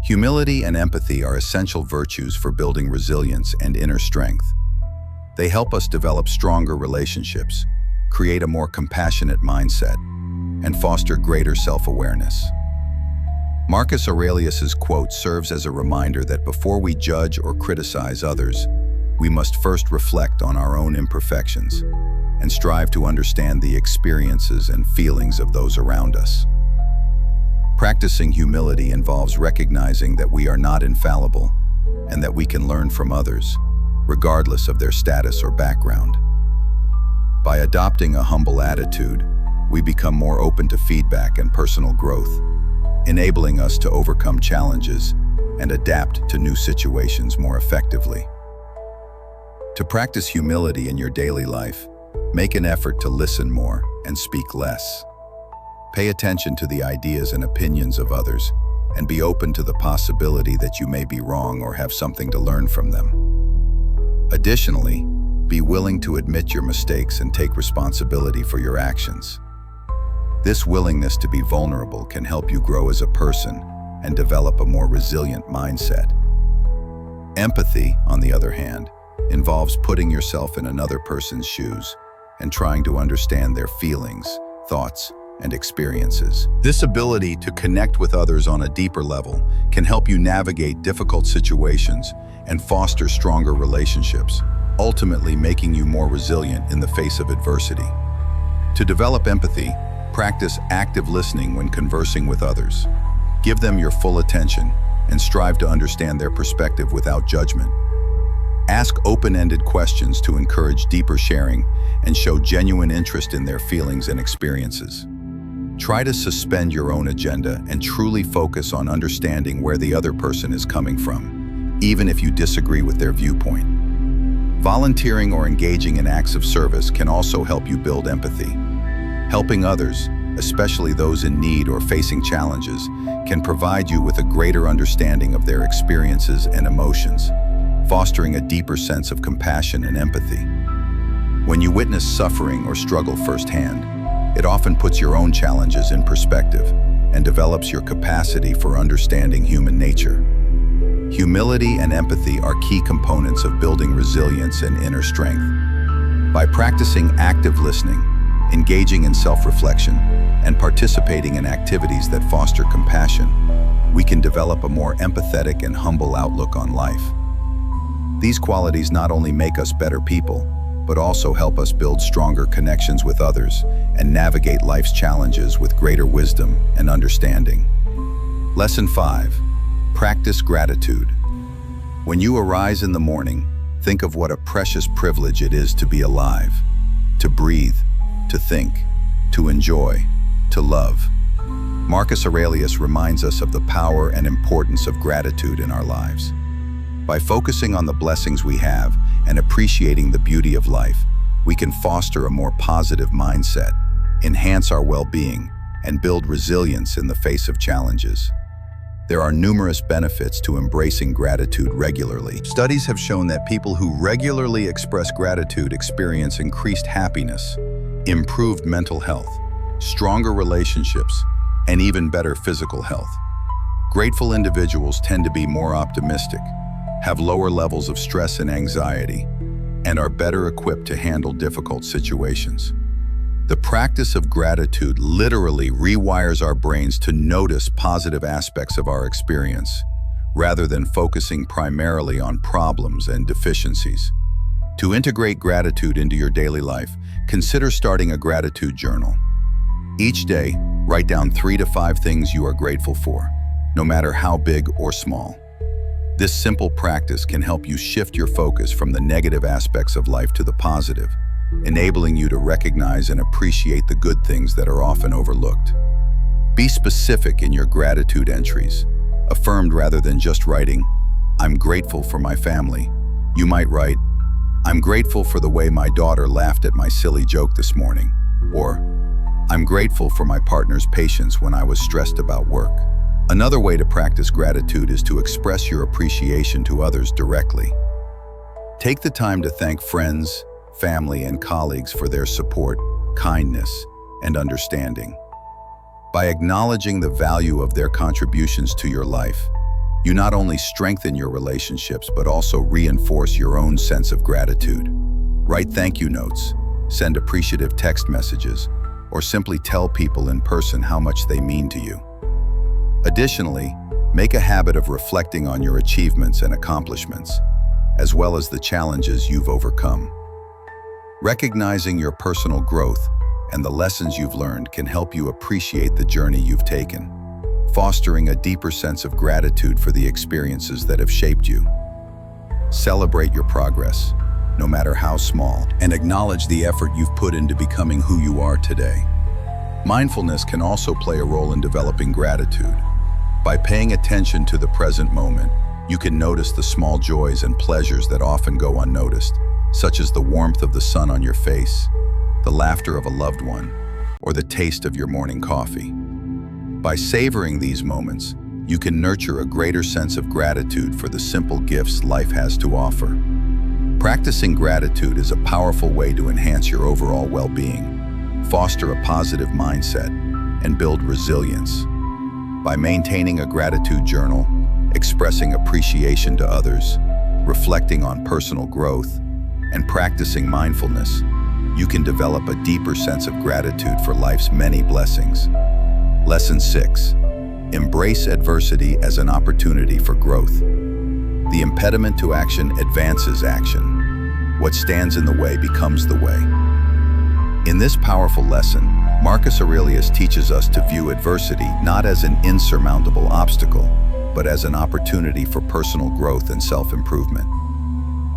Humility and empathy are essential virtues for building resilience and inner strength. They help us develop stronger relationships, create a more compassionate mindset, and foster greater self-awareness. Marcus Aurelius's quote serves as a reminder that before we judge or criticize others, we must first reflect on our own imperfections and strive to understand the experiences and feelings of those around us. Practicing humility involves recognizing that we are not infallible and that we can learn from others, regardless of their status or background. By adopting a humble attitude, we become more open to feedback and personal growth, enabling us to overcome challenges and adapt to new situations more effectively. To practice humility in your daily life, make an effort to listen more and speak less. Pay attention to the ideas and opinions of others, and be open to the possibility that you may be wrong or have something to learn from them. Additionally, be willing to admit your mistakes and take responsibility for your actions. This willingness to be vulnerable can help you grow as a person and develop a more resilient mindset. Empathy, on the other hand, involves putting yourself in another person's shoes and trying to understand their feelings, thoughts, and experiences. This ability to connect with others on a deeper level can help you navigate difficult situations and foster stronger relationships, ultimately making you more resilient in the face of adversity. To develop empathy, practice active listening when conversing with others. Give them your full attention and strive to understand their perspective without judgment. Ask open-ended questions to encourage deeper sharing and show genuine interest in their feelings and experiences. Try to suspend your own agenda and truly focus on understanding where the other person is coming from, even if you disagree with their viewpoint. Volunteering or engaging in acts of service can also help you build empathy. Helping others, especially those in need or facing challenges, can provide you with a greater understanding of their experiences and emotions, fostering a deeper sense of compassion and empathy. When you witness suffering or struggle firsthand, it often puts your own challenges in perspective and develops your capacity for understanding human nature. Humility and empathy are key components of building resilience and inner strength. By practicing active listening, engaging in self-reflection, and participating in activities that foster compassion, we can develop a more empathetic and humble outlook on life. These qualities not only make us better people, but also help us build stronger connections with others and navigate life's challenges with greater wisdom and understanding. Lesson 5. Practice gratitude. When you arise in the morning, think of what a precious privilege it is to be alive, to breathe, to think, to enjoy, to love. Marcus Aurelius reminds us of the power and importance of gratitude in our lives. By focusing on the blessings we have and appreciating the beauty of life, we can foster a more positive mindset, enhance our well-being, and build resilience in the face of challenges. There are numerous benefits to embracing gratitude regularly. Studies have shown that people who regularly express gratitude experience increased happiness, improved mental health, stronger relationships, and even better physical health. Grateful individuals tend to be more optimistic, have lower levels of stress and anxiety, and are better equipped to handle difficult situations. The practice of gratitude literally rewires our brains to notice positive aspects of our experience, rather than focusing primarily on problems and deficiencies. To integrate gratitude into your daily life, consider starting a gratitude journal. Each day, write down 3 to 5 things you are grateful for, no matter how big or small. This simple practice can help you shift your focus from the negative aspects of life to the positive, enabling you to recognize and appreciate the good things that are often overlooked. Be specific in your gratitude entries, affirmed rather than just writing, "I'm grateful for my family." You might write, "I'm grateful for the way my daughter laughed at my silly joke this morning," or, "I'm grateful for my partner's patience when I was stressed about work." Another way to practice gratitude is to express your appreciation to others directly. Take the time to thank friends, family, and colleagues for their support, kindness, and understanding. By acknowledging the value of their contributions to your life, you not only strengthen your relationships but also reinforce your own sense of gratitude. Write thank you notes, send appreciative text messages, or simply tell people in person how much they mean to you. Additionally, make a habit of reflecting on your achievements and accomplishments, as well as the challenges you've overcome. Recognizing your personal growth and the lessons you've learned can help you appreciate the journey you've taken, fostering a deeper sense of gratitude for the experiences that have shaped you. Celebrate your progress, no matter how small, and acknowledge the effort you've put into becoming who you are today. Mindfulness can also play a role in developing gratitude. By paying attention to the present moment, you can notice the small joys and pleasures that often go unnoticed, such as the warmth of the sun on your face, the laughter of a loved one, or the taste of your morning coffee. By savoring these moments, you can nurture a greater sense of gratitude for the simple gifts life has to offer. Practicing gratitude is a powerful way to enhance your overall well-being, foster a positive mindset, and build resilience. By maintaining a gratitude journal, expressing appreciation to others, reflecting on personal growth, and practicing mindfulness, you can develop a deeper sense of gratitude for life's many blessings. Lesson 6. Embrace adversity as an opportunity for growth. The impediment to action advances action. What stands in the way becomes the way. In this powerful lesson, Marcus Aurelius teaches us to view adversity not as an insurmountable obstacle, but as an opportunity for personal growth and self-improvement.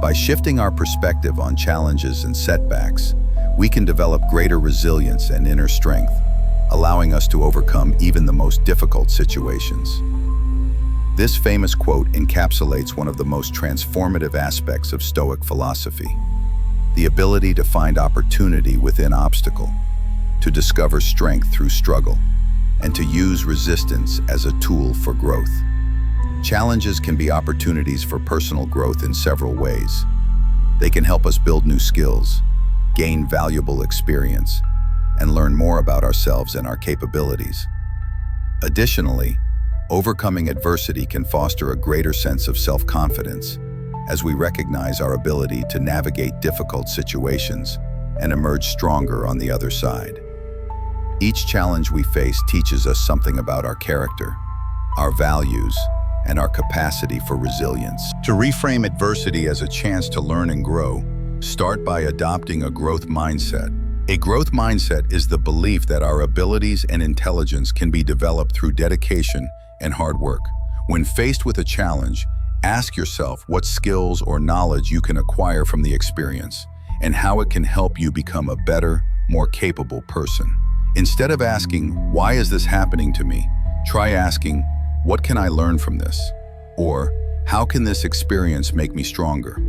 By shifting our perspective on challenges and setbacks, we can develop greater resilience and inner strength, allowing us to overcome even the most difficult situations. This famous quote encapsulates one of the most transformative aspects of Stoic philosophy: the ability to find opportunity within obstacle, to discover strength through struggle, and to use resistance as a tool for growth. Challenges can be opportunities for personal growth in several ways. They can help us build new skills, gain valuable experience, and learn more about ourselves and our capabilities. Additionally, overcoming adversity can foster a greater sense of self-confidence as we recognize our ability to navigate difficult situations and emerge stronger on the other side. Each challenge we face teaches us something about our character, our values, and our capacity for resilience. To reframe adversity as a chance to learn and grow, start by adopting a growth mindset. A growth mindset is the belief that our abilities and intelligence can be developed through dedication and hard work. When faced with a challenge, ask yourself what skills or knowledge you can acquire from the experience and how it can help you become a better, more capable person. Instead of asking, "Why is this happening to me?" try asking, "What can I learn from this?" Or, "How can this experience make me stronger?"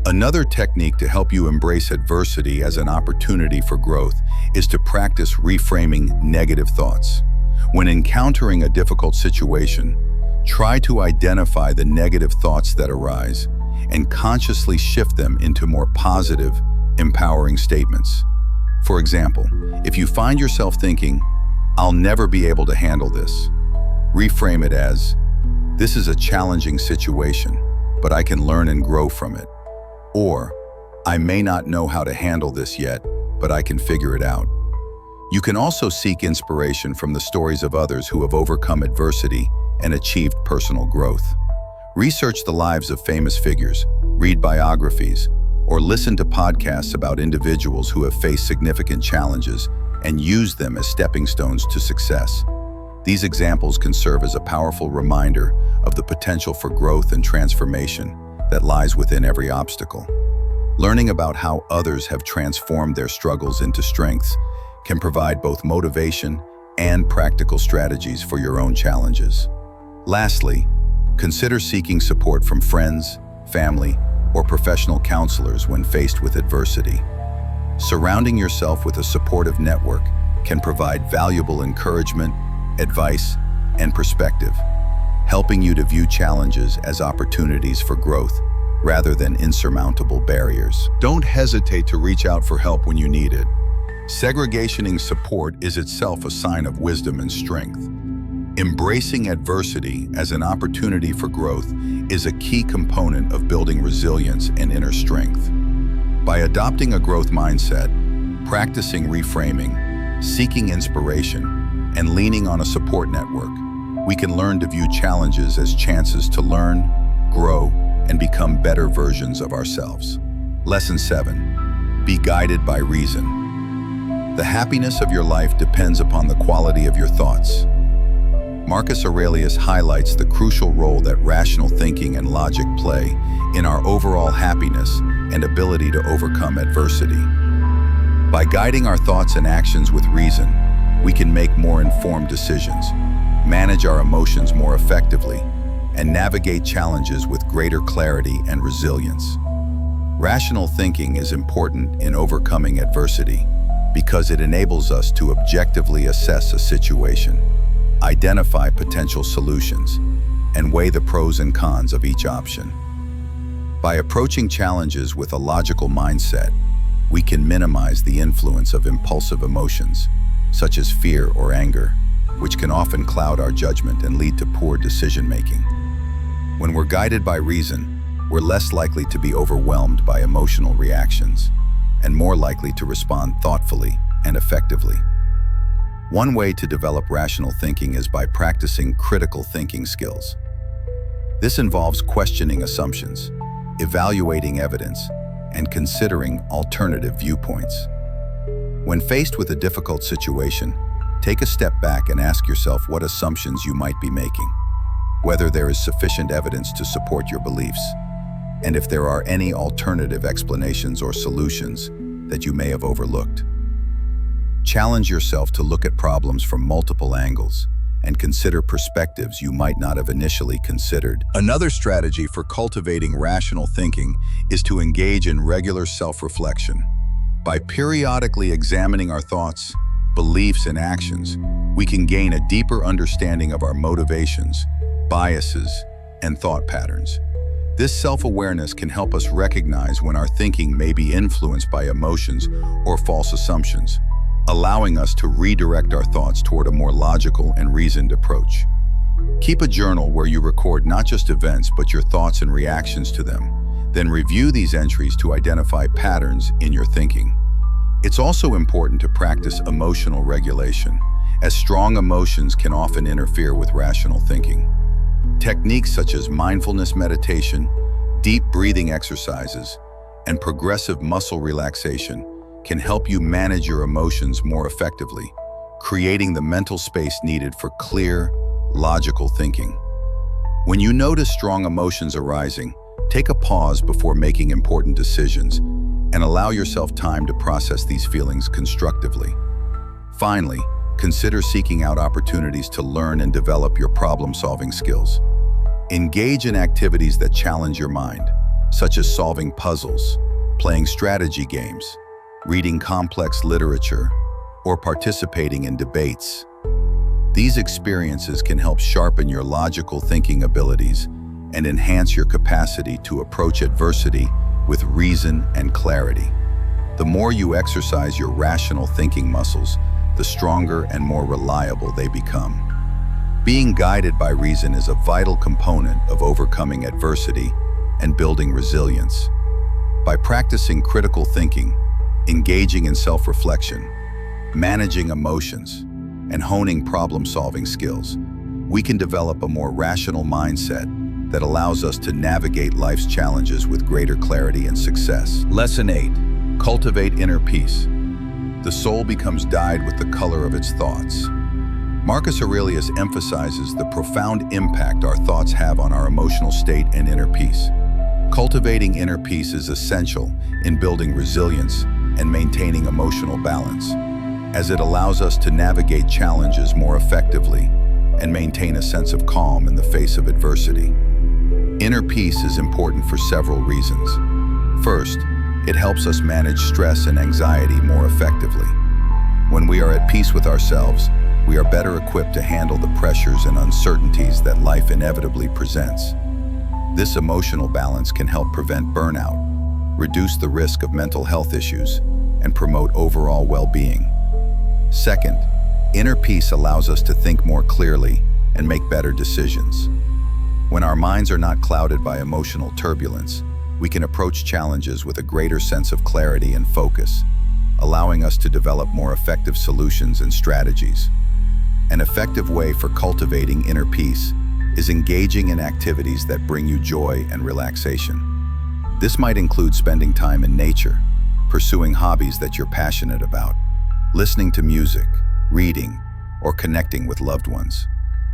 Another technique to help you embrace adversity as an opportunity for growth is to practice reframing negative thoughts. When encountering a difficult situation, try to identify the negative thoughts that arise and consciously shift them into more positive, empowering statements. For example, if you find yourself thinking, "I'll never be able to handle this," reframe it as, "This is a challenging situation, but I can learn and grow from it." Or, "I may not know how to handle this yet, but I can figure it out." You can also seek inspiration from the stories of others who have overcome adversity and achieved personal growth. Research the lives of famous figures, read biographies, or listen to podcasts about individuals who have faced significant challenges and use them as stepping stones to success. These examples can serve as a powerful reminder of the potential for growth and transformation that lies within every obstacle. Learning about how others have transformed their struggles into strengths can provide both motivation and practical strategies for your own challenges. Lastly, consider seeking support from friends, family, or professional counselors when faced with adversity. Surrounding yourself with a supportive network can provide valuable encouragement, advice, and perspective, helping you to view challenges as opportunities for growth rather than insurmountable barriers. Don't hesitate to reach out for help when you need it. Segregationing support is itself a sign of wisdom and strength. Embracing adversity as an opportunity for growth is a key component of building resilience and inner strength. By adopting a growth mindset, practicing reframing, seeking inspiration, and leaning on a support network, We can learn to view challenges as chances to learn, grow, and become better versions of ourselves. Lesson 7. Be guided by reason. The happiness of your life depends upon the quality of your thoughts. Marcus Aurelius highlights the crucial role that rational thinking and logic play in our overall happiness and ability to overcome adversity. By guiding our thoughts and actions with reason, we can make more informed decisions, manage our emotions more effectively, and navigate challenges with greater clarity and resilience. Rational thinking is important in overcoming adversity because it enables us to objectively assess a situation, identify potential solutions, and weigh the pros and cons of each option. By approaching challenges with a logical mindset, we can minimize the influence of impulsive emotions, such as fear or anger, which can often cloud our judgment and lead to poor decision-making. When we're guided by reason, we're less likely to be overwhelmed by emotional reactions and more likely to respond thoughtfully and effectively. One way to develop rational thinking is by practicing critical thinking skills. This involves questioning assumptions, evaluating evidence, and considering alternative viewpoints. When faced with a difficult situation, take a step back and ask yourself what assumptions you might be making, whether there is sufficient evidence to support your beliefs, and if there are any alternative explanations or solutions that you may have overlooked. Challenge yourself to look at problems from multiple angles and consider perspectives you might not have initially considered. Another strategy for cultivating rational thinking is to engage in regular self-reflection. By periodically examining our thoughts, beliefs, and actions, we can gain a deeper understanding of our motivations, biases, and thought patterns. This self-awareness can help us recognize when our thinking may be influenced by emotions or false assumptions, allowing us to redirect our thoughts toward a more logical and reasoned approach. Keep a journal where you record not just events but your thoughts and reactions to them. Then review these entries to identify patterns in your thinking. It's also important to practice emotional regulation, as strong emotions can often interfere with rational thinking. Techniques such as mindfulness meditation, deep breathing exercises, and progressive muscle relaxation can help you manage your emotions more effectively, creating the mental space needed for clear, logical thinking. When you notice strong emotions arising, take a pause before making important decisions and allow yourself time to process these feelings constructively. Finally, consider seeking out opportunities to learn and develop your problem-solving skills. Engage in activities that challenge your mind, such as solving puzzles, playing strategy games, reading complex literature, or participating in debates. These experiences can help sharpen your logical thinking abilities and enhance your capacity to approach adversity with reason and clarity. The more you exercise your rational thinking muscles, the stronger and more reliable they become. Being guided by reason is a vital component of overcoming adversity and building resilience. By practicing critical thinking, engaging in self-reflection, managing emotions, and honing problem-solving skills, we can develop a more rational mindset that allows us to navigate life's challenges with greater clarity and success. Lesson 8. Cultivate inner peace. The soul becomes dyed with the color of its thoughts. Marcus Aurelius emphasizes the profound impact our thoughts have on our emotional state and inner peace. Cultivating inner peace is essential in building resilience and maintaining emotional balance, as it allows us to navigate challenges more effectively and maintain a sense of calm in the face of adversity. Inner peace is important for several reasons. First, it helps us manage stress and anxiety more effectively. When we are at peace with ourselves, we are better equipped to handle the pressures and uncertainties that life inevitably presents. This emotional balance can help prevent burnout, reduce the risk of mental health issues, and promote overall well-being. Second, inner peace allows us to think more clearly and make better decisions. When our minds are not clouded by emotional turbulence, we can approach challenges with a greater sense of clarity and focus, allowing us to develop more effective solutions and strategies. An effective way for cultivating inner peace is engaging in activities that bring you joy and relaxation. This might include spending time in nature, pursuing hobbies that you're passionate about, listening to music, reading, or connecting with loved ones.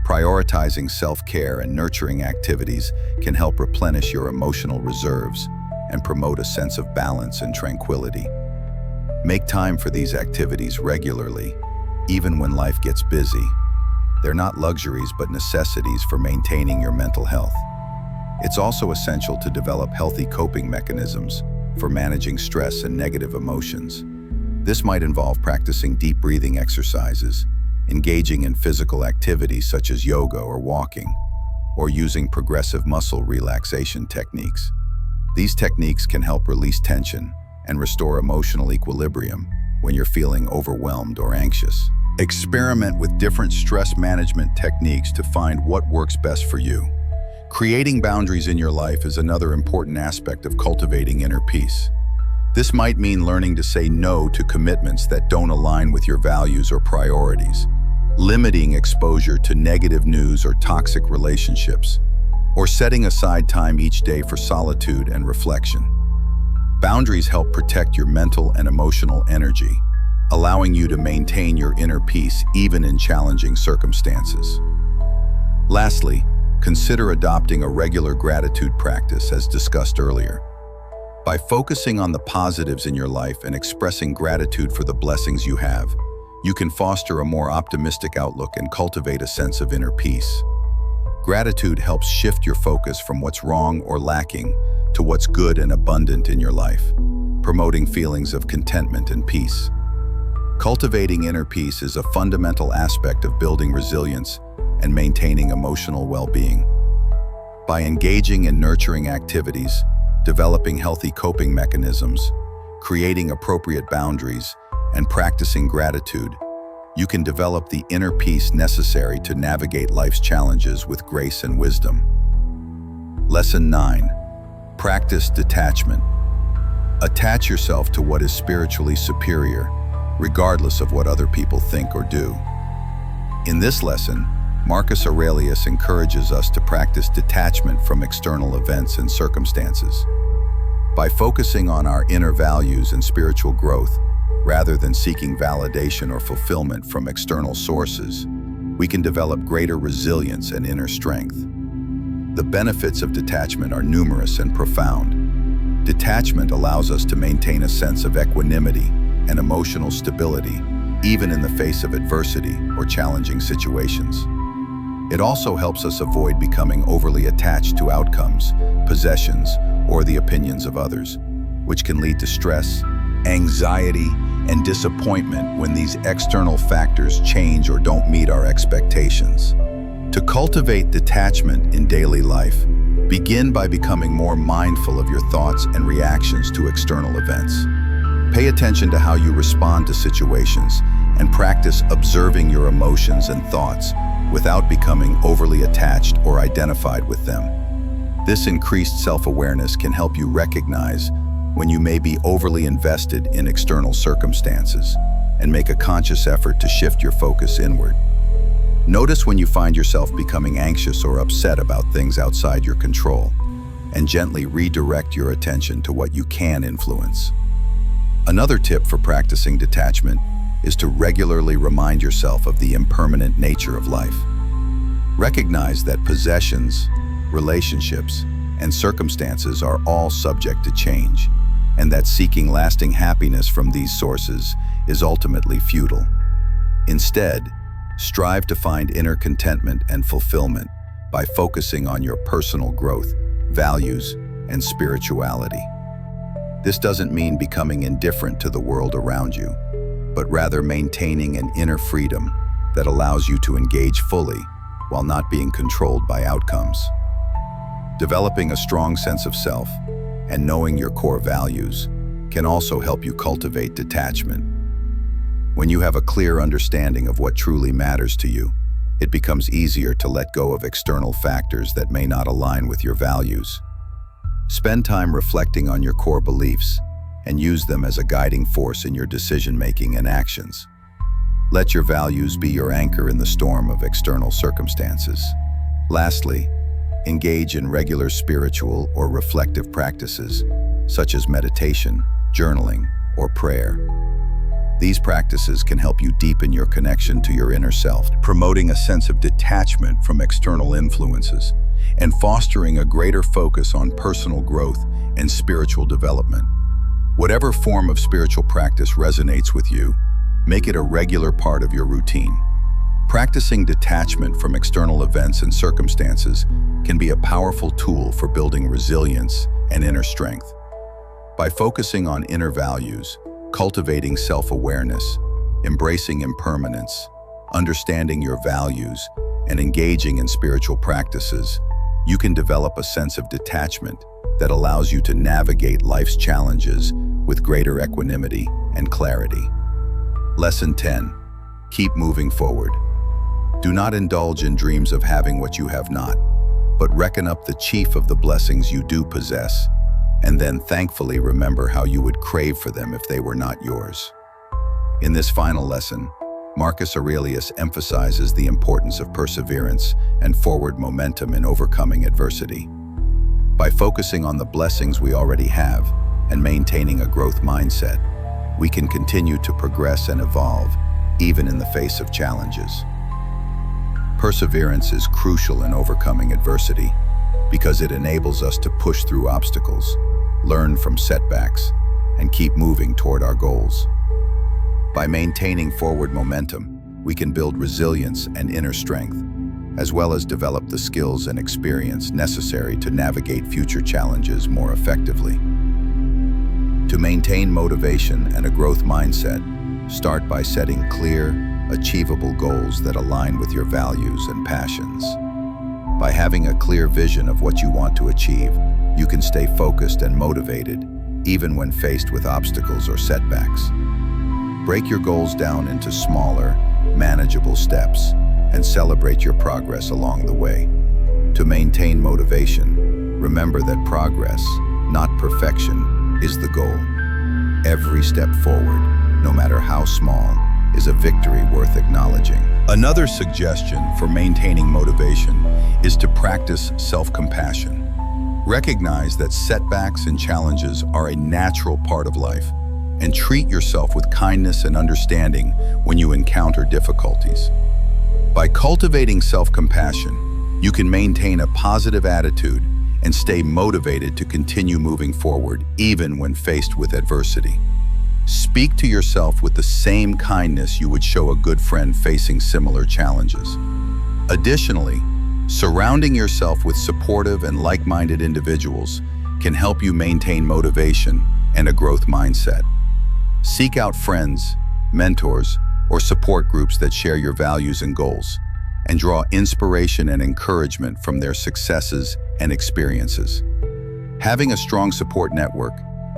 Prioritizing self-care and nurturing activities can help replenish your emotional reserves and promote a sense of balance and tranquility. Make time for these activities regularly, even when life gets busy. They're not luxuries but necessities for maintaining your mental health. It's also essential to develop healthy coping mechanisms for managing stress and negative emotions. This might involve practicing deep breathing exercises, engaging in physical activities such as yoga or walking, or using progressive muscle relaxation techniques. These techniques can help release tension and restore emotional equilibrium when you're feeling overwhelmed or anxious. Experiment with different stress management techniques to find what works best for you. Creating boundaries in your life is another important aspect of cultivating inner peace. This might mean learning to say no to commitments that don't align with your values or priorities, limiting exposure to negative news or toxic relationships, or setting aside time each day for solitude and reflection. Boundaries help protect your mental and emotional energy, allowing you to maintain your inner peace even in challenging circumstances. Lastly, consider adopting a regular gratitude practice as discussed earlier. By focusing on the positives in your life and expressing gratitude for the blessings you have, you can foster a more optimistic outlook and cultivate a sense of inner peace. Gratitude helps shift your focus from what's wrong or lacking to what's good and abundant in your life, promoting feelings of contentment and peace. Cultivating inner peace is a fundamental aspect of building resilience and maintaining emotional well-being. By engaging in nurturing activities, developing healthy coping mechanisms, creating appropriate boundaries, and practicing gratitude, you can develop the inner peace necessary to navigate life's challenges with grace and wisdom. Lesson 9. Practice detachment. Attach yourself to what is spiritually superior, regardless of what other people think or do. In this lesson, Marcus Aurelius encourages us to practice detachment from external events and circumstances. By focusing on our inner values and spiritual growth, rather than seeking validation or fulfillment from external sources, we can develop greater resilience and inner strength. The benefits of detachment are numerous and profound. Detachment allows us to maintain a sense of equanimity and emotional stability, even in the face of adversity or challenging situations. It also helps us avoid becoming overly attached to outcomes, possessions, or the opinions of others, which can lead to stress, anxiety, and disappointment when these external factors change or don't meet our expectations. To cultivate detachment in daily life, begin by becoming more mindful of your thoughts and reactions to external events. Pay attention to how you respond to situations and practice observing your emotions and thoughts without becoming overly attached or identified with them. This increased self-awareness can help you recognize when you may be overly invested in external circumstances and make a conscious effort to shift your focus inward. Notice when you find yourself becoming anxious or upset about things outside your control, and gently redirect your attention to what you can influence. Another tip for practicing detachment is to regularly remind yourself of the impermanent nature of life. Recognize that possessions, relationships, and circumstances are all subject to change, and that seeking lasting happiness from these sources is ultimately futile. Instead, strive to find inner contentment and fulfillment by focusing on your personal growth, values, and spirituality. This doesn't mean becoming indifferent to the world around you, but rather maintaining an inner freedom that allows you to engage fully while not being controlled by outcomes. Developing a strong sense of self and knowing your core values can also help you cultivate detachment. When you have a clear understanding of what truly matters to you, it becomes easier to let go of external factors that may not align with your values. Spend time reflecting on your core beliefs and use them as a guiding force in your decision-making and actions. Let your values be your anchor in the storm of external circumstances. Lastly, engage in regular spiritual or reflective practices, such as meditation, journaling, or prayer. These practices can help you deepen your connection to your inner self, promoting a sense of detachment from external influences and fostering a greater focus on personal growth and spiritual development. Whatever form of spiritual practice resonates with you, make it a regular part of your routine. Practicing detachment from external events and circumstances can be a powerful tool for building resilience and inner strength. By focusing on inner values, cultivating self-awareness, embracing impermanence, understanding your values, and engaging in spiritual practices, you can develop a sense of detachment that allows you to navigate life's challenges with greater equanimity and clarity. Lesson 10. Keep moving forward. Do not indulge in dreams of having what you have not, but reckon up the chief of the blessings you do possess, and then thankfully remember how you would crave for them if they were not yours. In this final lesson, Marcus Aurelius emphasizes the importance of perseverance and forward momentum in overcoming adversity. By focusing on the blessings we already have and maintaining a growth mindset, we can continue to progress and evolve, even in the face of challenges. Perseverance is crucial in overcoming adversity because it enables us to push through obstacles, learn from setbacks, and keep moving toward our goals. By maintaining forward momentum, we can build resilience and inner strength, as well as develop the skills and experience necessary to navigate future challenges more effectively. To maintain motivation and a growth mindset, start by setting clear, achievable goals that align with your values and passions. By having a clear vision of what you want to achieve, you can stay focused and motivated, even when faced with obstacles or setbacks. Break your goals down into smaller, manageable steps and celebrate your progress along the way. To maintain motivation, remember that progress, not perfection, is the goal. Every step forward, no matter how small, is a victory worth acknowledging. Another suggestion for maintaining motivation is to practice self-compassion. Recognize that setbacks and challenges are a natural part of life, and treat yourself with kindness and understanding when you encounter difficulties. By cultivating self-compassion, you can maintain a positive attitude and stay motivated to continue moving forward even when faced with adversity. Speak to yourself with the same kindness you would show a good friend facing similar challenges. Additionally, surrounding yourself with supportive and like-minded individuals can help you maintain motivation and a growth mindset. Seek out friends, mentors, or support groups that share your values and goals, and draw inspiration and encouragement from their successes and experiences. Having a strong support network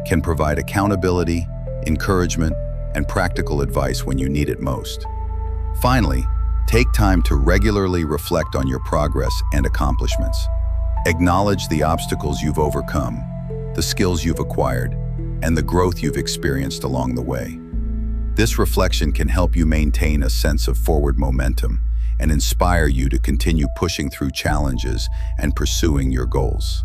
can provide accountability, encouragement, and practical advice when you need it most. Finally, take time to regularly reflect on your progress and accomplishments. Acknowledge the obstacles you've overcome, the skills you've acquired, and the growth you've experienced along the way. This reflection can help you maintain a sense of forward momentum and inspire you to continue pushing through challenges and pursuing your goals.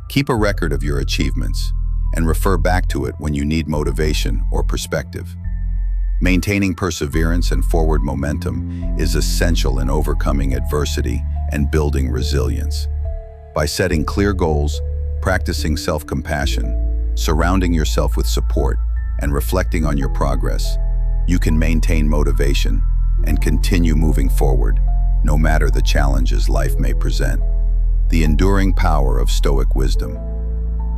Keep a record of your achievements and refer back to it when you need motivation or perspective. Maintaining perseverance and forward momentum is essential in overcoming adversity and building resilience. By setting clear goals, practicing self-compassion, surrounding yourself with support, and reflecting on your progress, you can maintain motivation and continue moving forward, no matter the challenges life may present. The enduring power of Stoic wisdom.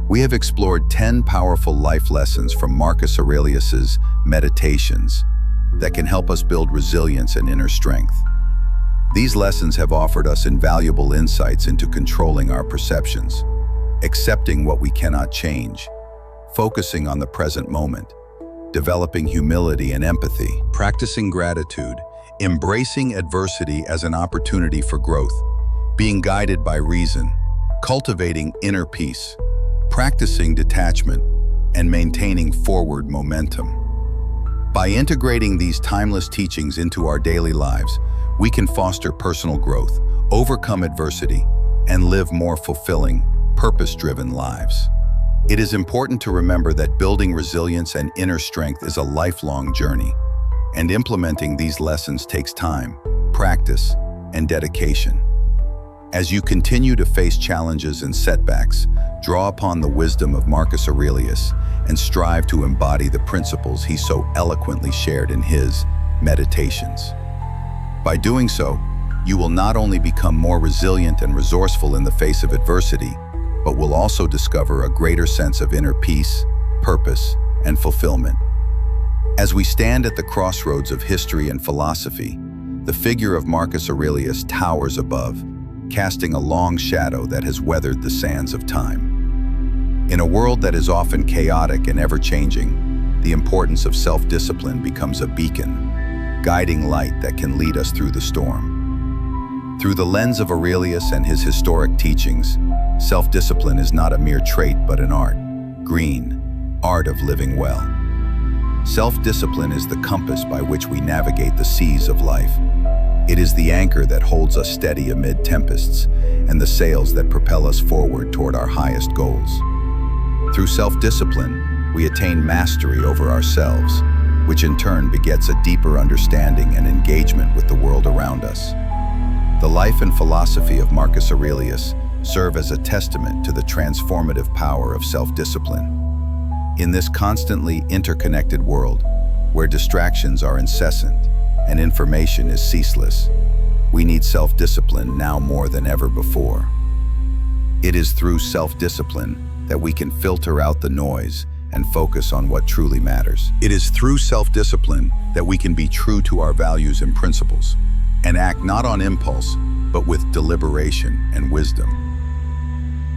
We have explored 10 powerful life lessons from Marcus Aurelius's Meditations that can help us build resilience and inner strength. These lessons have offered us invaluable insights into controlling our perceptions, accepting what we cannot change, focusing on the present moment, developing humility and empathy, practicing gratitude, embracing adversity as an opportunity for growth, being guided by reason, cultivating inner peace, practicing detachment, and maintaining forward momentum. By integrating these timeless teachings into our daily lives, we can foster personal growth, overcome adversity, and live more fulfilling, purpose-driven lives. It is important to remember that building resilience and inner strength is a lifelong journey, and implementing these lessons takes time, practice, and dedication. As you continue to face challenges and setbacks, draw upon the wisdom of Marcus Aurelius and strive to embody the principles he so eloquently shared in his Meditations. By doing so, you will not only become more resilient and resourceful in the face of adversity, but will also discover a greater sense of inner peace, purpose, and fulfillment. As we stand at the crossroads of history and philosophy, the figure of Marcus Aurelius towers above, casting a long shadow that has weathered the sands of time. In a world that is often chaotic and ever-changing, the importance of self-discipline becomes a beacon, guiding light that can lead us through the storm. Through the lens of Aurelius and his historic teachings, self-discipline is not a mere trait but an art, green, art of living well. Self-discipline is the compass by which we navigate the seas of life. It is the anchor that holds us steady amid tempests and the sails that propel us forward toward our highest goals. Through self-discipline, we attain mastery over ourselves, which in turn begets a deeper understanding and engagement with the world around us. The life and philosophy of Marcus Aurelius serve as a testament to the transformative power of self-discipline. In this constantly interconnected world, where distractions are incessant and information is ceaseless, we need self-discipline now more than ever before. It is through self-discipline that we can filter out the noise and focus on what truly matters. It is through self-discipline that we can be true to our values and principles, and act not on impulse, but with deliberation and wisdom.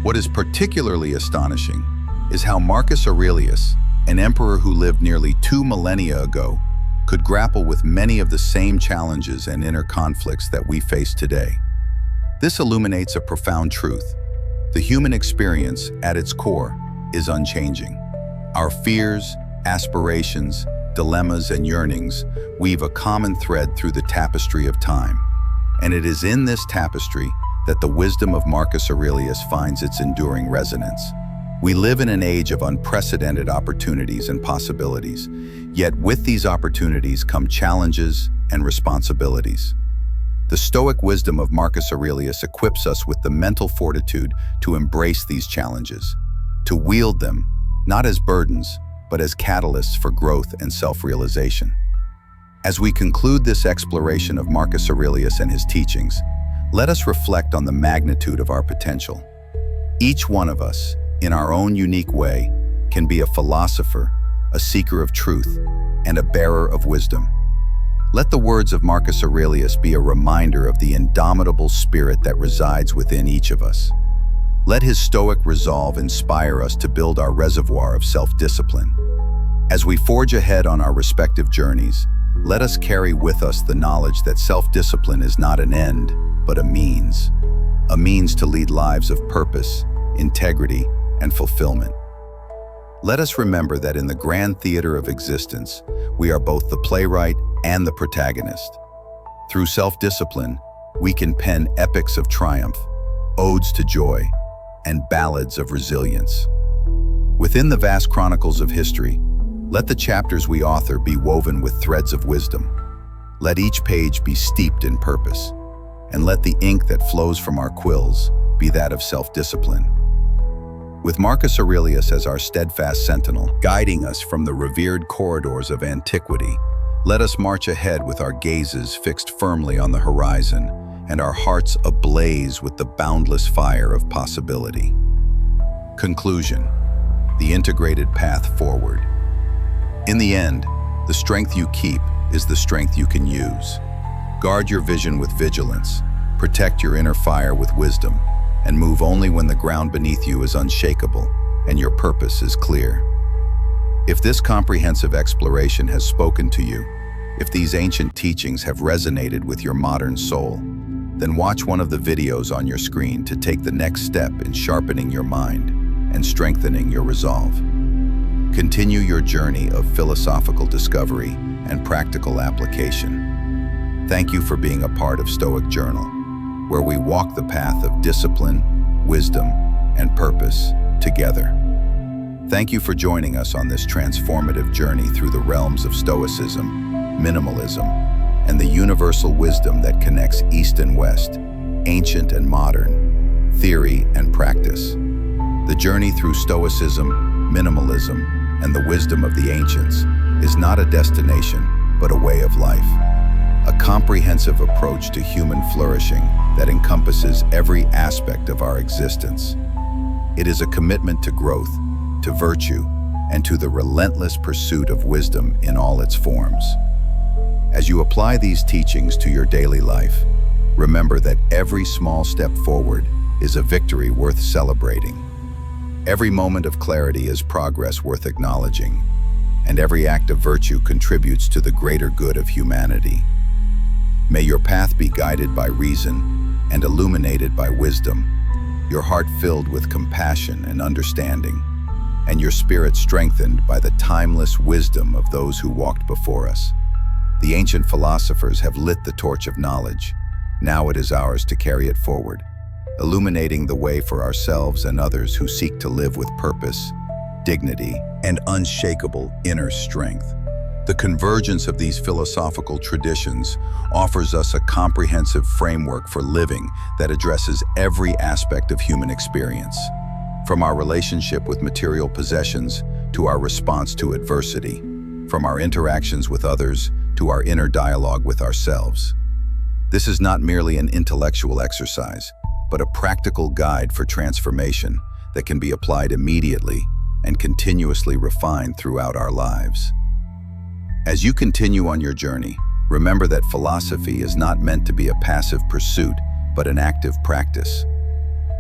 What is particularly astonishing is how Marcus Aurelius, an emperor who lived nearly 2 millennia ago, could grapple with many of the same challenges and inner conflicts that we face today. This illuminates a profound truth. The human experience, at its core, is unchanging. Our fears, aspirations, dilemmas, and yearnings weave a common thread through the tapestry of time. And it is in this tapestry that the wisdom of Marcus Aurelius finds its enduring resonance. We live in an age of unprecedented opportunities and possibilities, yet with these opportunities come challenges and responsibilities. The Stoic wisdom of Marcus Aurelius equips us with the mental fortitude to embrace these challenges, to wield them not as burdens, but as catalysts for growth and self-realization. As we conclude this exploration of Marcus Aurelius and his teachings, let us reflect on the magnitude of our potential. Each one of us, in our own unique way, can be a philosopher, a seeker of truth, and a bearer of wisdom. Let the words of Marcus Aurelius be a reminder of the indomitable spirit that resides within each of us. Let his stoic resolve inspire us to build our reservoir of self-discipline. As we forge ahead on our respective journeys, let us carry with us the knowledge that self-discipline is not an end, but a means to lead lives of purpose, integrity, and fulfillment. Let us remember that in the grand theater of existence, we are both the playwright and the protagonist. Through self-discipline, we can pen epics of triumph, odes to joy, and ballads of resilience. Within the vast chronicles of history, let the chapters we author be woven with threads of wisdom. Let each page be steeped in purpose, and let the ink that flows from our quills be that of self-discipline. With Marcus Aurelius as our steadfast sentinel, guiding us from the revered corridors of antiquity, let us march ahead with our gazes fixed firmly on the horizon and our hearts ablaze with the boundless fire of possibility. Conclusion: the integrated path forward. In the end, the strength you keep is the strength you can use. Guard your vision with vigilance, protect your inner fire with wisdom, and move only when the ground beneath you is unshakable and your purpose is clear. If this comprehensive exploration has spoken to you, if these ancient teachings have resonated with your modern soul, then watch one of the videos on your screen to take the next step in sharpening your mind and strengthening your resolve. Continue your journey of philosophical discovery and practical application. Thank you for being a part of Stoic Journal, where we walk the path of discipline, wisdom, and purpose together. Thank you for joining us on this transformative journey through the realms of Stoicism, minimalism, and the universal wisdom that connects East and West, ancient and modern, theory and practice. The journey through Stoicism, minimalism, and the wisdom of the ancients is not a destination, but a way of life. A comprehensive approach to human flourishing that encompasses every aspect of our existence. It is a commitment to growth, to virtue, and to the relentless pursuit of wisdom in all its forms. As you apply these teachings to your daily life, remember that every small step forward is a victory worth celebrating. Every moment of clarity is progress worth acknowledging, and every act of virtue contributes to the greater good of humanity. May your path be guided by reason and illuminated by wisdom, your heart filled with compassion and understanding, and your spirit strengthened by the timeless wisdom of those who walked before us. The ancient philosophers have lit the torch of knowledge. Now it is ours to carry it forward, illuminating the way for ourselves and others who seek to live with purpose, dignity, and unshakable inner strength. The convergence of these philosophical traditions offers us a comprehensive framework for living that addresses every aspect of human experience, from our relationship with material possessions to our response to adversity, from our interactions with others to our inner dialogue with ourselves. This is not merely an intellectual exercise, but a practical guide for transformation that can be applied immediately and continuously refined throughout our lives. As you continue on your journey, remember that philosophy is not meant to be a passive pursuit, but an active practice.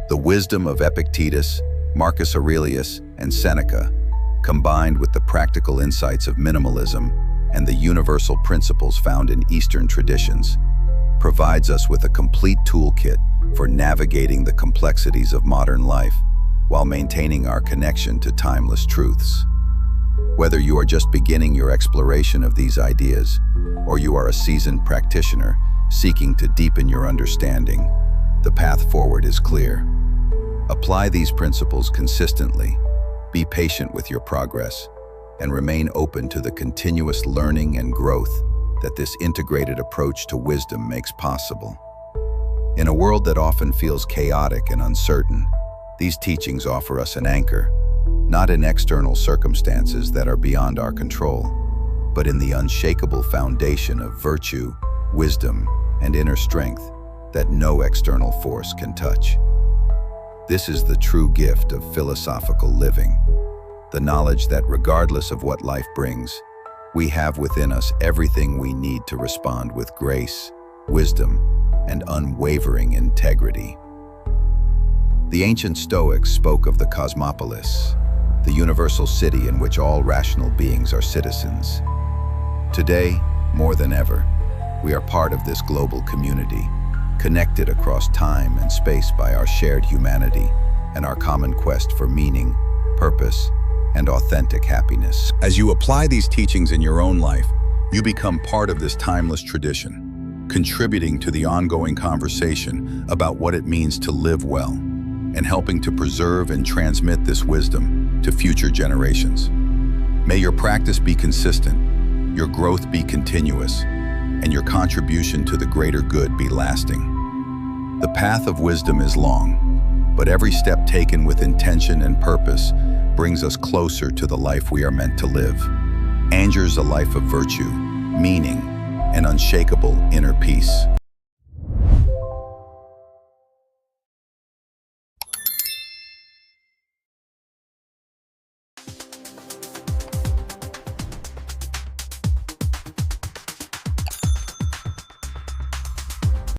The wisdom of Epictetus, Marcus Aurelius, and Seneca, combined with the practical insights of minimalism and the universal principles found in Eastern traditions, provides us with a complete toolkit for navigating the complexities of modern life while maintaining our connection to timeless truths. Whether you are just beginning your exploration of these ideas, or you are a seasoned practitioner seeking to deepen your understanding, the path forward is clear. Apply these principles consistently, be patient with your progress, and remain open to the continuous learning and growth that this integrated approach to wisdom makes possible. In a world that often feels chaotic and uncertain, these teachings offer us an anchor, not in external circumstances that are beyond our control, but in the unshakable foundation of virtue, wisdom, and inner strength that no external force can touch. This is the true gift of philosophical living, the knowledge that regardless of what life brings, we have within us everything we need to respond with grace, wisdom, and unwavering integrity. The ancient Stoics spoke of the cosmopolis, the universal city in which all rational beings are citizens. Today, more than ever, we are part of this global community, connected across time and space by our shared humanity and our common quest for meaning, purpose, and authentic happiness. As you apply these teachings in your own life, you become part of this timeless tradition, contributing to the ongoing conversation about what it means to live well, and helping to preserve and transmit this wisdom to future generations. May your practice be consistent, your growth be continuous, and your contribution to the greater good be lasting. The path of wisdom is long, but every step taken with intention and purpose brings us closer to the life we are meant to live. Anjur's a life of virtue, meaning, and unshakable inner peace.